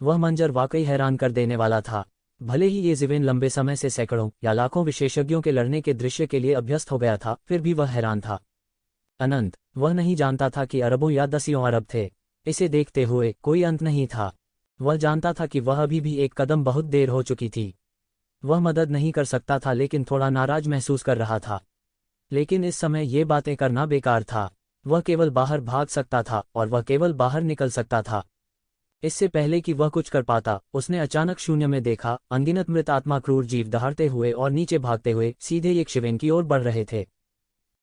वह मंजर वाकई हैरान कर देने वाला था। भले ही येजिवेन लंबे समय से सैकड़ों या लाखों विशेषज्ञों के लड़ने के दृश्य के लिए अभ्यस्त हो गया था, फिर भी वह हैरान था। अनंत, वह नहीं जानता था कि अरबों या दसियों अरब थे। इसे देखते हुए कोई अंत नहीं था। वह जानता था कि वह अभी भी एक कदम बहुत देर हो चुकी थी। वह मदद नहीं कर सकता था, लेकिन थोड़ा नाराज महसूस कर रहा था। लेकिन इस समय ये बातें करना बेकार था। वह केवल बाहर भाग सकता था और वह केवल बाहर निकल सकता था। इससे पहले कि वह कुछ कर पाता, उसने अचानक शून्य में देखा अनगिनत मृत आत्मा क्रूर जीव दहाड़ते हुए और नीचे भागते हुए सीधे येजिवेन की ओर बढ़ रहे थे।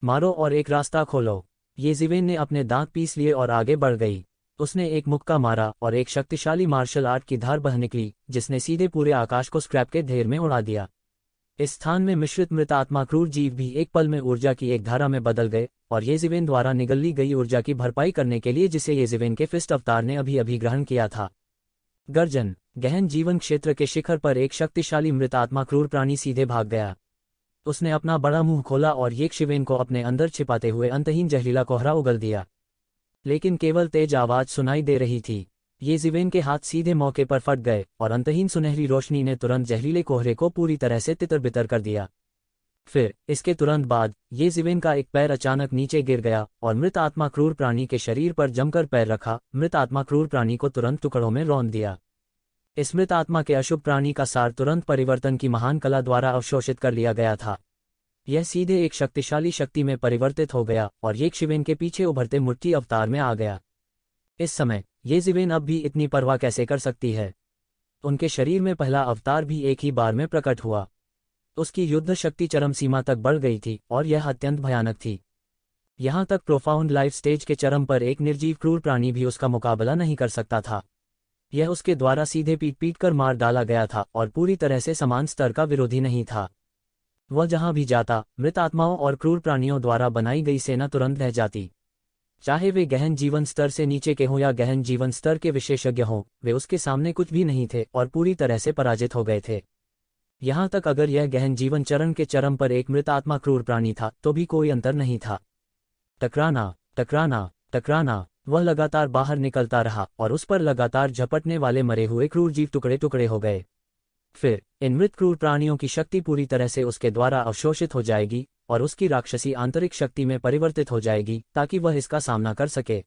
मारो और एक रास्ता खोलो। येजिवेन ने अपने दांत पीस लिए और आगे बढ़ गई। उसने एक मुक्का मारा और एक शक्तिशाली मार्शल आर्ट की धार बह निकली, जिसने सीधे पूरे आकाश को स्क्रैप के ढेर में उड़ा दिया। इस स्थान में मिश्रित मृत आत्मा क्रूर जीव भी एक पल में ऊर्जा की एक धारा में बदल गए और येजिवेन द्वारा निगली गई ऊर्जा की भरपाई करने के लिए, जिसे येजिवेन के फिस्ट अवतार ने अभी अभी ग्रहण किया था। गर्जन। गहन जीवन क्षेत्र के शिखर पर एक शक्तिशाली मृत आत्मा क्रूर प्राणी सीधे भाग गया। उसने अपना बड़ा मुंह खोला और येजिवेन को अपने अंदर छिपाते हुए अंतहीन जहरीला कोहरा उगल दिया। लेकिन केवल तेज आवाज सुनाई दे रही थी। येजिवेन के हाथ सीधे मौके पर फट गए और अंतहीन सुनहरी रोशनी ने तुरंत जहरीले कोहरे को पूरी तरह से तितर बितर कर दिया। फिर इसके तुरंत बाद ये जिवेन का एक पैर अचानक नीचे गिर गया और मृत आत्मा क्रूर प्राणी के शरीर पर जमकर पैर रखा। मृत आत्मा क्रूर प्राणी को तुरंत टुकड़ों में रौंद दिया। इस मृत आत्मा के अशुभ प्राणी का सार तुरंत परिवर्तन की महान कला द्वारा अवशोषित कर लिया गया था। यह सीधे एक शक्तिशाली शक्ति में परिवर्तित हो गया और ये शिवेन के पीछे उभरते मूर्ति अवतार में आ गया। इस समय ये जिवेन अब भी इतनी परवाह कैसे कर सकती है। उनके शरीर में पहला अवतार भी एक ही बार में प्रकट हुआ। उसकी युद्ध शक्ति चरम सीमा तक बढ़ गई थी और यह अत्यंत भयानक थी। यहाँ तक प्रोफाउंड लाइफ स्टेज के चरम पर एक निर्जीव क्रूर प्राणी भी उसका मुकाबला नहीं कर सकता था। यह उसके द्वारा सीधे पीट कर मार डाला गया था और पूरी तरह से समान स्तर का विरोधी नहीं था। वह जहां भी जाता मृत आत्माओं और क्रूर प्राणियों द्वारा बनाई गई सेना तुरंत रह जाती। चाहे वे गहन जीवन स्तर से नीचे के हों या गहन जीवन स्तर के विशेषज्ञ हों, वे उसके सामने कुछ भी नहीं थे और पूरी तरह से पराजित हो गए थे। यहाँ तक अगर यह गहन जीवन चरण के चरम पर एक मृत आत्मा क्रूर प्राणी था तो भी कोई अंतर नहीं था। टकराना टकराना टकराना, वह लगातार बाहर निकलता रहा और उस पर लगातार झपटने वाले मरे हुए क्रूर जीव टुकड़े टुकड़े हो गए। फिर इन मृत क्रूर प्राणियों की शक्ति पूरी तरह से उसके द्वारा अवशोषित हो जाएगी और उसकी राक्षसी आंतरिक शक्ति में परिवर्तित हो जाएगी ताकि वह इसका सामना कर सके।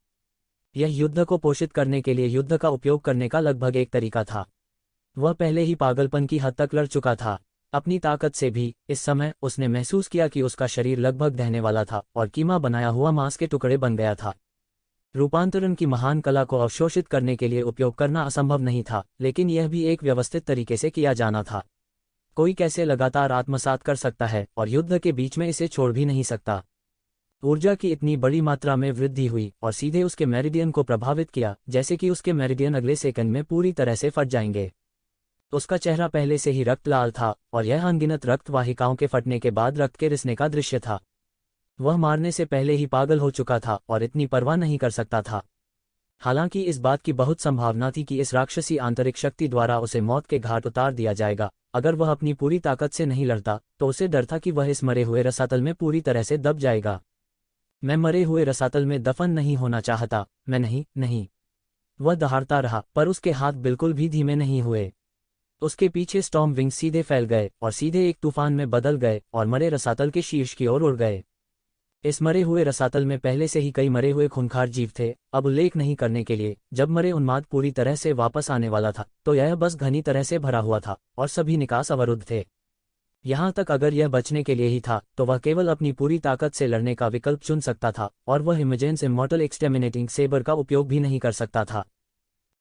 यह युद्ध को पोषित करने के लिए युद्ध का उपयोग करने का लगभग एक तरीका था। वह पहले ही पागलपन की हद तक लड़ चुका था। अपनी ताकत से भी इस समय उसने महसूस किया कि उसका शरीर लगभग दहने वाला था और कीमा बनाया हुआ मांस के टुकड़े बन गया था। रूपांतरण की महान कला को अवशोषित करने के लिए उपयोग करना असंभव नहीं था, लेकिन यह भी एक व्यवस्थित तरीके से किया जाना था। कोई कैसे लगातार आत्मसात कर सकता है और युद्ध के बीच में इसे छोड़ भी नहीं सकता। ऊर्जा की इतनी बड़ी मात्रा में वृद्धि हुई और सीधे उसके मेरिडियन को प्रभावित किया, जैसे कि उसके मेरिडियन अगले सेकंड में पूरी तरह से फट जाएंगे। उसका चेहरा पहले से ही रक्त लाल था और यह अनगिनत रक्त वाहिकाओं के फटने के बाद रक्त के रिसने का दृश्य था। वह मारने से पहले ही पागल हो चुका था और इतनी परवाह नहीं कर सकता था। हालांकि इस बात की बहुत संभावना थी कि इस राक्षसी आंतरिक शक्ति द्वारा उसे मौत के घाट उतार दिया जाएगा। अगर वह अपनी पूरी ताकत से नहीं लड़ता तो उसे डर था कि वह इस मरे हुए रसातल में पूरी तरह से दब जाएगा। मैं मरे हुए रसातल में दफन नहीं होना चाहता, मैं नहीं। वह दहाड़ता रहा पर उसके हाथ बिल्कुल भी धीमे नहीं हुए। उसके पीछे स्टॉर्म विंग्स सीधे फैल गए और सीधे एक तूफान में बदल गए और मरे रसातल के शीर्ष की ओर उड़ गए। इस मरे हुए रसातल में पहले से ही कई मरे हुए खूंखार जीव थे। अब उल्लेख नहीं करने के लिए, जब मरे उन्माद पूरी तरह से वापस आने वाला था तो यह बस घनी तरह से भरा हुआ था और सभी निकास अवरुद्ध थे। यहाँ तक अगर यह बचने के लिए ही था तो वह केवल अपनी पूरी ताकत से लड़ने का विकल्प चुन सकता था और वह इमेजेंस इमॉर्टल एक्सटर्मिनेटिंग सेबर का उपयोग भी नहीं कर सकता था।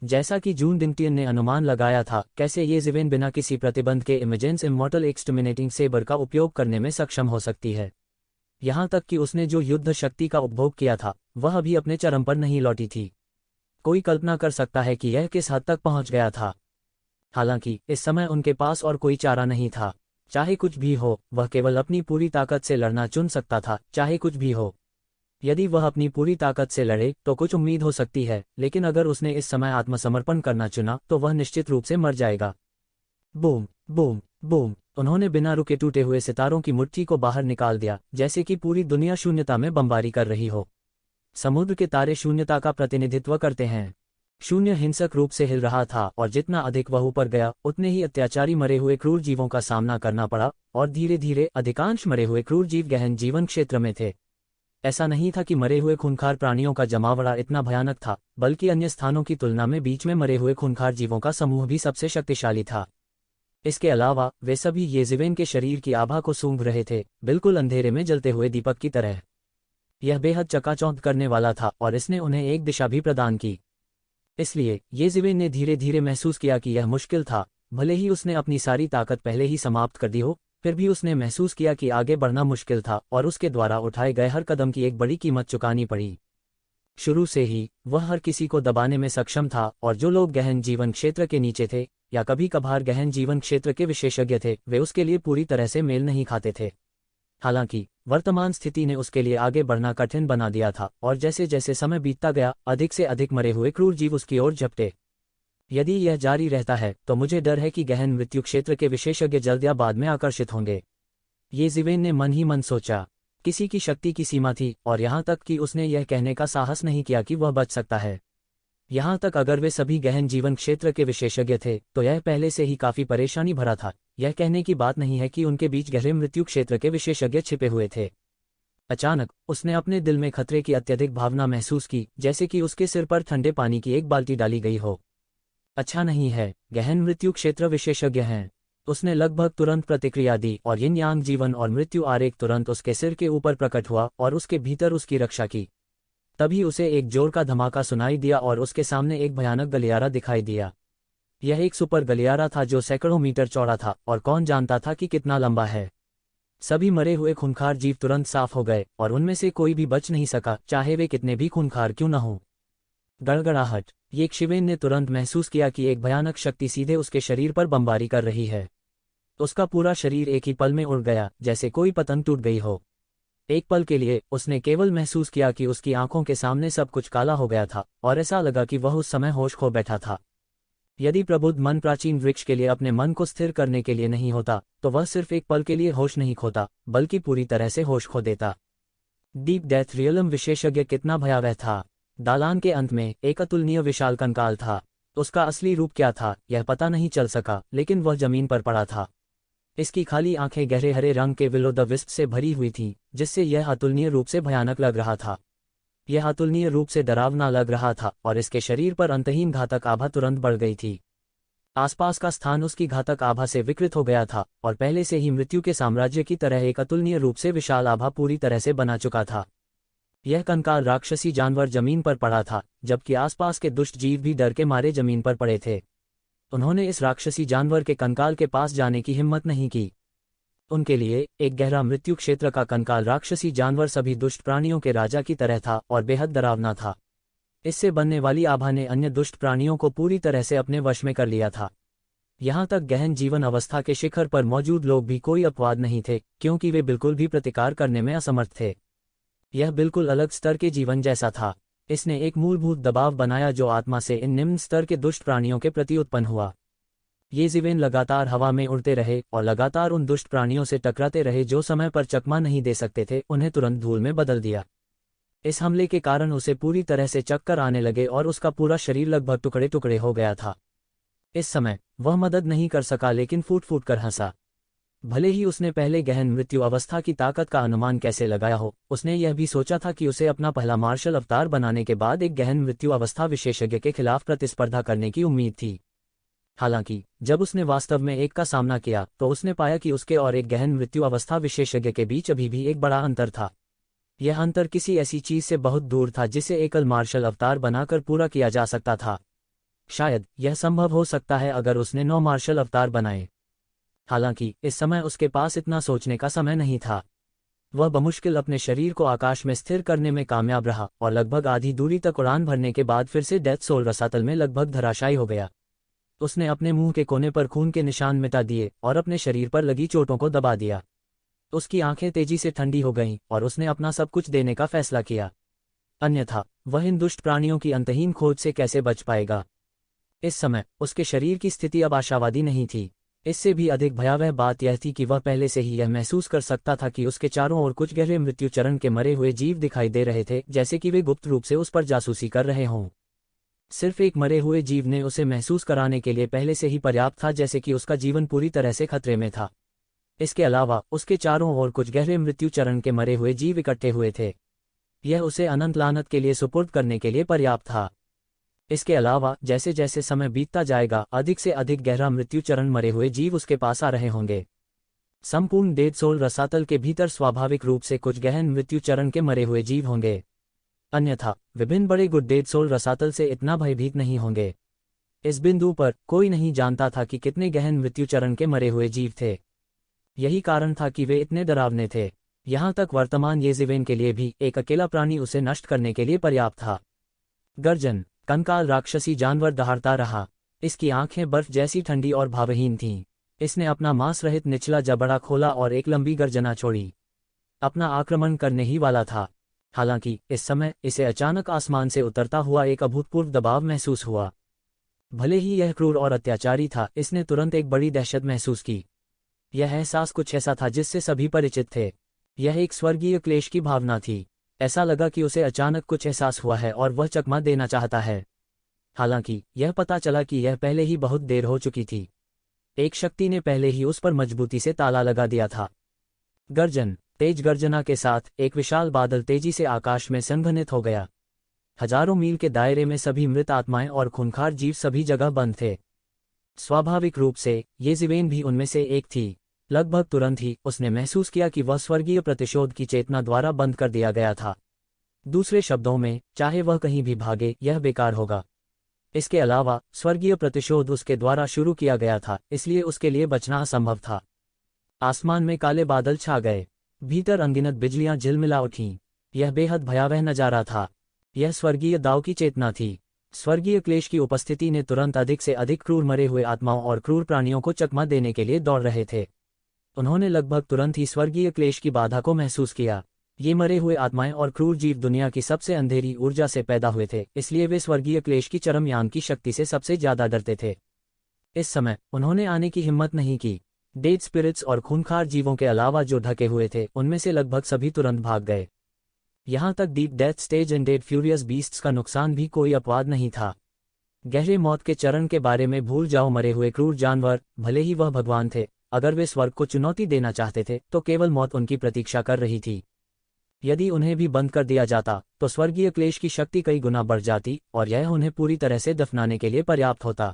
जैसा कि जून डिंगटियन ने अनुमान लगाया था, कैसे ये जिवेन बिना किसी प्रतिबंध के इमेजेंस इमॉर्टल एक्सटर्मिनेटिंग सेबर का उपयोग करने में सक्षम हो सकती है। यहाँ तक कि उसने जो युद्ध शक्ति का उपभोग किया था वह अभी अपने चरम पर नहीं लौटी थी। कोई कल्पना कर सकता है कि यह किस हद तक पहुंच गया था। हालांकि इस समय उनके पास और कोई चारा नहीं था। चाहे कुछ भी हो, वह केवल अपनी पूरी ताकत से लड़ना चुन सकता था, चाहे कुछ भी हो। यदि वह अपनी पूरी ताकत से लड़े तो कुछ उम्मीद हो सकती है, लेकिन अगर उसने इस समय आत्मसमर्पण करना चुना तो वह निश्चित रूप से मर जाएगा। बूम बूम बूम, उन्होंने बिना रुके टूटे हुए सितारों की मुट्ठी को बाहर निकाल दिया, जैसे कि पूरी दुनिया शून्यता में बमबारी कर रही हो। समुद्र के तारे शून्यता का प्रतिनिधित्व करते हैं। शून्य हिंसक रूप से हिल रहा था और जितना अधिक वह ऊपर गया उतने ही अत्याचारी मरे हुए क्रूर जीवों का सामना करना पड़ा और धीरे धीरे अधिकांश मरे हुए क्रूर जीव गहन जीवन क्षेत्र में थे। ऐसा नहीं था कि मरे हुए खूंखार प्राणियों का जमावड़ा इतना भयानक था, बल्कि अन्य स्थानों की तुलना में बीच में मरे हुए खूंखार जीवों का समूह भी सबसे शक्तिशाली था। इसके अलावा वे सभी ये जिवेन के शरीर की आभा को सूंघ रहे थे, बिल्कुल अंधेरे में जलते हुए दीपक की तरह। यह बेहद चकाचौंध करने वाला था और इसने उन्हें एक दिशा भी प्रदान की। इसलिए ये जिवेन ने धीरे धीरे महसूस किया कि यह मुश्किल था। भले ही उसने अपनी सारी ताकत पहले ही समाप्त कर दी हो, फिर भी उसने महसूस किया कि आगे बढ़ना मुश्किल था और उसके द्वारा उठाए गए हर कदम की एक बड़ी कीमत चुकानी पड़ी। शुरू से ही वह हर किसी को दबाने में सक्षम था और जो लोग गहन जीवन क्षेत्र के नीचे थे या कभी कभार गहन जीवन क्षेत्र के विशेषज्ञ थे, वे उसके लिए पूरी तरह से मेल नहीं खाते थे। हालांकि वर्तमान स्थिति ने उसके लिए आगे बढ़ना कठिन बना दिया था और जैसे जैसे समय बीतता गया अधिक से अधिक मरे हुए क्रूर जीव उसकी ओर झपटे। यदि यह जारी रहता है तो मुझे डर है कि गहन मृत्यु क्षेत्र के विशेषज्ञ जल्द या बाद में आकर्षित होंगे। ये जिवेन ने मन ही मन सोचा। किसी की शक्ति की सीमा थी और यहाँ तक कि उसने यह कहने का साहस नहीं किया कि वह बच सकता है। यहाँ तक अगर वे सभी गहन जीवन क्षेत्र के विशेषज्ञ थे तो यह पहले से ही काफी परेशानी भरा था। यह कहने की बात नहीं है कि उनके बीच गहरे मृत्यु क्षेत्र के विशेषज्ञ छिपे हुए थे। अचानक उसने अपने दिल में खतरे की अत्यधिक भावना महसूस की, जैसे कि उसके सिर पर ठंडे पानी की एक बाल्टी डाली गई हो। अच्छा नहीं है, गहन मृत्यु क्षेत्र विशेषज्ञ हैं। उसने लगभग तुरंत प्रतिक्रिया दी और यिन यांग जीवन और मृत्यु आरेख तुरंत उसके सिर के ऊपर प्रकट हुआ और उसके भीतर उसकी रक्षा की। तभी उसे एक जोर का धमाका सुनाई दिया और उसके सामने एक भयानक गलियारा दिखाई दिया। यह एक सुपर गलियारा था जो सैकड़ों मीटर चौड़ा था और कौन जानता था कि कितना लंबा है। सभी मरे हुए खूंखार जीव तुरंत साफ हो गए और उनमें से कोई भी बच नहीं सका, चाहे वे कितने भी खूंखार क्यों न हों। गड़गड़ाहट। ये शिवेन ने तुरंत महसूस किया कि एक भयानक शक्ति सीधे उसके शरीर पर बमबारी कर रही है। उसका पूरा शरीर एक ही पल में उड़ गया, जैसे कोई पतंग टूट गई हो। एक पल के लिए उसने केवल महसूस किया कि उसकी आंखों के सामने सब कुछ काला हो गया था और ऐसा लगा कि वह उस समय होश खो बैठा था। यदि प्रबुद्ध मन प्राचीन वृक्ष के लिए अपने मन को स्थिर करने के लिए नहीं होता तो वह सिर्फ एक पल के लिए होश नहीं खोता, बल्कि पूरी तरह से होश खो देता। डीप डेथ रियलम विशेषज्ञ कितना भयावह था। दालान के अंत में एक अतुलनीय विशाल कंकाल था। उसका असली रूप क्या था यह पता नहीं चल सका, लेकिन वह जमीन पर पड़ा था। इसकी खाली आंखें गहरे हरे रंग के विल ओ द विस्प से भरी हुई थीं, जिससे यह अतुलनीय रूप से भयानक लग रहा था। यह अतुलनीय रूप से डरावना लग रहा था और इसके शरीर पर अंतहीन घातक आभा तुरंत बढ़ गई थी। आसपास का स्थान उसकी घातक आभा से विकृत हो गया था और पहले से ही मृत्यु के साम्राज्य की तरह एक अतुलनीय रूप से विशाल आभा पूरी तरह से बना चुका था। यह कंकाल राक्षसी जानवर जमीन पर पड़ा था, जबकि आसपास के दुष्ट जीव भी डर के मारे जमीन पर पड़े थे। उन्होंने इस राक्षसी जानवर के कंकाल के पास जाने की हिम्मत नहीं की। उनके लिए एक गहरा मृत्यु क्षेत्र का कंकाल राक्षसी जानवर सभी दुष्ट प्राणियों के राजा की तरह था और बेहद डरावना था। इससे बनने वाली आभा ने अन्य दुष्ट प्राणियों को पूरी तरह से अपने वश में कर लिया था। यहाँ तक गहन जीवन अवस्था के शिखर पर मौजूद लोग भी कोई अपवाद नहीं थे, क्योंकि वे बिल्कुल भी प्रतिकार करने में असमर्थ थे। यह बिल्कुल अलग स्तर के जीवन जैसा था। इसने एक मूलभूत दबाव बनाया जो आत्मा से इन निम्न स्तर के दुष्ट प्राणियों के प्रति उत्पन्न हुआ। ये जीवेन लगातार हवा में उड़ते रहे और लगातार उन दुष्ट प्राणियों से टकराते रहे जो समय पर चकमा नहीं दे सकते थे, उन्हें तुरंत धूल में बदल दिया। इस हमले के कारण उसे पूरी तरह से चक्कर आने लगे और उसका पूरा शरीर लगभग टुकड़े टुकड़े हो गया था। इस समय वह मदद नहीं कर सका, लेकिन फूट फूट कर हंसा। भले ही उसने पहले गहन मृत्यु अवस्था की ताकत का अनुमान कैसे लगाया हो, उसने यह भी सोचा था कि उसे अपना पहला मार्शल अवतार बनाने के बाद एक गहन मृत्यु अवस्था विशेषज्ञ के खिलाफ प्रतिस्पर्धा करने की उम्मीद थी। हालांकि जब उसने वास्तव में एक का सामना किया तो उसने पाया कि उसके और एक गहन मृत्यु अवस्था विशेषज्ञ के बीच अभी भी एक बड़ा अंतर था। यह अंतर किसी ऐसी चीज से बहुत दूर था जिसे एकल मार्शल अवतार बनाकर पूरा किया जा सकता था। शायद यह संभव हो सकता है अगर उसने 9 मार्शल अवतार बनाए। हालांकि इस समय उसके पास इतना सोचने का समय नहीं था। वह बमुश्किल अपने शरीर को आकाश में स्थिर करने में कामयाब रहा और लगभग आधी दूरी तक उड़ान भरने के बाद फिर से डेथ सोल रसातल में लगभग धराशायी हो गया। उसने अपने मुंह के कोने पर खून के निशान मिटा दिए और अपने शरीर पर लगी चोटों को दबा दिया। उसकी आंखें तेजी से ठंडी हो गईं और उसने अपना सब कुछ देने का फैसला किया। अन्यथा वह इन दुष्ट प्राणियों की अंतहीन खोज से कैसे बच पाएगा। इस समय उसके शरीर की स्थिति अब आशावादी नहीं थी। इससे भी अधिक भयावह बात यह थी कि वह पहले से ही यह महसूस कर सकता था कि उसके चारों ओर कुछ गहरे मृत्यु चरण के मरे हुए जीव दिखाई दे रहे थे, जैसे कि वे गुप्त रूप से उस पर जासूसी कर रहे हों। सिर्फ एक मरे हुए जीव ने उसे महसूस कराने के लिए पहले से ही पर्याप्त था, जैसे कि उसका जीवन पूरी तरह से खतरे में था। इसके अलावा उसके चारों ओर कुछ गहरे मृत्यु चरण के मरे हुए जीव इकट्ठे हुए थे। यह उसे अनंत लानत के लिए सुपुर्द करने के लिए पर्याप्त था। इसके अलावा जैसे जैसे समय बीतता जाएगा, अधिक से अधिक गहरा मृत्यु चरण मरे हुए जीव उसके पास आ रहे होंगे। संपूर्ण डेड सोल रसातल के भीतर स्वाभाविक रूप से कुछ गहन मृत्यु चरण के मरे हुए जीव होंगे। अन्यथा विभिन्न बड़े गुड डेड सोल रसातल से इतना भयभीत नहीं होंगे। इस बिंदु पर कोई नहीं जानता था कि कितने गहन मृत्यु चरण के मरे हुए जीव थे। यही कारण था कि वे इतने डरावने थे। यहाँ तक वर्तमान येज़िवेन के लिए भी एक अकेला प्राणी उसे नष्ट करने के लिए पर्याप्त था। गर्जन। कंकाल राक्षसी जानवर दहाड़ता रहा। इसकी आंखें बर्फ जैसी ठंडी और भावहीन थीं। इसने अपना मांस रहित निचला जबड़ा खोला और एक लंबी गर्जना छोड़ी। अपना आक्रमण करने ही वाला था। हालांकि इस समय इसे अचानक आसमान से उतरता हुआ एक अभूतपूर्व दबाव महसूस हुआ। भले ही यह क्रूर और अत्याचारी था, इसने तुरंत एक बड़ी दहशत महसूस की। यह एहसास कुछ ऐसा था जिससे सभी परिचित थे। यह एक स्वर्गीय क्लेश की भावना थी। ऐसा लगा कि उसे अचानक कुछ एहसास हुआ है और वह चकमा देना चाहता है। हालांकि यह पता चला कि यह पहले ही बहुत देर हो चुकी थी। एक शक्ति ने पहले ही उस पर मजबूती से ताला लगा दिया था। गर्जन, तेज गर्जना के साथ एक विशाल बादल तेजी से आकाश में संघनित हो गया। हजारों मील के दायरे में सभी मृत आत्माएं और खूंखार जीव सभी जगह बंद थे। स्वाभाविक रूप से येज़िवेन भी उनमें से एक थी। लगभग तुरंत ही उसने महसूस किया कि वह स्वर्गीय प्रतिशोध की चेतना द्वारा बंद कर दिया गया था। दूसरे शब्दों में, चाहे वह कहीं भी भागे, यह बेकार होगा। इसके अलावा स्वर्गीय प्रतिशोध उसके द्वारा शुरू किया गया था, इसलिए उसके लिए बचना असंभव था। आसमान में काले बादल छा गए। भीतर अनगिनत बिजलियां झिलमिला उठीं। यह बेहद भयावह नजारा था। यह स्वर्गीय दाव की चेतना थी। स्वर्गीय क्लेश की उपस्थिति ने तुरंत अधिक से अधिक क्रूर मरे हुए आत्माओं और क्रूर प्राणियों को चकमा देने के लिए दौड़ रहे थे। उन्होंने लगभग तुरंत ही स्वर्गीय क्लेश की बाधा को महसूस किया। ये मरे हुए आत्माएं और क्रूर जीव दुनिया की सबसे अंधेरी ऊर्जा से पैदा हुए थे, इसलिए वे स्वर्गीय क्लेश की चरम यान की शक्ति से सबसे ज्यादा डरते थे। इस समय उन्होंने आने की हिम्मत नहीं की। डेड स्पिरिट्स और खूंखार जीवों के अलावा जो ढके हुए थे, उनमें से लगभग सभी तुरंत भाग गए। यहां तक deep death stage and dead furious beasts का नुकसान भी कोई अपवाद नहीं था। गहरे मौत के चरण के बारे में भूल जाओ। मरे हुए क्रूर जानवर, भले ही वह भगवान थे, अगर वे स्वर्ग को चुनौती देना चाहते थे तो केवल मौत उनकी प्रतीक्षा कर रही थी। यदि उन्हें भी बंद कर दिया जाता तो स्वर्गीय क्लेश की शक्ति कई गुना बढ़ जाती और यह उन्हें पूरी तरह से दफनाने के लिए पर्याप्त होता।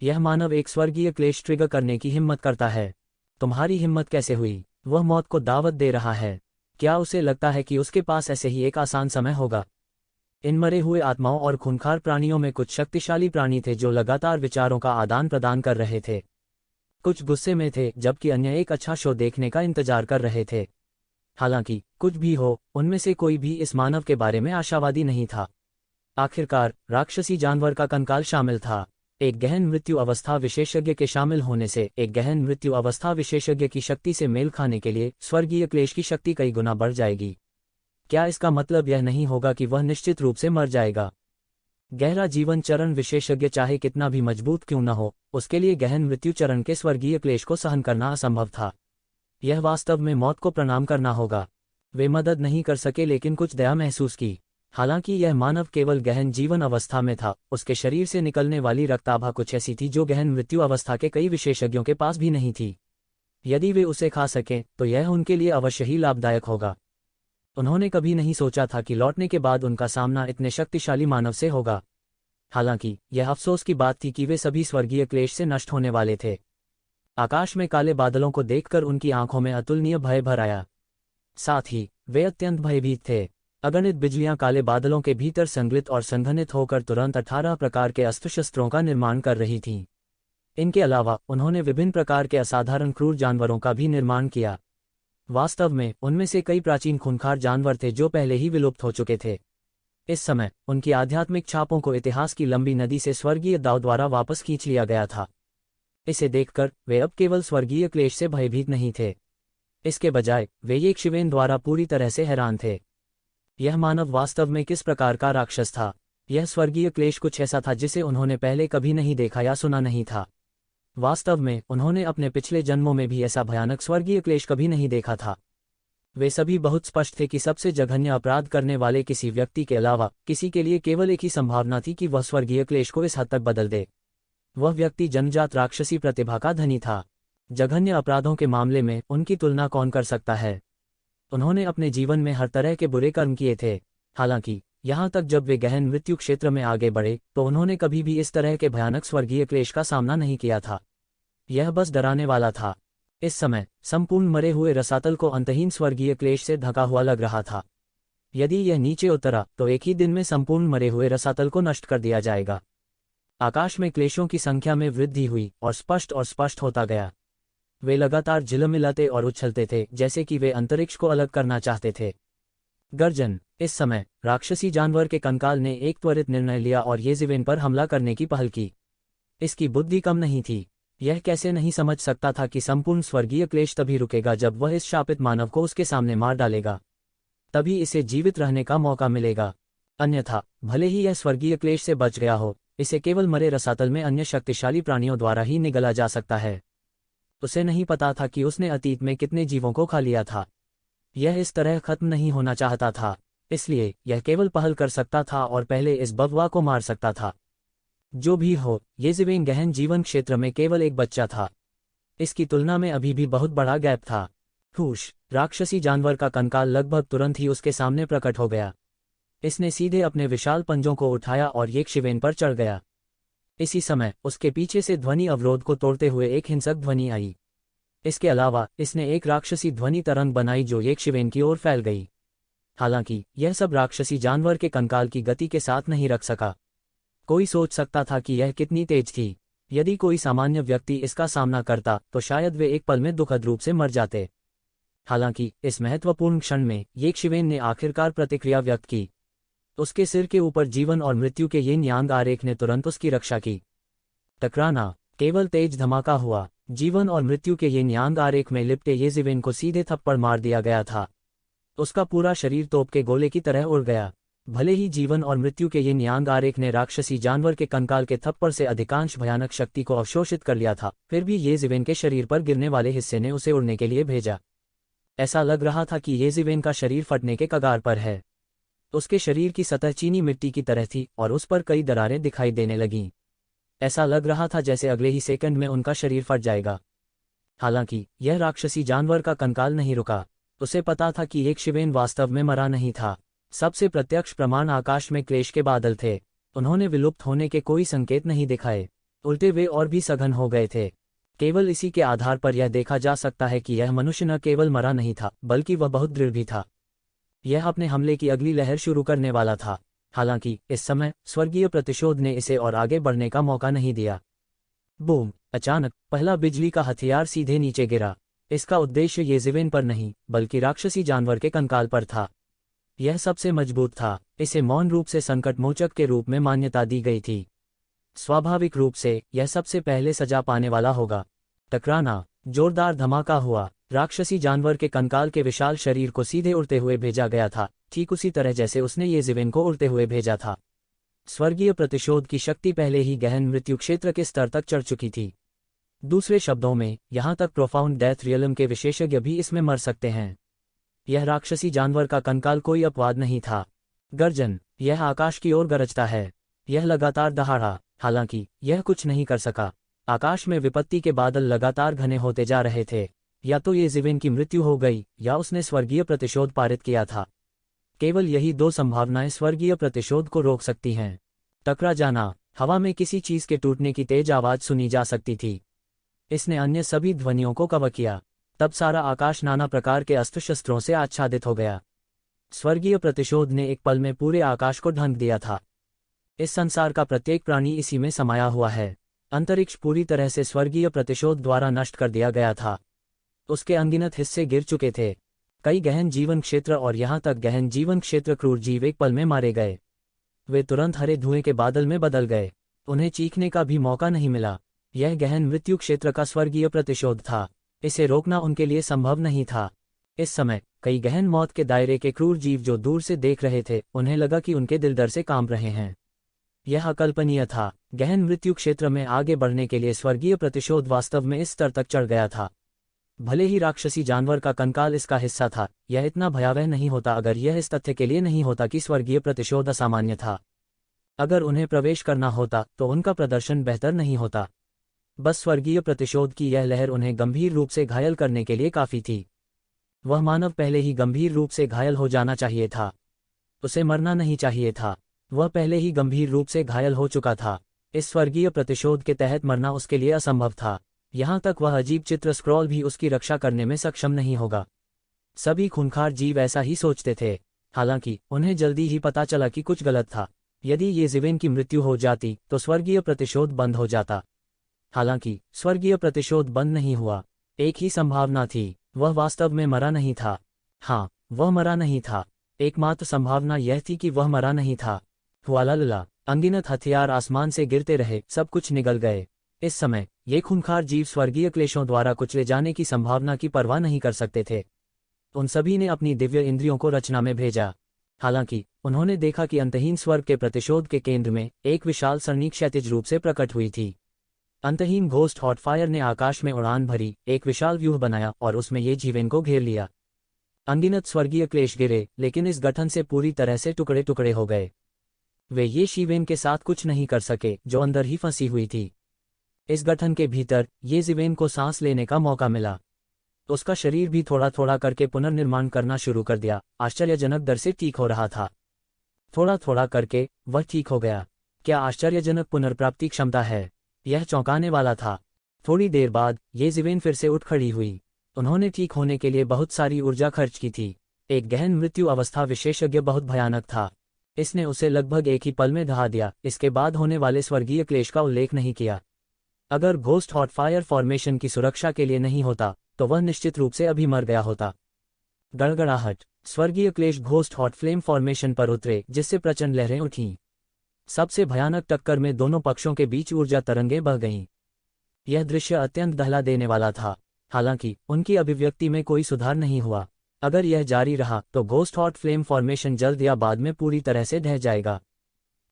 यह मानव एक स्वर्गीय क्लेश ट्रिगर करने की हिम्मत करता है। तुम्हारी हिम्मत कैसे हुई? वह मौत को दावत दे रहा है। क्या उसे लगता है कि उसके पास ऐसे ही एक आसान समय होगा? इन मरे हुए आत्माओं और खूंखार प्राणियों में कुछ शक्तिशाली प्राणी थे जो लगातार विचारों का आदान प्रदान कर रहे थे। कुछ गुस्से में थे, जबकि अन्य एक अच्छा शो देखने का इंतजार कर रहे थे। हालांकि कुछ भी हो, उनमें से कोई भी इस मानव के बारे में आशावादी नहीं था। आखिरकार राक्षसी जानवर का कंकाल शामिल था। एक गहन मृत्यु अवस्था विशेषज्ञ के शामिल होने से एक गहन मृत्यु अवस्था विशेषज्ञ की शक्ति से मेल खाने के लिए स्वर्गीय क्लेश की शक्ति कई गुना बढ़ जाएगी। क्या इसका मतलब यह नहीं होगा कि वह निश्चित रूप से मर जाएगा? गहरा जीवन चरण विशेषज्ञ चाहे कितना भी मजबूत क्यों न हो, उसके लिए गहन मृत्यु चरण के स्वर्गीय क्लेश को सहन करना असंभव था। यह वास्तव में मौत को प्रणाम करना होगा। वे मदद नहीं कर सके लेकिन कुछ दया महसूस की। हालांकि यह मानव केवल गहन जीवन अवस्था में था, उसके शरीर से निकलने वाली रक्ताभा कुछ ऐसी थी जो गहन मृत्यु अवस्था के कई विशेषज्ञों के पास भी नहीं थी। यदि वे उसे खा सकें तो यह उनके लिए अवश्य ही लाभदायक होगा। उन्होंने कभी नहीं सोचा था कि लौटने के बाद उनका सामना इतने शक्तिशाली मानव से होगा। हालांकि यह अफसोस की बात थी कि वे सभी स्वर्गीय क्लेश से नष्ट होने वाले थे। आकाश में काले बादलों को देखकर उनकी आंखों में अतुलनीय भय भर आया। साथ ही वे अत्यंत भयभीत थे। अगणित बिजलियां काले बादलों के भीतर संगलित और संघनित होकर तुरंत 18 प्रकार के अस्त्र शस्त्रों का निर्माण कर रही थीं। इनके अलावा उन्होंने विभिन्न प्रकार के असाधारण क्रूर जानवरों का भी निर्माण किया। वास्तव में उनमें से कई प्राचीन खूंखार जानवर थे जो पहले ही विलुप्त हो चुके थे। इस समय उनकी आध्यात्मिक छापों को इतिहास की लंबी नदी से स्वर्गीय दाव द्वारा वापस खींच लिया गया था। इसे देखकर वे अब केवल स्वर्गीय क्लेश से भयभीत नहीं थे। इसके बजाय वे येज़िवेन द्वारा पूरी तरह से हैरान थे। यह मानव वास्तव में किस प्रकार का राक्षस था? यह स्वर्गीय क्लेश कुछ ऐसा था जिसे उन्होंने पहले कभी नहीं देखा या सुना नहीं था। वास्तव में उन्होंने अपने पिछले जन्मों में भी ऐसा भयानक स्वर्गीय क्लेश कभी नहीं देखा था। वे सभी बहुत स्पष्ट थे कि सबसे जघन्य अपराध करने वाले किसी व्यक्ति के अलावा किसी के लिए केवल एक ही संभावना थी कि वह स्वर्गीय क्लेश को इस हद तक बदल दे। वह व्यक्ति जन्मजात राक्षसी प्रतिभा का धनी था। जघन्य अपराधों के मामले में उनकी तुलना कौन कर सकता है? उन्होंने अपने जीवन में हर तरह के बुरे कर्म किए थे। हालांकि यहां तक जब वे गहन मृत्यु क्षेत्र में आगे बढ़े तो उन्होंने कभी भी इस तरह के भयानक स्वर्गीय क्लेश का सामना नहीं किया था। यह बस डराने वाला था। इस समय संपूर्ण मरे हुए रसातल को अंतहीन स्वर्गीय क्लेश से ढका हुआ लग रहा था। यदि यह नीचे उतरा तो एक ही दिन में संपूर्ण मरे हुए रसातल को नष्ट कर दिया जाएगा। आकाश में क्लेशों की संख्या में वृद्धि हुई और स्पष्ट होता गया। वे लगातार झिलमिलाते और उछलते थे जैसे कि वे अंतरिक्ष को अलग करना चाहते थे। गर्जन। इस समय राक्षसी जानवर के कंकाल ने एक त्वरित निर्णय लिया और येज़िवेन पर हमला करने की पहल की। इसकी बुद्धि कम नहीं थी। यह कैसे नहीं समझ सकता था कि संपूर्ण स्वर्गीय क्लेश तभी रुकेगा जब वह इस शापित मानव को उसके सामने मार डालेगा। तभी इसे जीवित रहने का मौका मिलेगा। अन्यथा भले ही यह स्वर्गीय क्लेश से बच गया हो, इसे केवल मरे रसातल में अन्य शक्तिशाली प्राणियों द्वारा ही निगला जा सकता है। उसे नहीं पता था कि उसने अतीत में कितने जीवों को खा लिया था। यह इस तरह खत्म नहीं होना चाहता था, इसलिए यह केवल पहल कर सकता था और पहले इस बववा को मार सकता था। जो भी हो, येज़िवेन गहन जीवन क्षेत्र में केवल एक बच्चा था। इसकी तुलना में अभी भी बहुत बड़ा गैप था। हुश, राक्षसी जानवर का कंकाल लगभग तुरंत ही उसके सामने प्रकट हो गया। इसने सीधे अपने विशाल पंजों को उठाया और येशिवेन पर चढ़ गया। इसी समय उसके पीछे से ध्वनि अवरोध को तोड़ते हुए एक हिंसक ध्वनि आई। इसके अलावा इसने एक राक्षसी ध्वनि तरंग बनाई जो येशिवेन की ओर फैल गई। हालांकि यह सब राक्षसी जानवर के कंकाल की गति के साथ नहीं रख सका। कोई सोच सकता था कि यह कितनी तेज थी। यदि कोई सामान्य व्यक्ति इसका सामना करता तो शायद वे एक पल में दुखद रूप से मर जाते। हालांकि इस महत्वपूर्ण क्षण में येशिवेन ने आखिरकार प्रतिक्रिया व्यक्त की। उसके सिर के ऊपर जीवन और मृत्यु के यिन यांग आरेख ने तुरंत उसकी रक्षा की। टकराना, केवल तेज धमाका हुआ। जीवन और मृत्यु के यिन यांग आरेख में लिपटे येशिवेन को सीधे थप्पड़ मार दिया गया था। उसका पूरा शरीर तोप के गोले की तरह उड़ गया। भले ही जीवन और मृत्यु के यिन यांग आरेख ने राक्षसी जानवर के कंकाल के थप्पड़ से अधिकांश भयानक शक्ति को अवशोषित कर लिया था, फिर भी येशिवेन के शरीर पर गिरने वाले हिस्से ने उसे उड़ने के लिए भेजा। ऐसा लग रहा था कि येशिवेन का शरीर फटने के कगार पर है। उसके शरीर की सतह चीनी मिट्टी की तरह थी और उस पर कई दरारें दिखाई देने लगीं। ऐसा लग रहा था जैसे अगले ही सेकंड में उनका शरीर फट जाएगा। हालांकि यह राक्षसी जानवर का कंकाल नहीं रुका। उसे पता था कि येशिवेन वास्तव में मरा नहीं था। सबसे प्रत्यक्ष प्रमाण आकाश में क्लेश के बादल थे। उन्होंने विलुप्त होने के कोई संकेत नहीं दिखाए, उल्टे वे और भी सघन हो गए थे। केवल इसी के आधार पर यह देखा जा सकता है कि यह मनुष्य न केवल मरा नहीं था बल्कि वह बहुत दृढ़ भी था। यह अपने हमले की अगली लहर शुरू करने वाला था। हालांकि इस समय स्वर्गीय प्रतिशोध ने इसे और आगे बढ़ने का मौका नहीं दिया। बूम! अचानक पहला बिजली का हथियार सीधे नीचे गिरा। इसका उद्देश्य येशिवेन पर नहीं बल्कि राक्षसी जानवर के कंकाल पर था। यह सबसे मजबूत था। इसे मौन रूप से संकट मोचक के रूप में मान्यता दी गई थी। स्वाभाविक रूप से यह सबसे पहले सजा पाने वाला होगा। टकराना, जोरदार धमाका हुआ। राक्षसी जानवर के कंकाल के विशाल शरीर को सीधे उड़ते हुए भेजा गया था, ठीक उसी तरह जैसे उसने येशिवेन को उड़ते हुए भेजा था। स्वर्गीय प्रतिशोध की शक्ति पहले ही गहन मृत्यु क्षेत्र के स्तर तक चढ़ चुकी थी। दूसरे शब्दों में, यहां तक प्रोफाउंड डेथ रियलम के विशेषज्ञ भी इसमें मर सकते हैं। यह राक्षसी जानवर का कंकाल कोई अपवाद नहीं था। गर्जन, यह आकाश की ओर गरजता है। यह लगातार दहाड़ा। हालांकि यह कुछ नहीं कर सका। आकाश में विपत्ति के बादल लगातार घने होते जा रहे थे। या तो येशिवेन की मृत्यु हो गई या उसने स्वर्गीय प्रतिशोध पारित किया था। केवल यही दो संभावनाएं स्वर्गीय प्रतिशोध को रोक सकती हैं। टकरा जाना, हवा में किसी चीज के टूटने की तेज आवाज सुनी जा सकती थी। इसने अन्य सभी ध्वनियों को कवर किया। तब सारा आकाश नाना प्रकार के अस्त्र शस्त्रों से आच्छादित हो गया। स्वर्गीय प्रतिशोध ने एक पल में पूरे आकाश को ढंक दिया था। इस संसार का प्रत्येक प्राणी इसी में समाया हुआ है। अंतरिक्ष पूरी तरह से स्वर्गीय प्रतिशोध द्वारा नष्ट कर दिया गया था। उसके अनगिनत हिस्से गिर चुके थे। कई गहन जीवन क्षेत्र और यहां तक गहन जीवन क्षेत्र क्रूर जीव एक पल में मारे गए। वे तुरंत हरे धुएं के बादल में बदल गए। उन्हें चीखने का भी मौका नहीं मिला। यह गहन मृत्यु क्षेत्र का स्वर्गीय प्रतिशोध था। इसे रोकना उनके लिए संभव नहीं था। इस समय कई गहन मौत के दायरे के क्रूर जीव जो दूर से देख रहे थे, उन्हें लगा कि उनके दिल डर से कांप रहे हैं। यह अकल्पनीय था। गहन मृत्यु क्षेत्र में आगे बढ़ने के लिए स्वर्गीय प्रतिशोध वास्तव में इस स्तर तक चढ़ गया था। भले ही राक्षसी जानवर का कंकाल इसका हिस्सा था, यह इतना भयावह नहीं होता अगर यह इस तथ्य के लिए नहीं होता कि स्वर्गीय प्रतिशोध असामान्य था। अगर उन्हें प्रवेश करना होता तो उनका प्रदर्शन बेहतर नहीं होता। बस स्वर्गीय प्रतिशोध की यह लहर उन्हें गंभीर रूप से घायल करने के लिए काफी थी। वह मानव पहले ही गंभीर रूप से घायल हो जाना चाहिए था। उसे मरना नहीं चाहिए था। वह पहले ही गंभीर रूप से घायल हो चुका था। इस स्वर्गीय प्रतिशोध के तहत मरना उसके लिए असंभव था। यहां तक वह अजीब चित्र स्क्रॉल भी उसकी रक्षा करने में सक्षम नहीं होगा। सभी खूंखार जीव ऐसा ही सोचते थे। हालांकि उन्हें जल्दी ही पता चला कि कुछ गलत था। यदि येशिवेन की मृत्यु हो जाती तो स्वर्गीय प्रतिशोध बंद हो जाता। हालांकि स्वर्गीय प्रतिशोध बंद नहीं हुआ। एक ही संभावना थी, वह वास्तव में मरा नहीं था। हाँ, वह मरा नहीं था। एकमात्र संभावना यह थी कि वह मरा नहीं था। हुआलाला, अनगिनत हथियार आसमान से गिरते रहे, सब कुछ निगल गए। इस समय ये खूंखार जीव स्वर्गीय क्लेशों द्वारा कुचले जाने की संभावना की परवाह नहीं कर सकते थे। उन सभी ने अपनी दिव्य इंद्रियों को रचना में भेजा। हालांकि उन्होंने देखा कि अंतहीन स्वर्ग के प्रतिशोध के केंद्र में एक विशाल सरणी क्षैतिज रूप से प्रकट हुई थी। अंतहीन घोस्ट हॉट फायर ने आकाश में उड़ान भरी, एक विशाल व्यूह बनाया और उसमें येशिवेन को घेर लिया। अनगिनत स्वर्गीय क्लेश गिरे, लेकिन इस गठन से पूरी तरह से टुकड़े टुकड़े हो गए। वे ये शीवेन के साथ कुछ नहीं कर सके जो अंदर ही फंसी हुई थी। इस गठन के भीतर ये जीवेन को सांस लेने का मौका मिला। उसका शरीर भी थोड़ा थोड़ा करके पुनर्निर्माण करना शुरू कर दिया, आश्चर्यजनक दर से ठीक हो रहा था। थोड़ा थोड़ा करके वह ठीक हो गया। क्या आश्चर्यजनक पुनर्प्राप्ति क्षमता है! यह चौंकाने वाला था। थोड़ी देर बाद ये जीवेन फिर से उठ खड़ी हुई। उन्होंने ठीक होने के लिए बहुत सारी ऊर्जा खर्च की थी। एक गहन मृत्यु अवस्था विशेषज्ञ बहुत भयानक था। इसने उसे लगभग एक ही पल में दहा दिया। इसके बाद होने वाले स्वर्गीय क्लेश का उल्लेख नहीं किया। अगर घोस्ट हॉट फायर फॉर्मेशन की सुरक्षा के लिए नहीं होता तो वह निश्चित रूप से अभी मर गया होता। गड़गड़ाहट। स्वर्गीय क्लेश घोस्ट हॉट फ्लेम फॉर्मेशन पर उतरे, जिससे प्रचंड लहरें उठीं। सबसे भयानक टक्कर में दोनों पक्षों के बीच ऊर्जा तरंगें बह गईं। यह दृश्य अत्यंत दहला देने वाला था। हालांकि उनकी अभिव्यक्ति में कोई सुधार नहीं हुआ। अगर यह जारी रहा तो घोस्ट हॉट फ्लेम फॉर्मेशन जल्द या बाद में पूरी तरह से ढह जाएगा।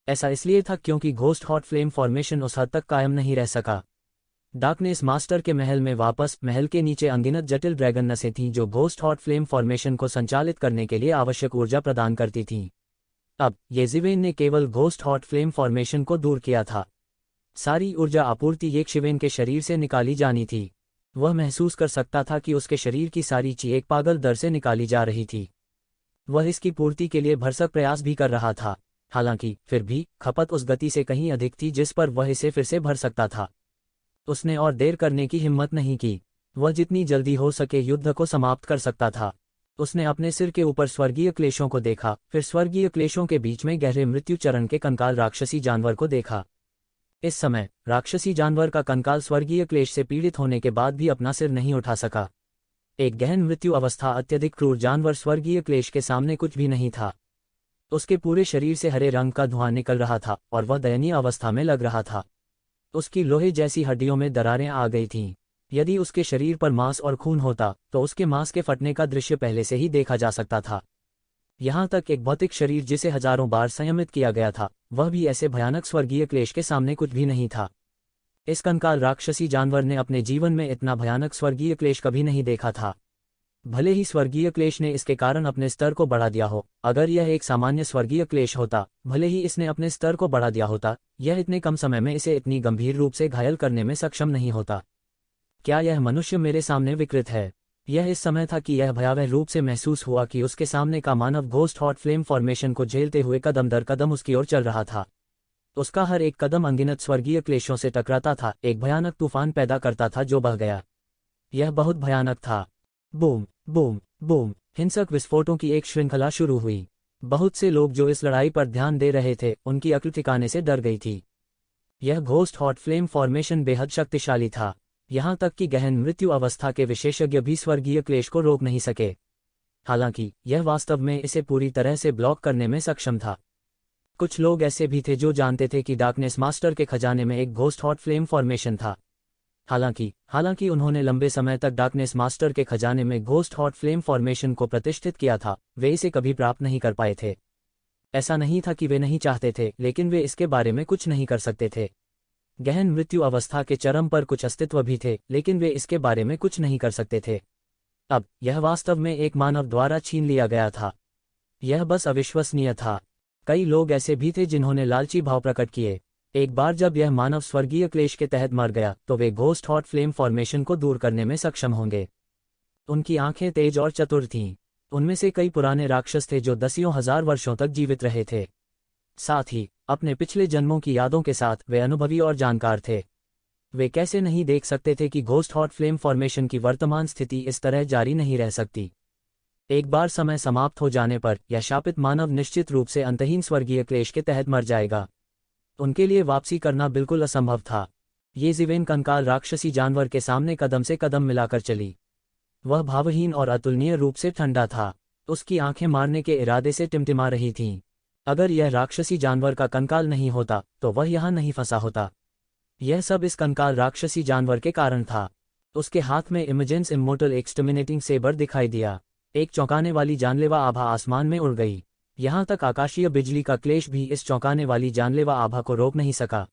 ऐसा इसलिए था क्योंकि घोस्ट हॉट फ्लेम फॉर्मेशन उस हद तक कायम नहीं रह सका। डार्कनेस मास्टर के महल में वापस महल के नीचे अनगिनत जटिल ड्रैगन नसें थीं जो घोस्ट हॉट फ्लेम फॉर्मेशन को संचालित करने के लिए आवश्यक ऊर्जा प्रदान करती थीं। अब ये जीवेन ने केवल घोस्ट हॉट फ्लेम फॉर्मेशन को दूर किया था। सारी ऊर्जा आपूर्ति एक शिवेन के शरीर से निकाली जानी थी। वह महसूस कर सकता था कि उसके शरीर की सारी ची एक पागल दर से निकाली जा रही थी। वह इसकी पूर्ति के लिए भरसक प्रयास भी कर रहा था। हालांकि फिर भी खपत उस गति से कहीं अधिक थी जिस पर वह इसे फिर से भर सकता था। उसने और देर करने की हिम्मत नहीं की। वह जितनी जल्दी हो सके युद्ध को समाप्त कर सकता था। उसने अपने सिर के ऊपर स्वर्गीय क्लेशों को देखा, फिर स्वर्गीय क्लेशों के बीच में गहरे मृत्यु चरण के कंकाल राक्षसी जानवर को देखा। इस समय राक्षसी जानवर का कंकाल स्वर्गीय क्लेश से पीड़ित होने के बाद भी अपना सिर नहीं उठा सका। एक गहन मृत्यु अवस्था अत्यधिक क्रूर जानवर स्वर्गीय क्लेश के सामने कुछ भी नहीं था। उसके पूरे शरीर से हरे रंग का धुआं निकल रहा था और वह दयनीय अवस्था में लग रहा था। उसकी लोहे जैसी हड्डियों में दरारें आ गई थीं। यदि उसके शरीर पर मांस और खून होता तो उसके मांस के फटने का दृश्य पहले से ही देखा जा सकता था। यहाँ तक एक भौतिक शरीर जिसे हजारों बार संयमित किया गया था, वह भी ऐसे भयानक स्वर्गीय क्लेश के सामने कुछ भी नहीं था। इस कंकाल राक्षसी जानवर ने अपने जीवन में इतना भयानक स्वर्गीय क्लेश कभी नहीं देखा था। भले ही स्वर्गीय क्लेश ने इसके कारण अपने स्तर को बढ़ा दिया हो, अगर यह एक सामान्य स्वर्गीय क्लेश होता, भले ही इसने अपने स्तर को बढ़ा दिया होता, यह इतने कम समय में इसे इतनी गंभीर रूप से घायल करने में सक्षम नहीं होता। क्या यह मनुष्य मेरे सामने विकृत है? यह इस समय था कि यह भयावह रूप से महसूस हुआ कि उसके सामने का मानव घोस्ट हॉट फ्लेम फॉर्मेशन को झेलते हुए कदम दर कदम उसकी ओर चल रहा था। उसका हर एक कदम अनगिनत स्वर्गीय क्लेशों से टकराता था, एक भयानक तूफान पैदा करता था जो बह गया। यह बहुत भयानक था। बूम बूम बूम, हिंसक विस्फोटों की एक श्रृंखला शुरू हुई। बहुत से लोग जो इस लड़ाई पर ध्यान दे रहे थे, उनकी अक्ल ठिकाने से डर गई थी। यह घोस्ट हॉट फ्लेम फॉर्मेशन बेहद शक्तिशाली था। यहाँ तक कि गहन मृत्यु अवस्था के विशेषज्ञ भी स्वर्गीय क्लेश को रोक नहीं सके। हालांकि यह वास्तव में इसे पूरी तरह से ब्लॉक करने में सक्षम था। कुछ लोग ऐसे भी थे जो जानते थे कि डार्कनेस मास्टर के खजाने में एक घोस्ट हॉट फ्लेम फॉर्मेशन था। हालांकि उन्होंने लंबे समय तक डार्कनेस मास्टर के खजाने में घोस्ट हॉट फ्लेम फॉर्मेशन को प्रतिष्ठित किया था, वे इसे कभी प्राप्त नहीं कर पाए थे। ऐसा नहीं था कि वे नहीं चाहते थे, लेकिन वे इसके बारे में कुछ नहीं कर सकते थे। गहन मृत्यु अवस्था के चरम पर कुछ अस्तित्व भी थे, लेकिन वे इसके बारे में कुछ नहीं कर सकते थे। अब यह वास्तव में एक मानव द्वारा छीन लिया गया था। यह बस अविश्वसनीय था। कई लोग ऐसे भी थे जिन्होंने लालची भाव प्रकट किए। एक बार जब यह मानव स्वर्गीय क्लेश के तहत मर गया तो वे घोस्ट हॉट फ्लेम फॉर्मेशन को दूर करने में सक्षम होंगे। उनकी आंखें तेज और चतुर थीं। उनमें से कई पुराने राक्षस थे जो दसियों हजार वर्षों तक जीवित रहे थे। साथ ही अपने पिछले जन्मों की यादों के साथ वे अनुभवी और जानकार थे। वे कैसे नहीं देख सकते थे कि घोस्ट हॉट फ्लेम फॉर्मेशन की वर्तमान स्थिति इस तरह जारी नहीं रह सकती। एक बार समय समाप्त हो जाने पर यह शापित मानव निश्चित रूप से अंतहीन स्वर्गीय क्लेश के तहत मर जाएगा। उनके लिए वापसी करना बिल्कुल असंभव था। ये जीवेन कंकाल राक्षसी जानवर के सामने कदम से कदम मिलाकर चली। वह भावहीन और अतुलनीय रूप से ठंडा था। उसकी आंखें मारने के इरादे से टिमटिमा रही थीं। अगर यह राक्षसी जानवर का कंकाल नहीं होता तो वह यहाँ नहीं फंसा होता। यह सब इस कंकाल राक्षसी जानवर के कारण था। उसके हाथ में इमेजेंस इमोर्टल एक्सटर्मिनेटिंग सेबर दिखाई दिया। एक चौंकाने वाली जानलेवा आभा आसमान में उड़ गई। यहाँ तक आकाशीय बिजली का क्लेश भी इस चौंकाने वाली जानलेवा आभा को रोक नहीं सका।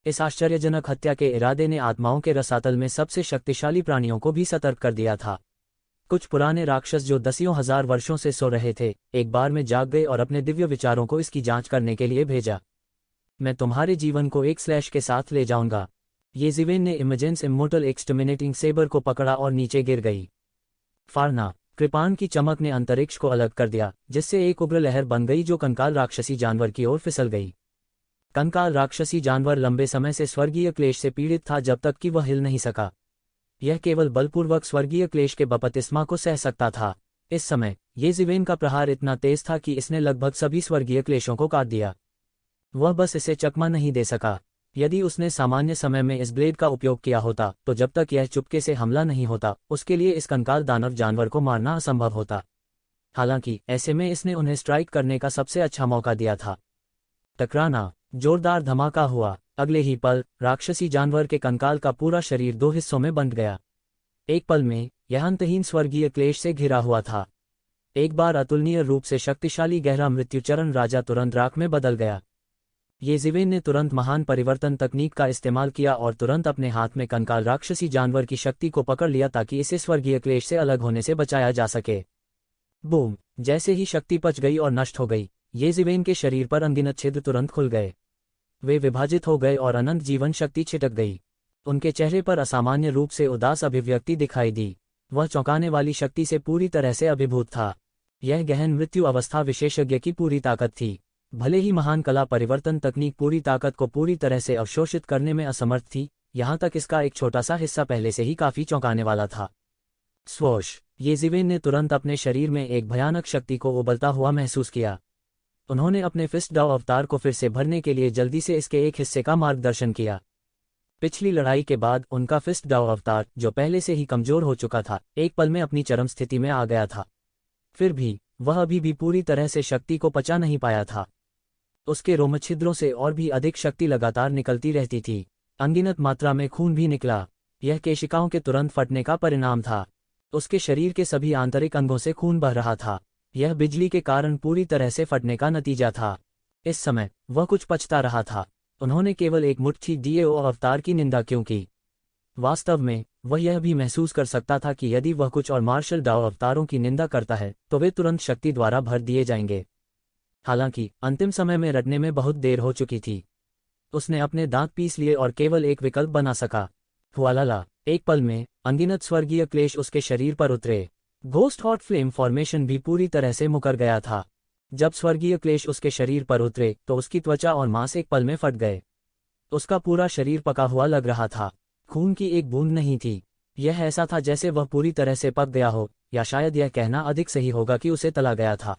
इस आश्चर्यजनक हत्या के इरादे ने आत्माओं के रसातल में सबसे शक्तिशाली प्राणियों को भी सतर्क कर दिया था। कुछ पुराने राक्षस जो दसियों हजार वर्षों से सो रहे थे, एक बार में जाग गए और अपने दिव्य विचारों को इसकी जांच करने के लिए भेजा। मैं तुम्हारे जीवन को एक स्लैश के साथ ले जाऊंगा। येज़िवेन ने इमेजेंस इमोर्टल एक्सटर्मिनेटिंग सेबर को पकड़ा और नीचे गिर गई। फारना, कृपाण की चमक ने अंतरिक्ष को अलग कर दिया, जिससे एक उग्र लहर बन गई जो कंकाल राक्षसी जानवर की ओर फिसल गई। कंकाल राक्षसी जानवर लंबे समय से स्वर्गीय क्लेश से पीड़ित था, जब तक कि वह हिल नहीं सका। यह केवल बलपूर्वक स्वर्गीय क्लेश के बपतिस्मा को सह सकता था। इस समय येज़िवेन का प्रहार इतना तेज था कि इसने लगभग सभी स्वर्गीय क्लेशों को काट दिया। वह बस इसे चकमा नहीं दे सका। यदि उसने सामान्य समय में इस ब्लेड का उपयोग किया होता, तो जब तक यह चुपके से हमला नहीं होता, उसके लिए इस कंकाल दानव जानवर को मारना असंभव होता। हालांकि ऐसे में इसने उन्हें स्ट्राइक करने का सबसे अच्छा मौका दिया था। टकराना, जोरदार धमाका हुआ। अगले ही पल राक्षसी जानवर के कंकाल का पूरा शरीर दो हिस्सों में बंट गया। एक पल में यह अंतहीन स्वर्गीय क्लेश से घिरा हुआ था। एक बार अतुलनीय रूप से शक्तिशाली गहरा मृत्युचरण राजा तुरंत राख में बदल गया। येज़िवेन ने तुरंत महान परिवर्तन तकनीक का इस्तेमाल किया और तुरंत अपने हाथ में कंकाल राक्षसी जानवर की शक्ति को पकड़ लिया ताकि इसे स्वर्गीय क्लेश से अलग होने से बचाया जा सके। बूम! जैसे ही शक्ति पच गई और नष्ट हो गई, येज़िवेन के शरीर पर अनगिनत छिद्र तुरंत खुल गए। वे विभाजित हो गए और अनंत जीवन शक्ति छिटक गई। उनके चेहरे पर असामान्य रूप से उदास अभिव्यक्ति दिखाई दी। वह चौंकाने वाली शक्ति से पूरी तरह से अभिभूत था। यह गहन मृत्यु अवस्था विशेषज्ञ की पूरी ताकत थी। भले ही महान कला परिवर्तन तकनीक पूरी ताकत को पूरी तरह से अवशोषित करने में असमर्थ थी, यहाँ तक इसका एक छोटा सा हिस्सा पहले से ही काफी चौंकाने वाला था। स्वोश! येज़िवेन ने तुरंत अपने शरीर में एक भयानक शक्ति को उबलता हुआ महसूस किया। उन्होंने अपने फिस्ट डाउ अवतार को फिर से भरने के लिए जल्दी से इसके एक हिस्से का मार्गदर्शन किया। पिछली लड़ाई के बाद उनका फिस्ट डाउ अवतार, जो पहले से ही कमजोर हो चुका था, एक पल में अपनी चरम स्थिति में आ गया था। फिर भी वह अभी भी पूरी तरह से शक्ति को पचा नहीं पाया था। उसके रोमछिद्रों से और भी अधिक शक्ति लगातार निकलती रहती थी। अनगिनत मात्रा में खून भी निकला। यह केशिकाओं के तुरंत फटने का परिणाम था। उसके शरीर के सभी आंतरिक अंगों से खून बह रहा था। यह बिजली के कारण पूरी तरह से फटने का नतीजा था। इस समय वह कुछ पछता रहा था। उन्होंने केवल एक मुट्ठी डीएओ अवतार की निंदा क्यों की? वास्तव में वह यह भी महसूस कर सकता था कि यदि वह कुछ और मार्शल डाउ अवतारों की निंदा करता है तो वे तुरंत शक्ति द्वारा भर दिए जाएंगे। हालांकि अंतिम समय में रटने में बहुत देर हो चुकी थी। उसने अपने दांत पीस लिए और केवल एक विकल्प बना सका। हुआलाला! एक पल में अनगिनत स्वर्गीय क्लेश उसके शरीर पर उतरे। घोस्ट हॉट फ्लेम फॉर्मेशन भी पूरी तरह से मुकर गया था। जब स्वर्गीय क्लेश उसके शरीर पर उतरे तो उसकी त्वचा और मांस एक पल में फट गए। उसका पूरा शरीर पका हुआ लग रहा था। खून की एक बूंद नहीं थी। यह ऐसा था जैसे वह पूरी तरह से पक गया हो, या शायद यह कहना अधिक सही होगा कि उसे तला गया था।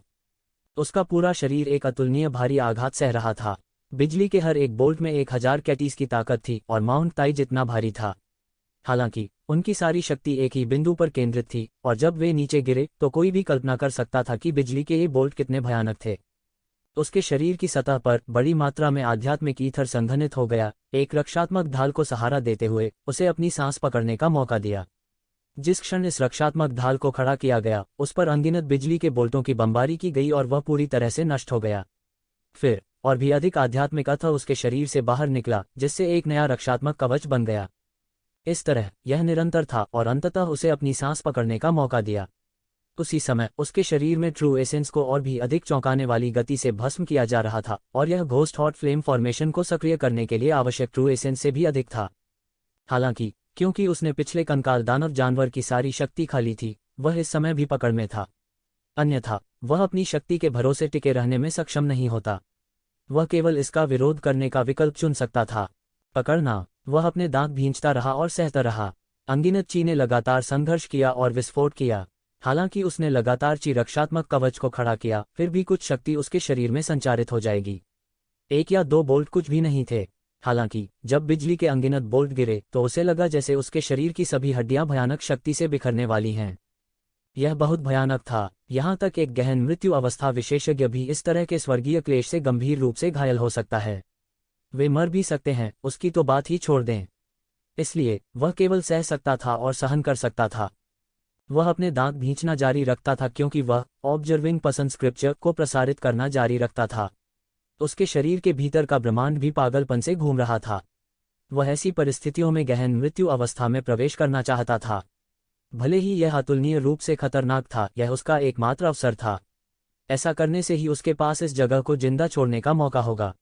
उसका पूरा शरीर एक अतुलनीय भारी आघात सह रहा था। बिजली के हर एक बोल्ट में 1000 कैटीज की ताकत थी और माउंट ताई जितना भारी था। हालांकि उनकी सारी शक्ति एक ही बिंदु पर केंद्रित थी, और जब वे नीचे गिरे तो कोई भी कल्पना कर सकता था कि बिजली के ये बोल्ट कितने भयानक थे। उसके शरीर की सतह पर बड़ी मात्रा में आध्यात्मिक ईथर संघनित हो गया, एक रक्षात्मक ढाल को सहारा देते हुए उसे अपनी सांस पकड़ने का मौका दिया। जिस क्षण इस रक्षात्मक ढाल को खड़ा किया गया, उस पर अनगिनत बिजली के बोल्टों की बमबारी की गई और वह पूरी तरह से नष्ट हो गया। फिर और भी अधिक आध्यात्मिक अथ उसके शरीर से बाहर निकला, जिससे एक नया रक्षात्मक कवच बन गया। इस तरह यह निरंतर था और अंततः उसे अपनी सांस पकड़ने का मौका दिया। उसी समय उसके शरीर में ट्रू एसेंस को और भी अधिक चौंकाने वाली गति से भस्म किया जा रहा था, और यह घोस्ट हॉट फ्लेम फॉर्मेशन को सक्रिय करने के लिए आवश्यक ट्रू एसेंस से भी अधिक था। हालांकि क्योंकि उसने पिछले कंकाल दानव जानवर की सारी शक्ति खा ली थी, वह इस समय भी पकड़ में था। अन्यथा वह अपनी शक्ति के भरोसे टिके रहने में सक्षम नहीं होता। वह केवल इसका विरोध करने का विकल्प चुन सकता था। पकड़ना। वह अपने दांत भींचता रहा और सहता रहा। अनगिनत ची ने लगातार संघर्ष किया और विस्फोट किया। हालांकि उसने लगातार ची रक्षात्मक कवच को खड़ा किया, फिर भी कुछ शक्ति उसके शरीर में संचारित हो जाएगी। 1 या 2 बोल्ट कुछ भी नहीं थे। हालांकि जब बिजली के अनगिनत बोल्ट गिरे तो उसे लगा जैसे उसके शरीर की सभी हड्डियां भयानक शक्ति से बिखरने वाली हैं। यह बहुत भयानक था। यहाँ तक एक गहन मृत्यु अवस्था विशेषज्ञ भी इस तरह के स्वर्गीय क्लेश से गंभीर रूप से घायल हो सकता है। वे मर भी सकते हैं, उसकी तो बात ही छोड़ दें। इसलिए वह केवल सह सकता था और सहन कर सकता था। वह अपने दांत भींचना जारी रखता था क्योंकि वह ऑब्जर्विंग पसंद स्क्रिप्चर को प्रसारित करना जारी रखता था। उसके शरीर के भीतर का ब्रह्मांड भी पागलपन से घूम रहा था। वह ऐसी परिस्थितियों में गहन मृत्यु अवस्था में प्रवेश करना चाहता था। भले ही यह अतुलनीय रूप से खतरनाक था, यह उसका एकमात्र अवसर था। ऐसा करने से ही उसके पास इस जगह को जिंदा छोड़ने का मौका होगा।